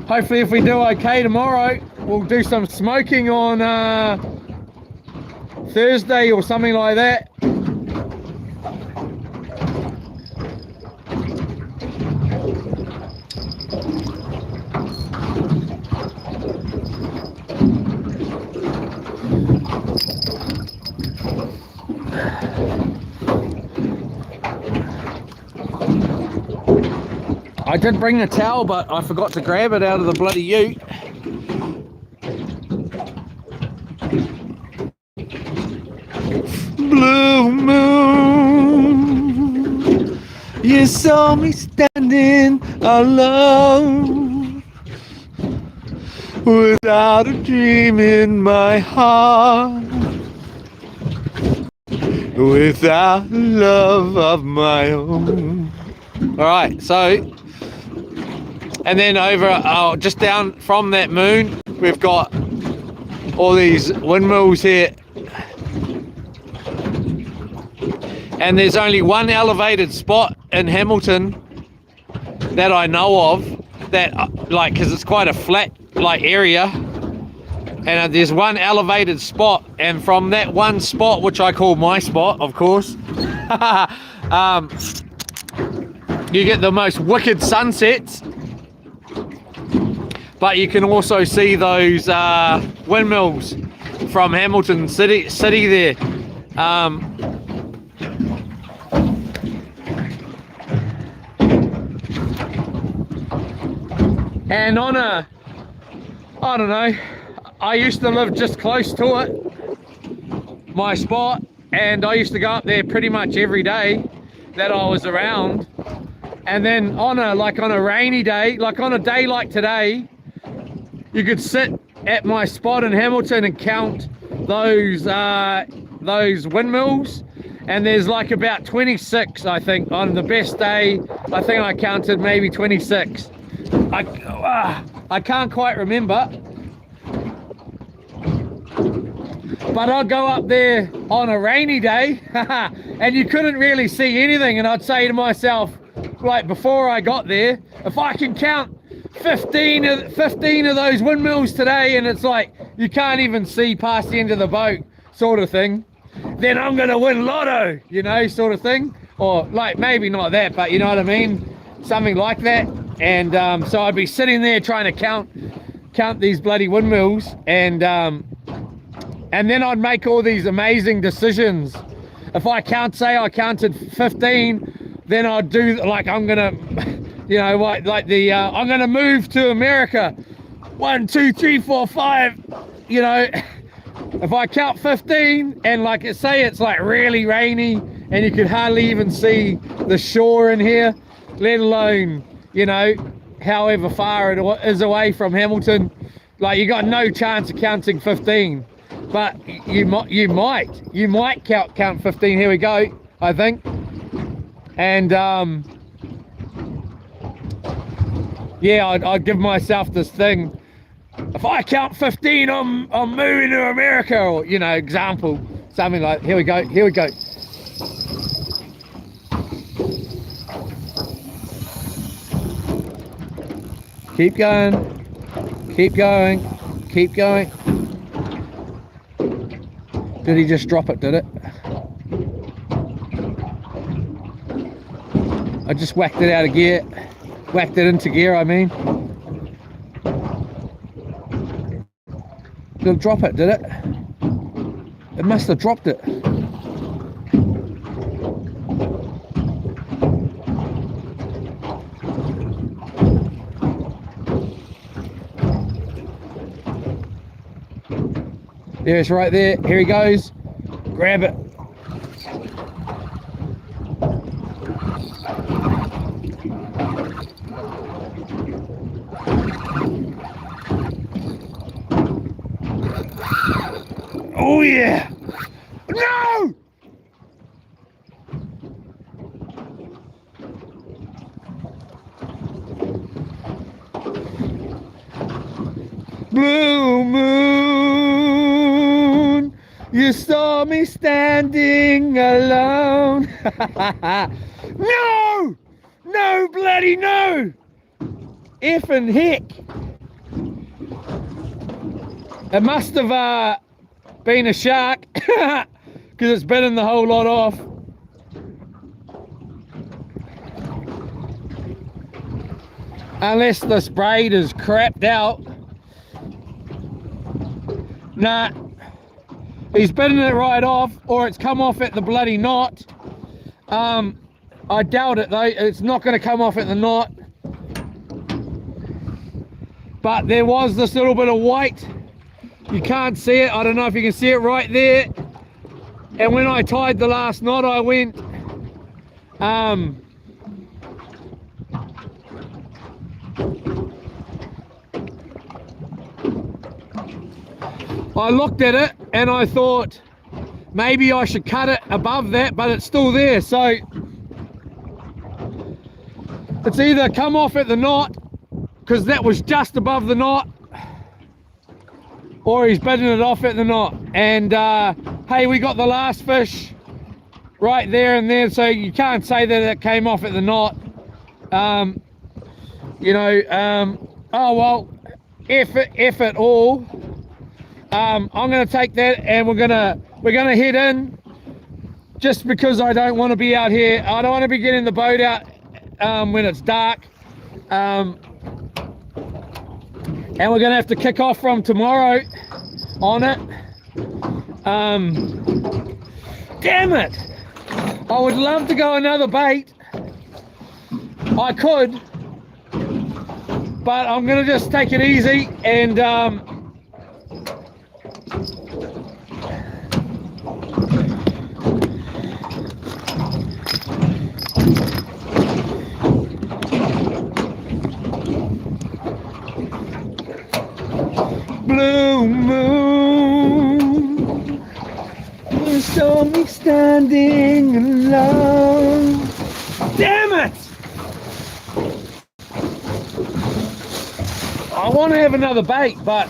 Hopefully, if we do okay tomorrow, we'll do some smoking on Thursday or something like that. I did bring a towel, but I forgot to grab it out of the bloody ute. Blue moon, you saw me standing alone, without a dream in my heart, without love of my own. All right, so, and then over, just down from that moon, we've got all these windmills here. And there's only one elevated spot in Hamilton that I know of that, like, because it's quite a flat, like, area. And there's one elevated spot, and from that one spot, which I call my spot, of course, you get the most wicked sunsets. But you can also see those windmills from Hamilton City there. And on a, I don't know, I used to live just close to it, my spot, and I used to go up there pretty much every day that I was around. And then on a rainy day, like on a day like today, you could sit at my spot in Hamilton and count those windmills, and there's like about 26, I think. On the best day, I think I counted maybe 26. I can't quite remember, but I'd go up there on a rainy day and you couldn't really see anything, and I'd say to myself, like, before I got there, if I can count 15 of those windmills today, and it's like you can't even see past the end of the boat, sort of thing, then I'm gonna win lotto, you know, sort of thing. Or like, maybe not that, but you know what I mean, something like that. And so I'd be sitting there trying to count these bloody windmills, and then I'd make all these amazing decisions. If I counted 15, then I'd do, like, I'm gonna, you know, like the I'm gonna move to America, 1 2 3 4 5, you know. If I count 15 and, like, say it's like really rainy and you could hardly even see the shore in here, let alone, you know, however far it is away from Hamilton, like, you got no chance of counting 15. But you might count 15. Here we go, I think. And yeah, I'd give myself this thing. If I count 15, I'm moving to America, or, you know, example, something like, here we go. Keep going. Did he just drop it, did it? I just whacked it out of gear. Whacked it into gear, I mean. Did it drop it, did it? It must have dropped it. There, it's right there. Here he goes. Grab it. Oh yeah! No! Blue moon, you saw me standing alone. No! No, bloody no! Effing heck. It must have been a shark, because it's bitten the whole lot off. Unless this braid is crapped out. Nah, he's bitten it right off, or it's come off at the bloody knot. I doubt it though, it's not going to come off at the knot. But there was this little bit of white. You can't see it, I don't know if you can see it right there. And when I tied the last knot, I went, I looked at it and I thought maybe I should cut it above that, but it's still there. So it's either come off at the knot, because that was just above the knot, or he's bitten it off at the knot. And hey, we got the last fish right there and there, so you can't say that it came off at the knot. You know, oh well, F it all. I'm gonna take that and we're gonna head in, just because I don't want to be out here. I don't want to be getting the boat out when it's dark, and we're gonna have to kick off from tomorrow on it. Damn it, I would love to go another bait. I could, but I'm gonna just take it easy and blue moon, you saw me standing alone. Damn it! I want to have another bait, but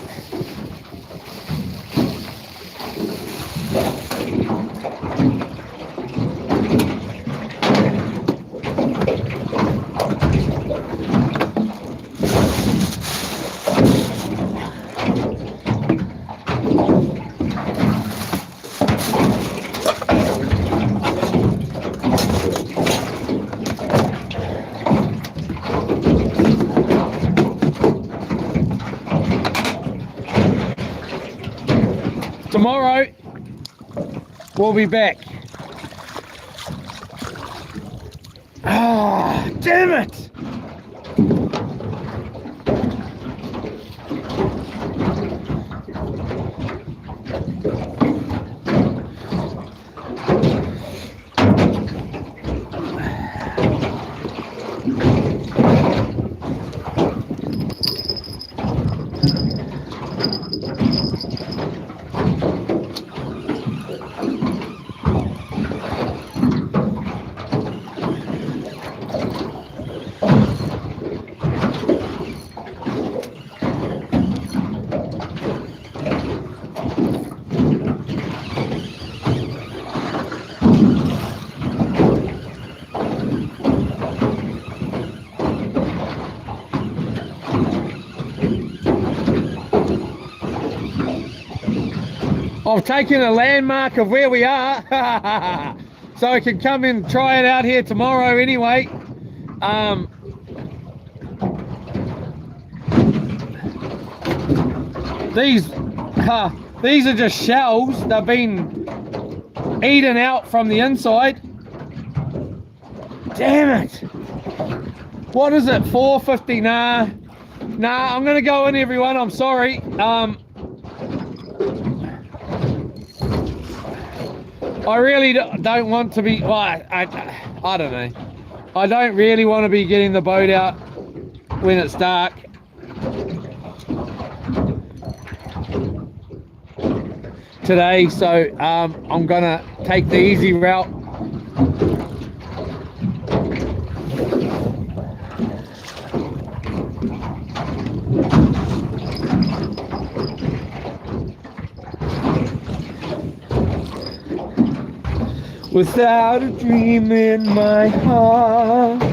tomorrow we'll be back. Ah, damn it! I've taken a landmark of where we are, so I can come and try it out here tomorrow anyway. These are just shells. They've been eaten out from the inside. Damn it! What is it? 450? Nah, I'm gonna go in, everyone. I'm sorry. I really don't want to be, well, I don't know. I don't really want to be getting the boat out when it's dark. Today, so I'm gonna take the easy route. without a dream in my heart.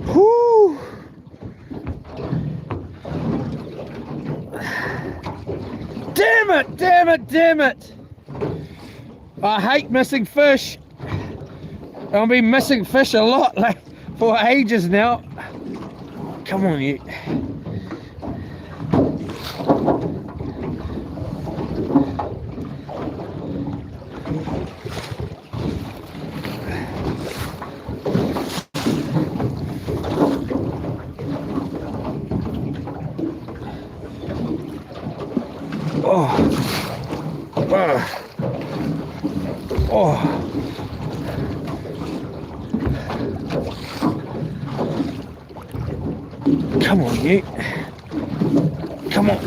Whew. Damn it, damn it, damn it. I hate missing fish. I've been missing fish a lot, like, for ages now. Come on, you. Oh. Come on, you. Come on.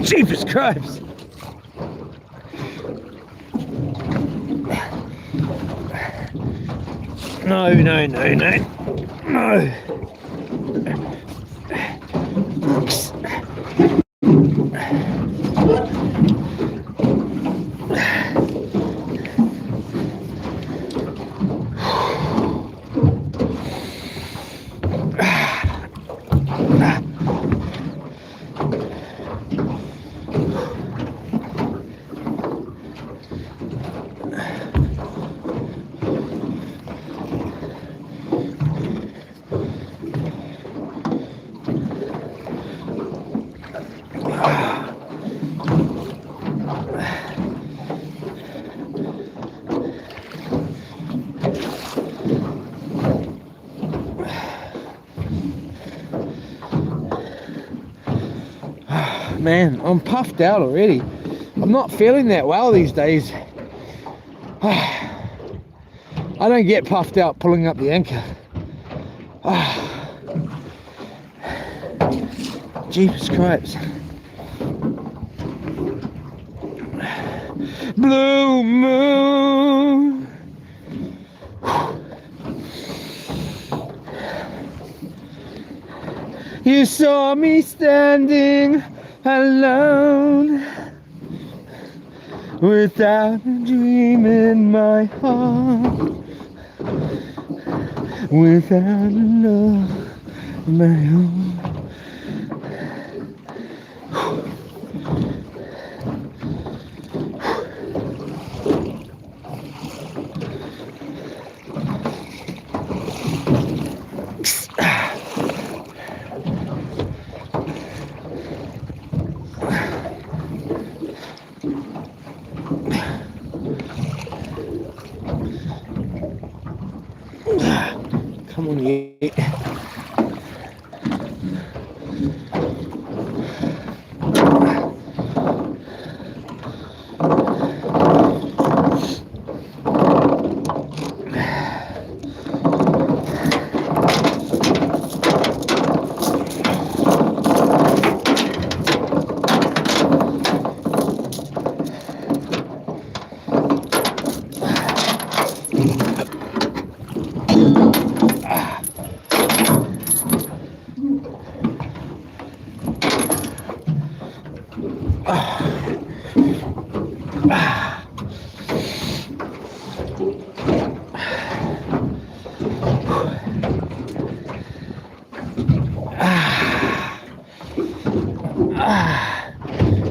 Jeepers Christ. No, no, no, no. No. Man, I'm puffed out already. I'm not feeling that well these days. I don't get puffed out pulling up the anchor. Jeepers Christ. Blue moon. You saw me standing alone, without a dream in my heart, without a love of my own. Come on, you.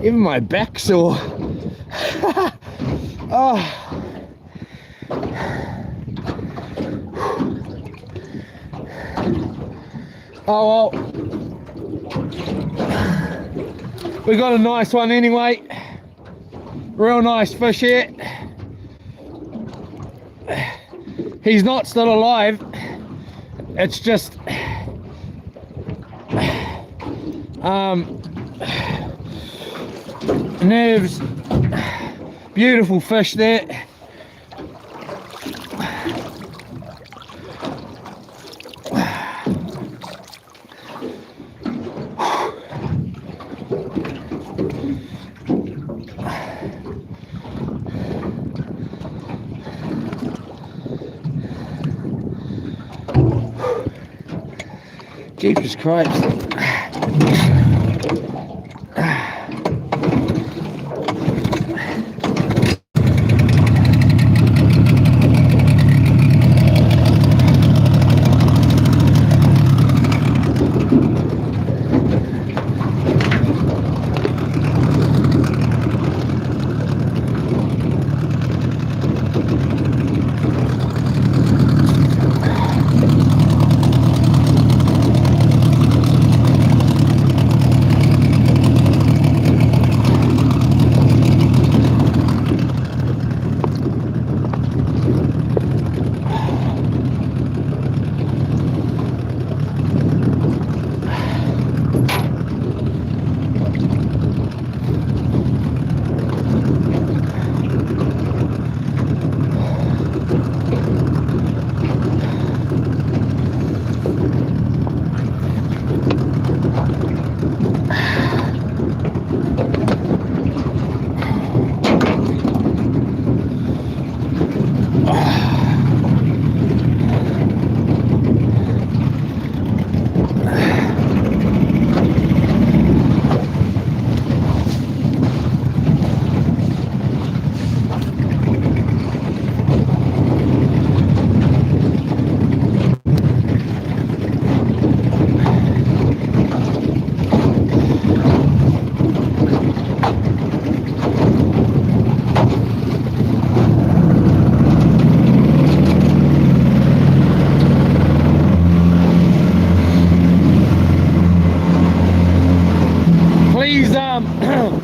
Even my back's sore. Oh. Oh well. We got a nice one anyway. Real nice fish here. He's not still alive. It's just nerves. Beautiful fish there. Jeepers Christ.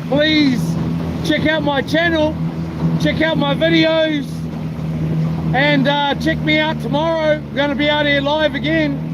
Please check out my channel, check out my videos, and check me out tomorrow. I'm going to be out here live again.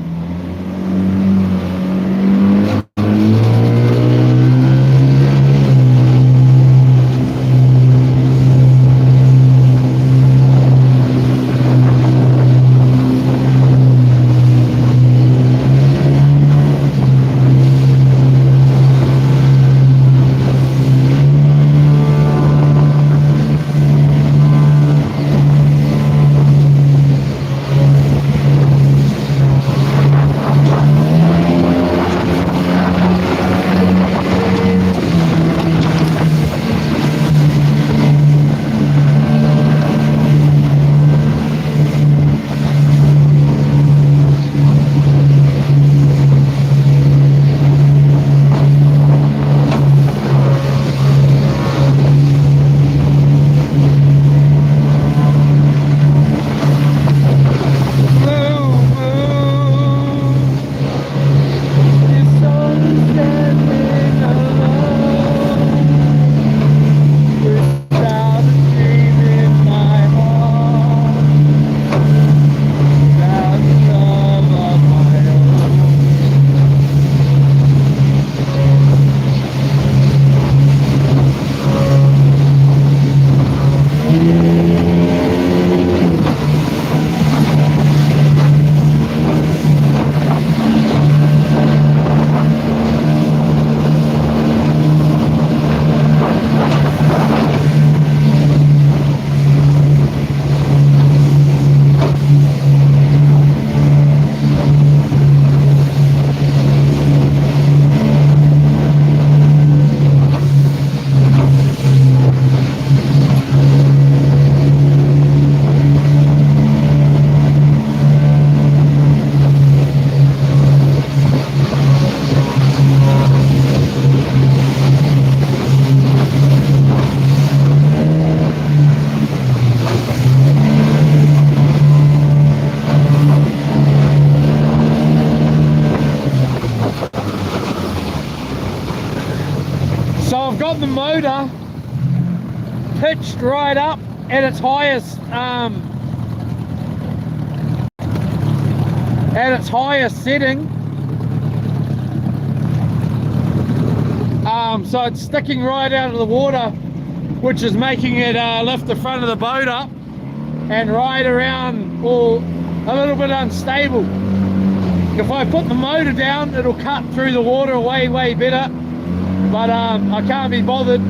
So I've got the motor pitched right up at its highest setting. So it's sticking right out of the water, which is making it lift the front of the boat up and ride around, or a little bit unstable. If I put the motor down, it'll cut through the water way better, but I can't be bothered.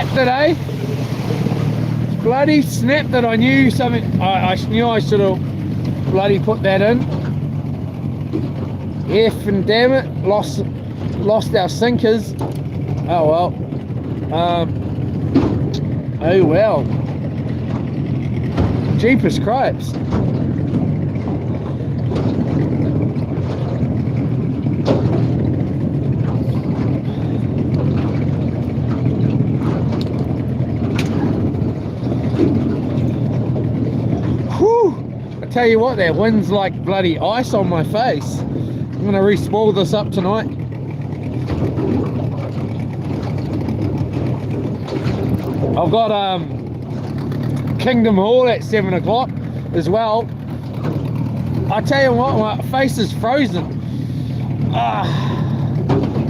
snapped it, eh? Bloody snapped it. I knew something. I knew I should have bloody put that in. F and damn it, lost our sinkers. Oh well. Oh well. Jeepers cripes. Whew! I tell you what, that wind's like bloody ice on my face. I'm gonna re-spoil this up tonight. I've got Kingdom Hall at 7 o'clock as well. I tell you what, my face is frozen.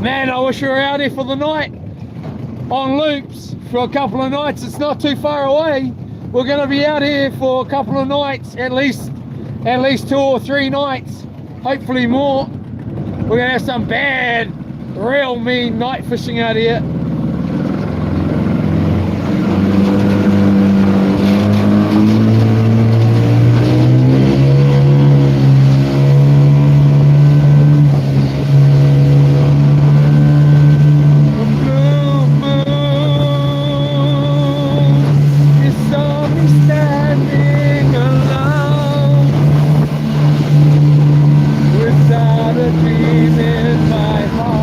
Man, I wish we were out here for the night on loops for a couple of nights. It's not too far away. We're going to be out here for a couple of nights, at least 2 or 3 nights, hopefully more. We're going to have some bad, real mean night fishing out here. Dream in my heart.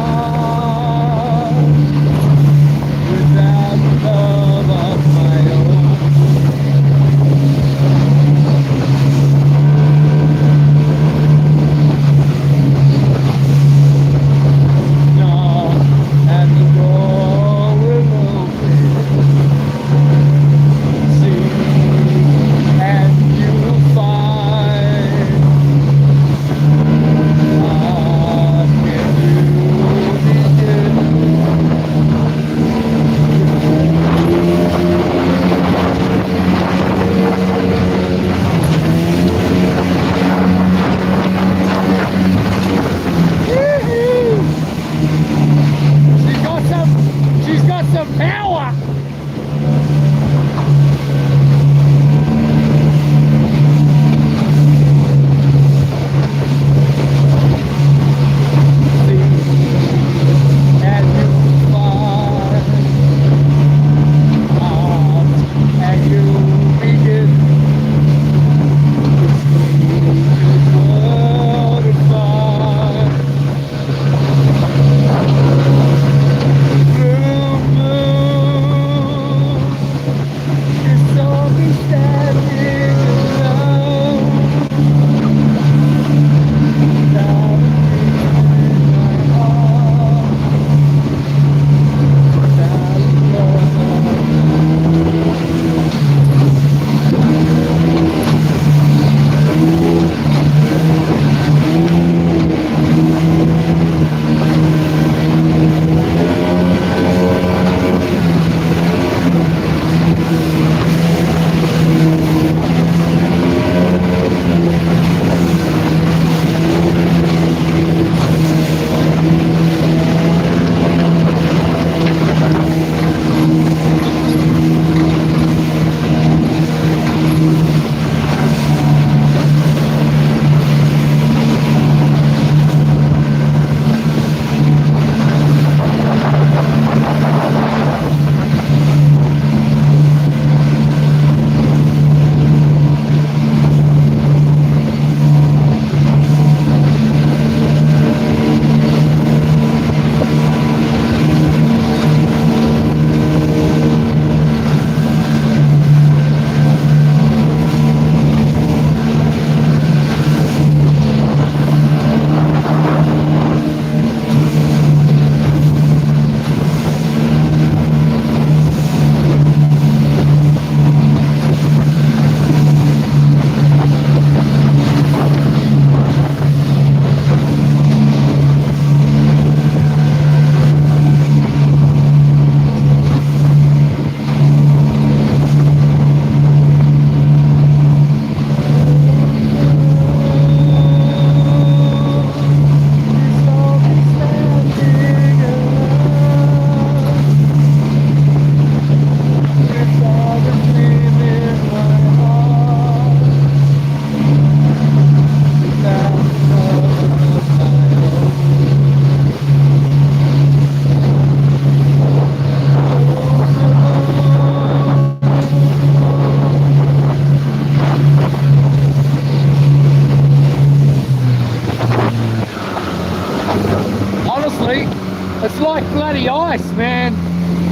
It's like bloody ice, man.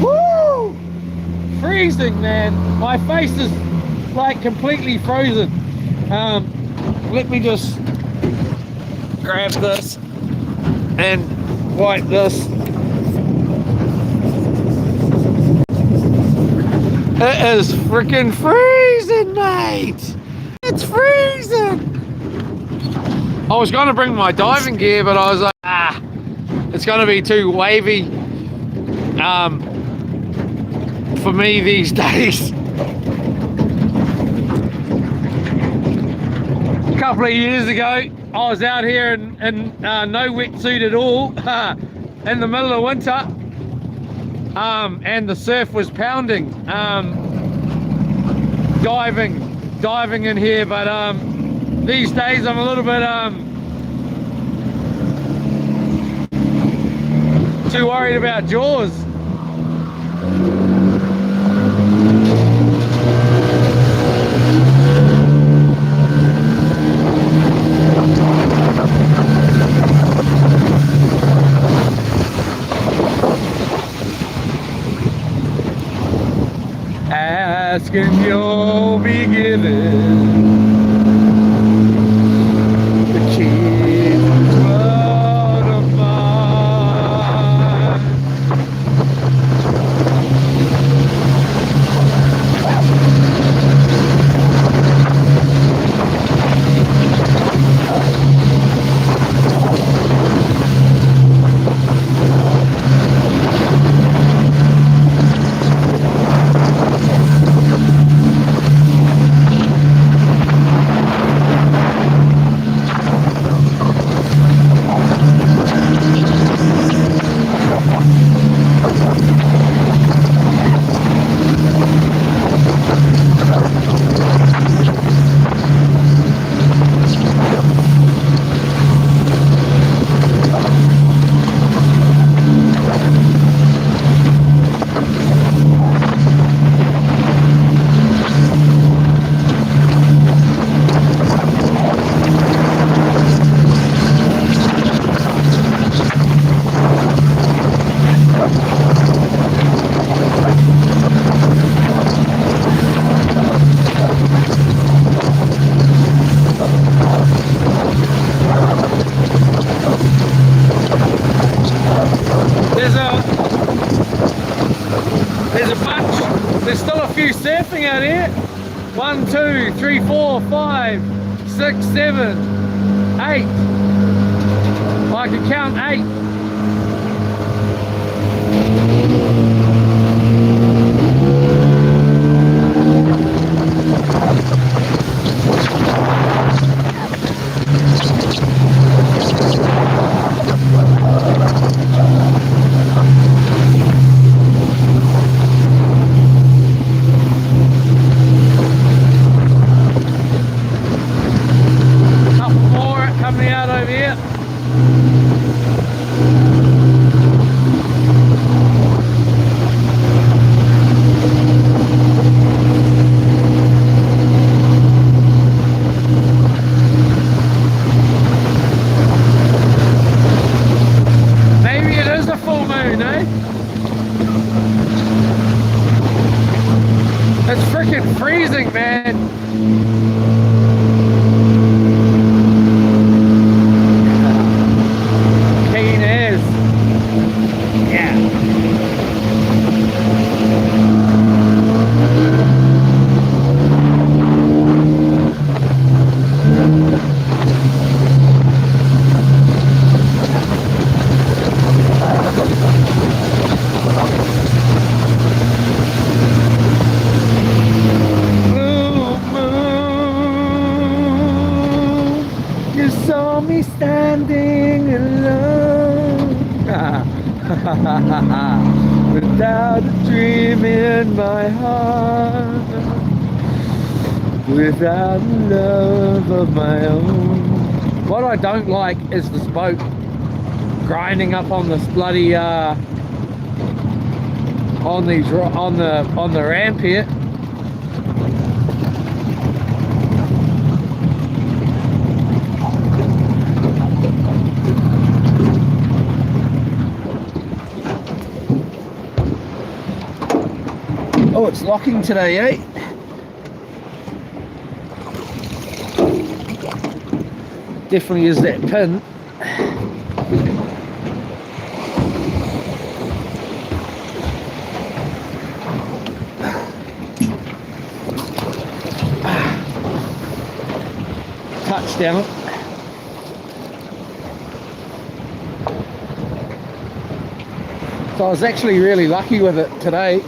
Woo! Freezing, man. My face is like completely frozen. Let me just grab this and wipe this. It is freaking freezing, mate. It's freezing. I was going to bring my diving gear, but I was like, it's going to be too wavy for me these days. A couple of years ago, I was out here in no wetsuit at all in the middle of winter, and the surf was pounding. Diving in here, but these days I'm a little bit too worried about jaws. Ask and you'll be given the keys to this world of mine. There's still a few surfing out here. 1, 2, 3, 4, 5, 6, 7, 8. I can count 8. Coming out over here. Maybe it is a full moon, eh? It's freaking freezing, man. Me standing alone without a dream in my heart, without love of my own. What I don't like is this boat grinding up on this bloody on the ramp here. Oh, it's locking today, eh? Definitely is that pin. Touchdown. So I was actually really lucky with it today.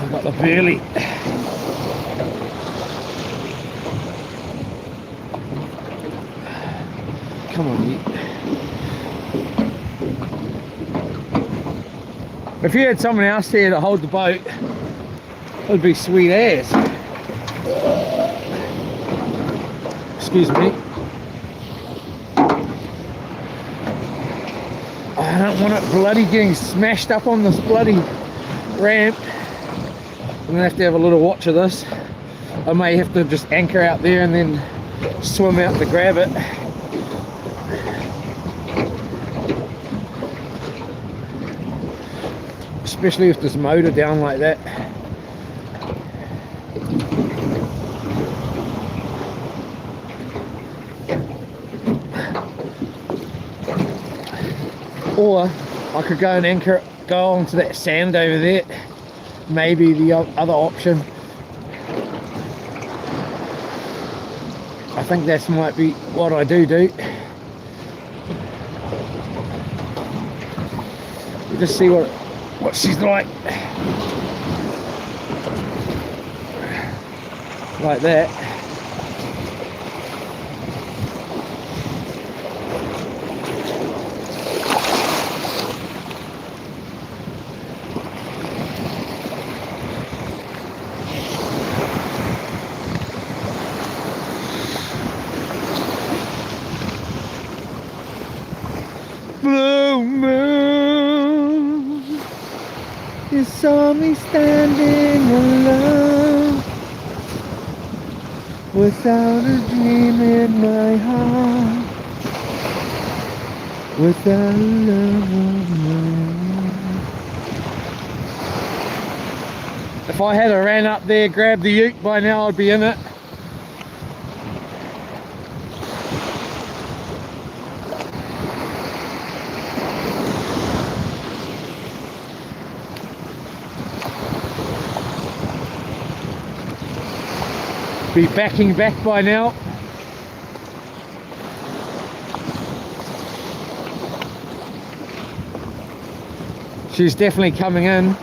I've got the burley. Come on, you. If you had someone else here to hold the boat, it would be sweet as. Excuse me. I don't want it bloody getting smashed up on this bloody ramp. I'm gonna have to have a little watch of this. I may have to just anchor out there and then swim out to grab it. Especially with this motor down like that. Or I could go and anchor, go onto that sand over there. Maybe the other option. I think that might be what I do. Just see what she's like. Like that. Blue moon, you saw me standing alone, without a dream in my heart, without a love of mine. If I had ran up there, grabbed the ute by now, I'd be in it. Be backing back by now. She's definitely coming in.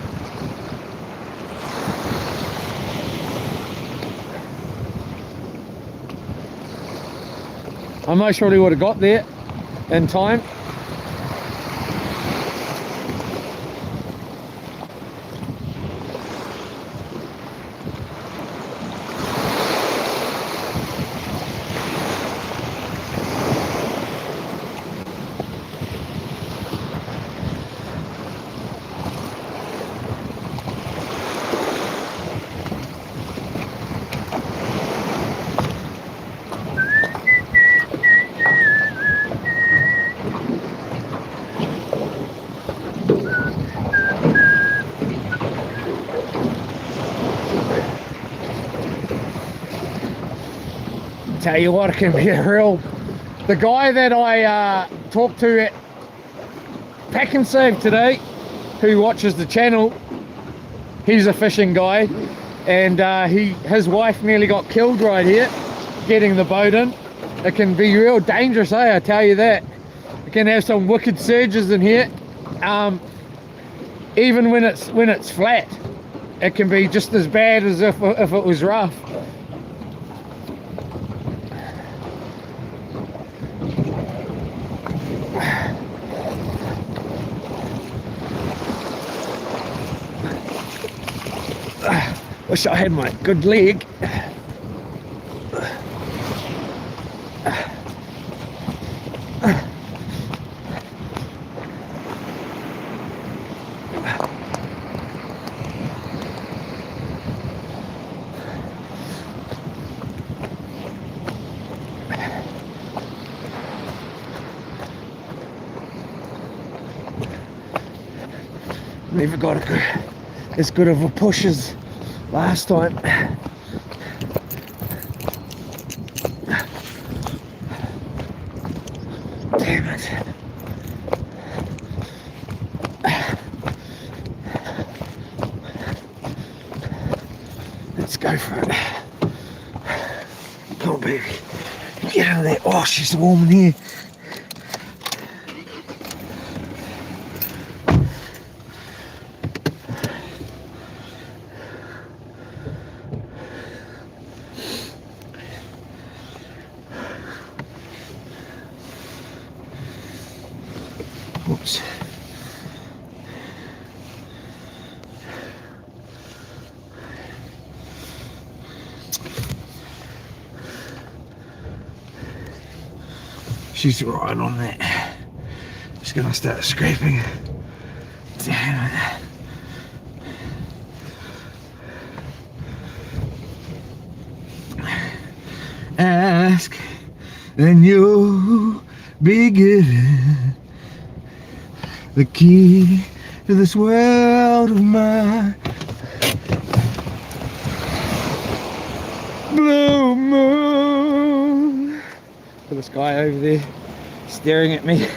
I most probably would have got there in time. Tell you what, it can be a real... The guy that I talked to at Pack and Save today, who watches the channel, he's a fishing guy, and his wife nearly got killed right here, getting the boat in. It can be real dangerous, I tell you that. It can have some wicked surges in here. Even when it's flat, it can be just as bad as if it was rough. Wish I had my good leg. Never got as good of a push as last time. Damn it. Let's go for it. Come on, baby. Get out of there. Oh, she's warm in here. Oops. She's right on that. Just gonna start scraping. Damn it. Ask and you'll be given the key to this world of mine. Blue moon. Look at this guy over there staring at me.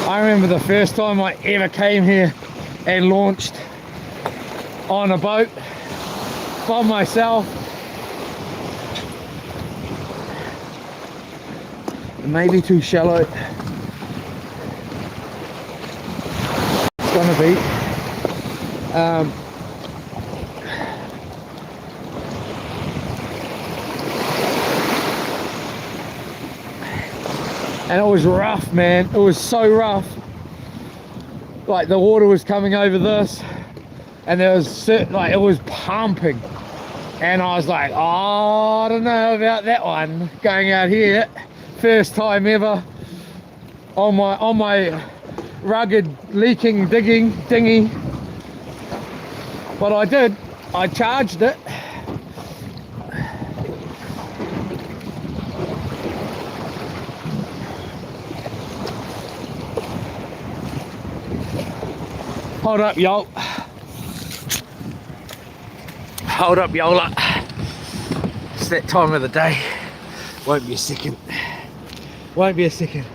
I remember the first time I ever came here and launched on a boat by myself. It may be too shallow. It's gonna be. And it was rough, man. It was so rough. Like the water was coming over this, and there was like it was pumping, and I was like, oh, I don't know about that one. Going out here, first time ever on my rugged leaking dinghy. But I did. I charged it. Hold up, y'all. Hold up, Yola. It's that time of the day. Won't be a second. Won't be a second.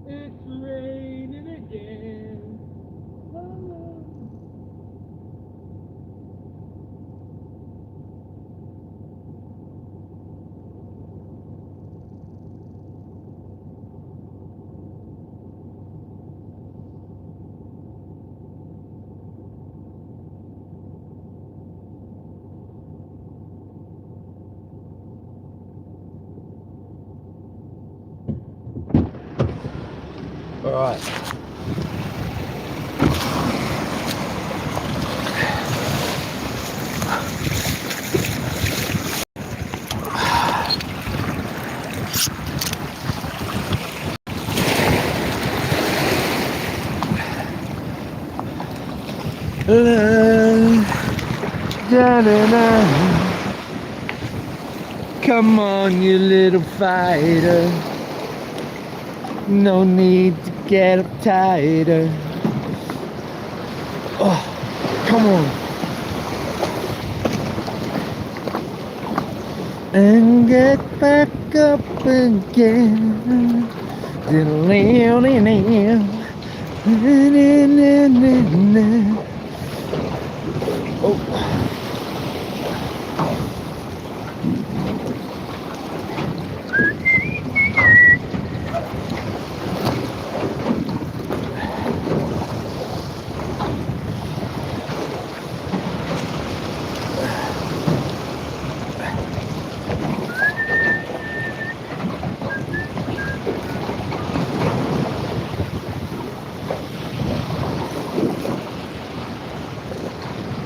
It's raining again. All right. Come on, you little fighter. No need to get uptighter. Oh, come on. And get back up again. Oh.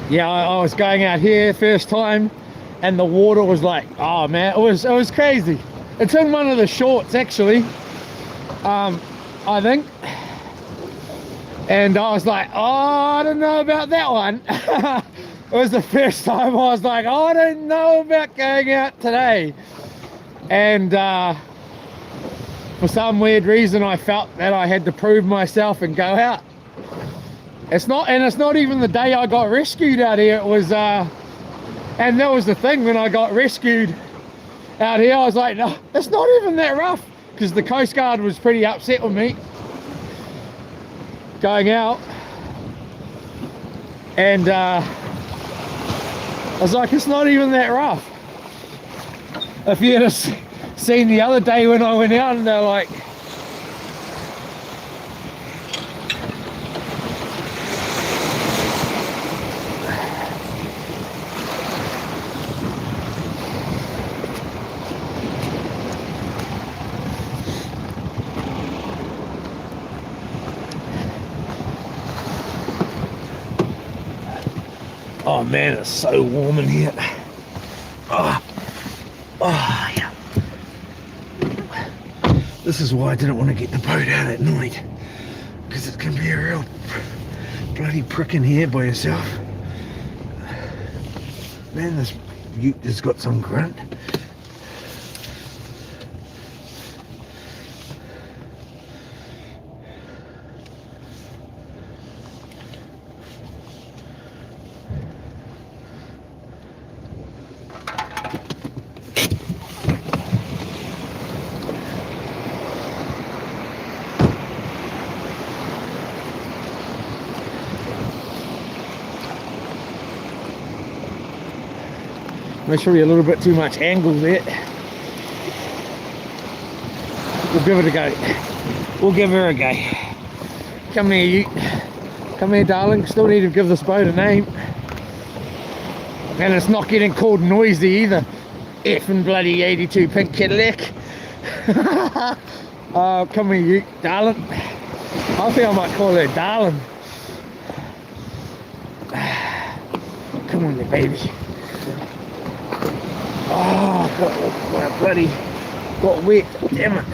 yeah, I was going out here first time, and the water was like, oh man, it was crazy. It's in one of the shorts actually, I think, and I was like, oh, I don't know about that one. It was the first time I was like, oh, I don't know about going out today, and for some weird reason I felt that I had to prove myself and go out. It's not even the day I got rescued out here. It was and that was the thing, when I got rescued out here I was like, no, it's not even that rough, because the Coast Guard was pretty upset with me going out, and I was like, it's not even that rough. If you had seen the other day when I went out, and they're like, oh man, it's so warm in here. Oh, yeah. This is why I didn't want to get the boat out at night, because it can be a real bloody prick in here by yourself. Man, this ute has got some grunt. Make sure you're a little bit too much angle there. We'll give it a go. We'll give her a go. Come here, you. Come here, darling. Still need to give this boat a name. And it's not getting called noisy either. Effing bloody 82 pink Cadillac. Come here, you, darling. I think I might call her darling. Come on there, baby. Oh, got bloody got wet, damn it.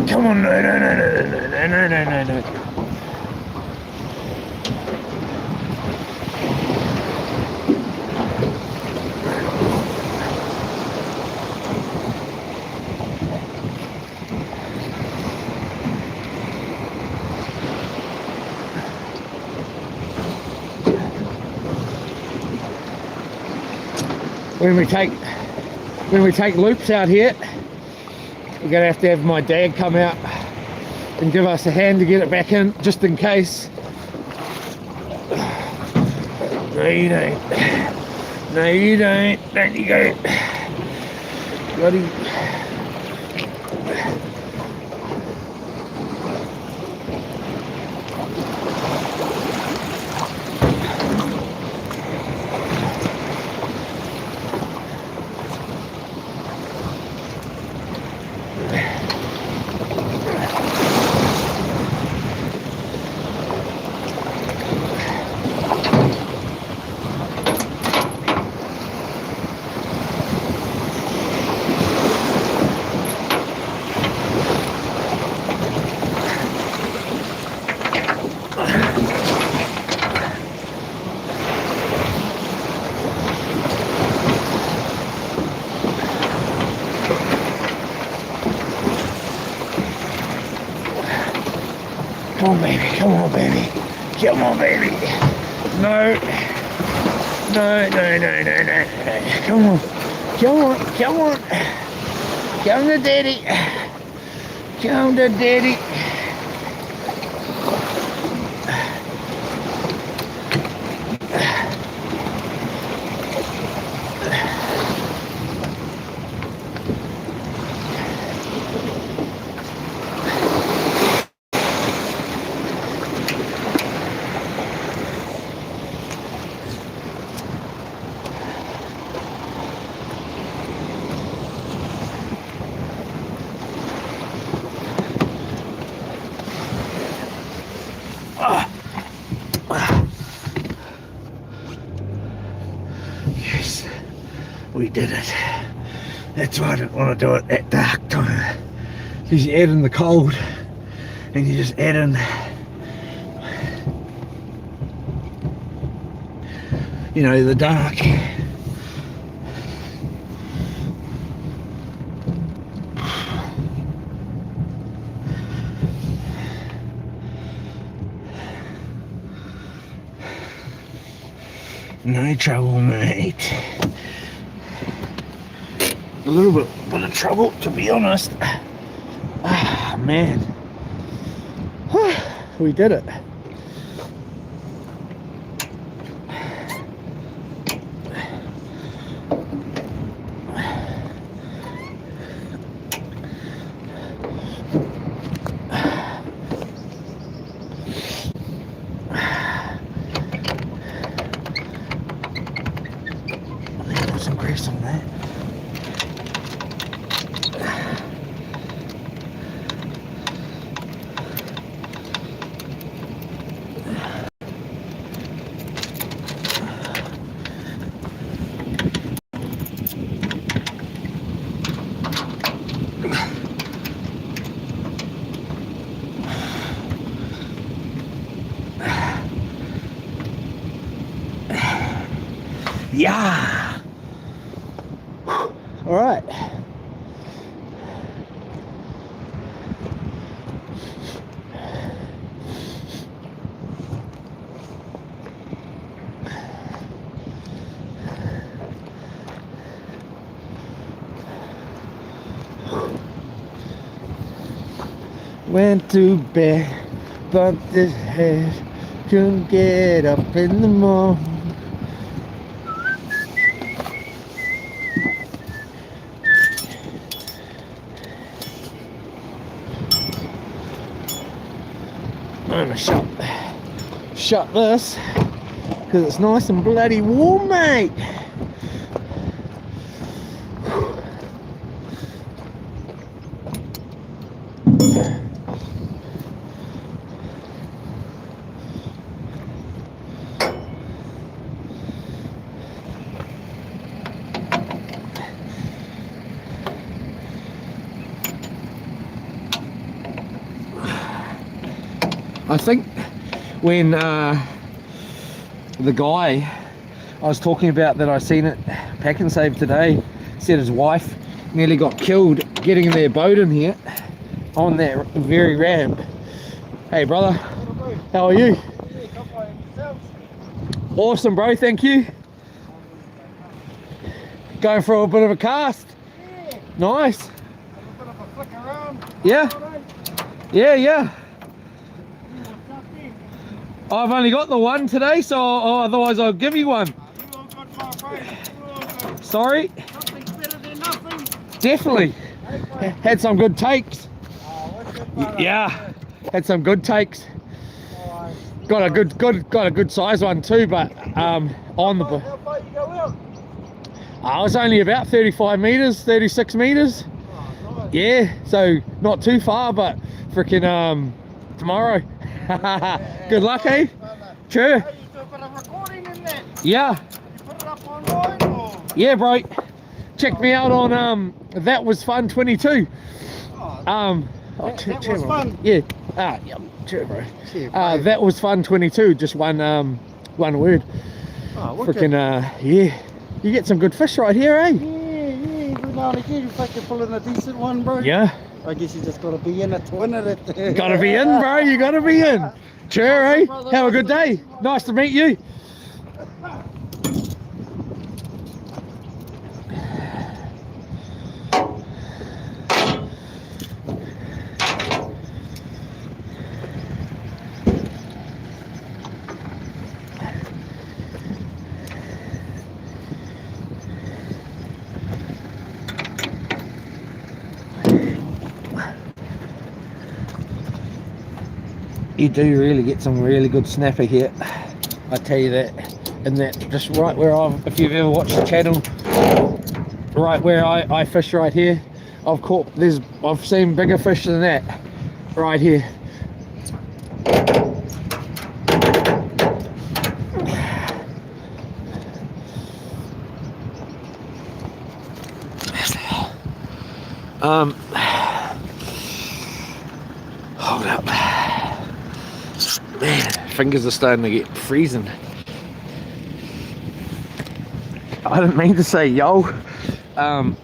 Come on, no. When we take loops out here, we're gonna have to have my dad come out and give us a hand to get it back in, just in case. No, you don't. No, you don't. Don't you go. Bloody. Come on, baby. Come on, baby. Come on, baby. No. No, no, no, no, no. Come on. Come on. Come on. Come to daddy. Come to daddy. Yes, we did it. That's why I didn't want to do it at dark time. Because you add in the cold and you just add in, you know, the dark. No trouble, mate. A little bit of trouble, to be honest. Ah, man. We did it. Put some grease on that. Yeah. All right. Went to bed, bumped his head, couldn't get up in the morning. I'm gonna shut this because it's nice and bloody warm, mate. I think when the guy I was talking about that I seen it Pack and Save today said his wife nearly got killed getting their boat in here on that very ramp. Hey brother, how are you? Awesome bro, thank you. Going for a bit of a cast? Nice. Yeah. Yeah. I've only got the one today, so otherwise I'll give you one. Sorry? Something's better than nothing. Definitely. Had some good takes. Yeah, had some good takes. Got a good size one too, but on the How far you go out? I was only about 35 meters, 36 meters. Yeah, so not too far, but freaking tomorrow. Good luck, eh? Sure. Hey, you do a bit of recording in that. Yeah. You put it up online or? Yeah, bro. Check me out on That Was Fun 22. That was fun. Yeah. Yeah. Sure, bro. Cheer, bro. That Was Fun 22. Just one word. Oh, wicked. Freaking yeah. You get some good fish right here, eh? Yeah, every now and again you fucking pull in a decent one, bro. Yeah. I guess you just gotta be in it to win it. Gotta be in, bro. You gotta be in. Sure, eh? Have a good day. Nice to meet you. You do really get some really good snapper here, I tell you that. And that just right where if you've ever watched the channel, right where I fish right here, I've seen bigger fish than that right here. Hold up. Man, fingers are starting to get freezing. I didn't mean to say yo. I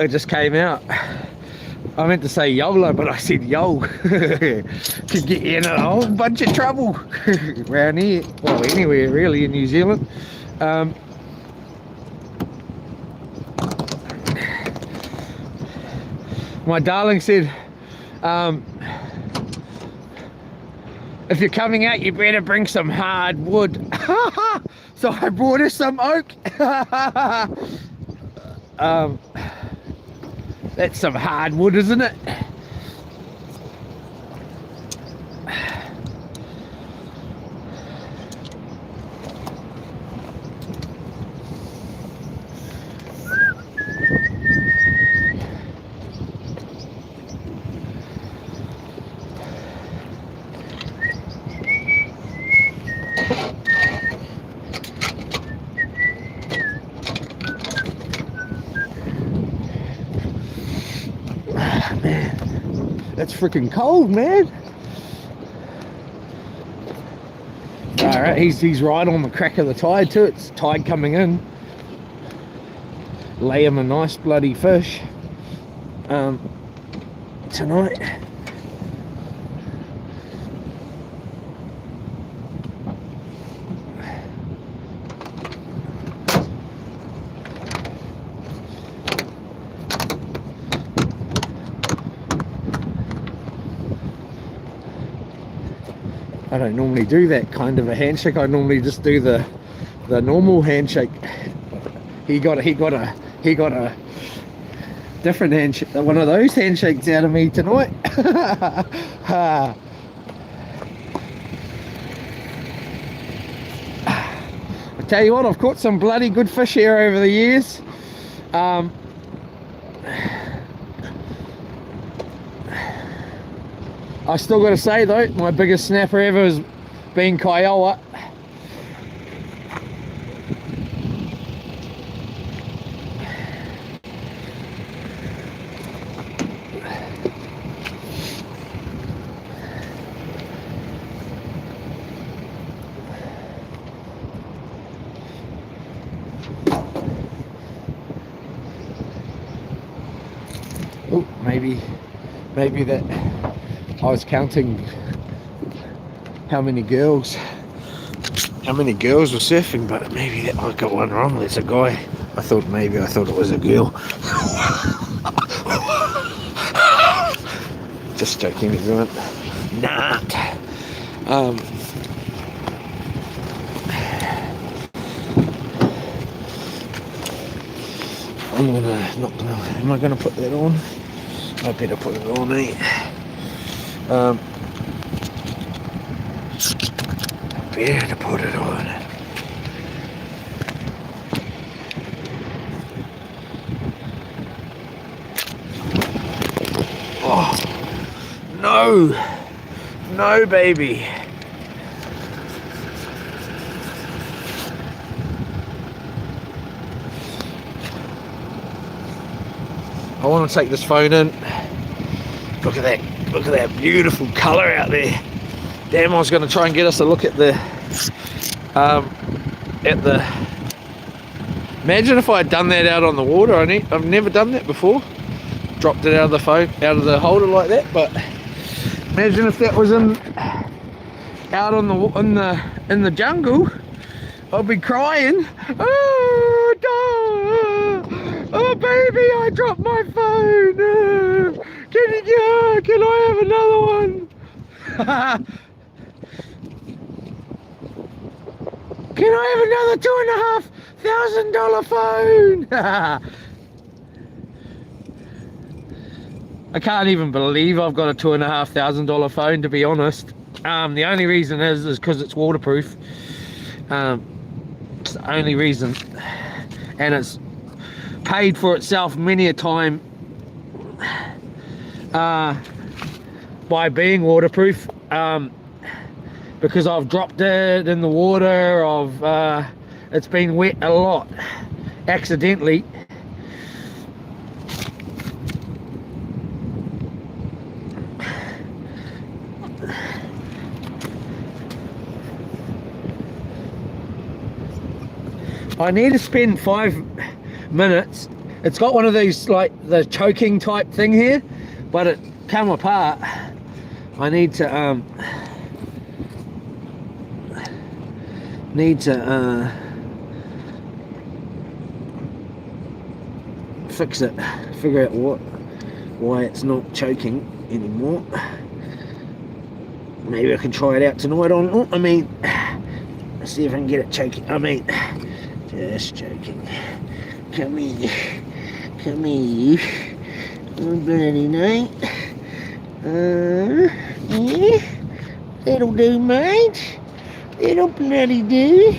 just came out. I meant to say YOLO, but I said yo. Could get you in a whole bunch of trouble around here. Well, anywhere really in New Zealand. My darling said, if you're coming out, you better bring some hard wood. So I brought her some oak. That's some hard wood, isn't it? It's freaking cold, man. Alright, he's right on the crack of the tide too. It's tide coming in. Lay him a nice bloody fish tonight. I don't normally do that kind of a handshake. I normally just do the normal handshake. He got a different handshake, one of those handshakes out of me tonight. I tell you what, I've caught some bloody good fish here over the years. I still got to say though, my biggest snapper ever has been Kiowa. Oh, maybe that. I was counting how many girls were surfing, but maybe I got one wrong. There's a guy. I thought it was a girl. Just joking, everyone. Nah. Am I gonna put that on? I better put it on, eh? Better to put it on. Oh no, baby. I want to take this phone in. Look at that beautiful colour out there. Damn, I was going to try and get us a look at the imagine if I had done that out on the water. I've never done that before. dropped it out of the phone, out of the holder like that. But imagine if that was out on in the jungle, I'd be crying. Oh baby, I dropped my phone. Can I have another one? Can I have another $2,500 phone? I can't even believe I've got a $2,500 phone, to be honest. The only reason is because it's waterproof. It's the only reason, and it's paid for itself many a time by being waterproof. Because I've dropped it in the water, it's been wet a lot accidentally. I need to spend 5 minutes. It's got one of these, like the choking type thing here, but it come apart. I need to fix it, figure out why it's not choking anymore. Maybe I can try it out tonight on, let's see if I can get it choking. Just joking. Come here. Oh, bloody night. Yeah. That'll do, mate. It'll bloody do.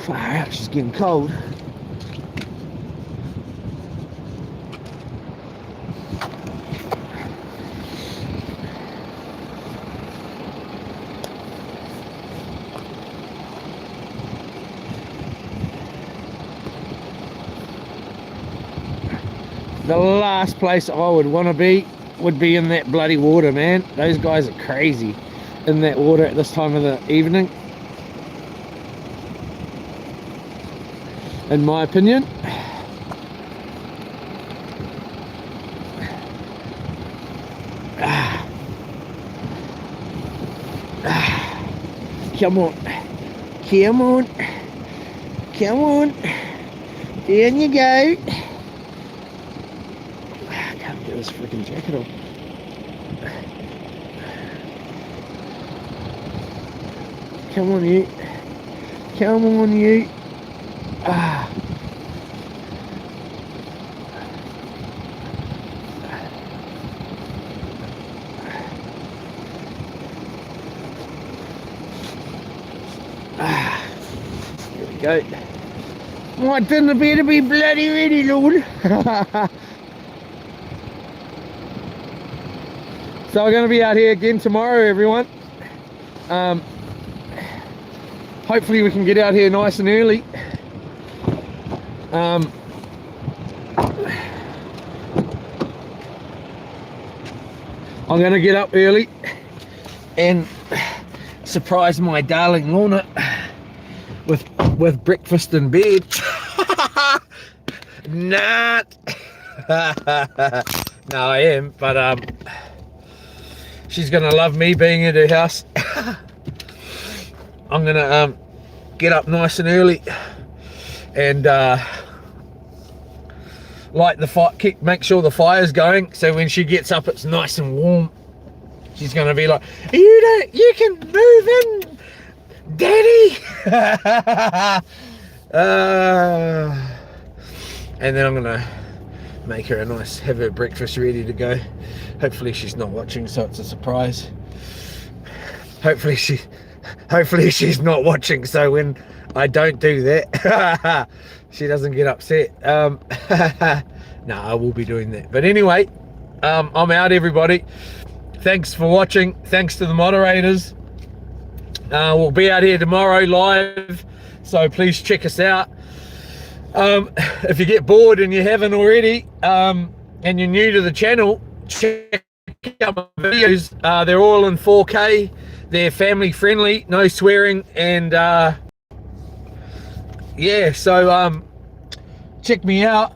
Far out, she's getting cold. The last place I would want to be would be in that bloody water, man. Those guys are crazy in that water at this time of the evening, in my opinion. Come on, there you go. This freaking jacket off. Come on, you. Here we go. My dinner better be bloody ready, Lord. So we're going to be out here again tomorrow, everyone. Hopefully we can get out here nice and early. I'm going to get up early and surprise my darling Lorna with breakfast in bed. Not. No, I am, but she's gonna love me being at her house. I'm gonna get up nice and early and light the fire, make sure the fire's going, so when she gets up it's nice and warm. She's gonna be like, you can move in, Daddy. And then I'm gonna make her have her breakfast ready to go. Hopefully she's not watching, so it's a surprise. Hopefully she's not watching, so when I don't do that, she doesn't get upset. No, I will be doing that. But anyway, I'm out, everybody. Thanks for watching. Thanks to the moderators. We'll be out here tomorrow live, so please check us out. If you get bored and you haven't already, and you're new to the channel, check out my videos. They're all in 4K. They're family friendly, no swearing, and yeah, so check me out.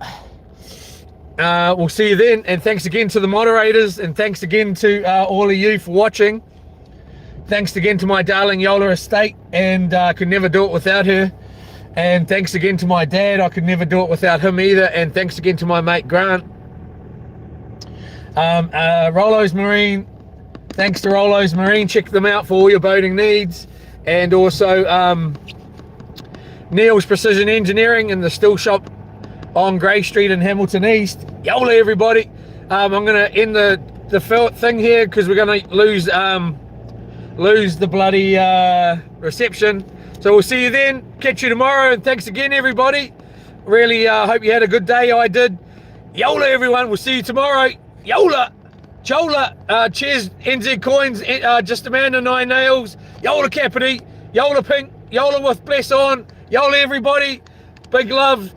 We'll see you then, and thanks again to the moderators, and thanks again to all of you for watching. Thanks again to my darling Yola estate, and I could never do it without her. And thanks again to my dad, I could never do it without him either. And thanks again to my mate Grant. Rollo's Marine, thanks to Rollo's Marine, check them out for all your boating needs. And also Neil's Precision Engineering in the Still Shop on Grey Street in Hamilton East. Yola everybody. I'm gonna end the thing here because we're gonna lose the bloody reception. So we'll see you then, catch you tomorrow, and thanks again everybody. Really hope you had a good day. I did. Yola everyone, we'll see you tomorrow. Yola, Chola, cheers NZ Coins, Just Amanda 9 Nails, Yola Capity, Yola Pink, Yola with Bless On, Yola everybody, big love.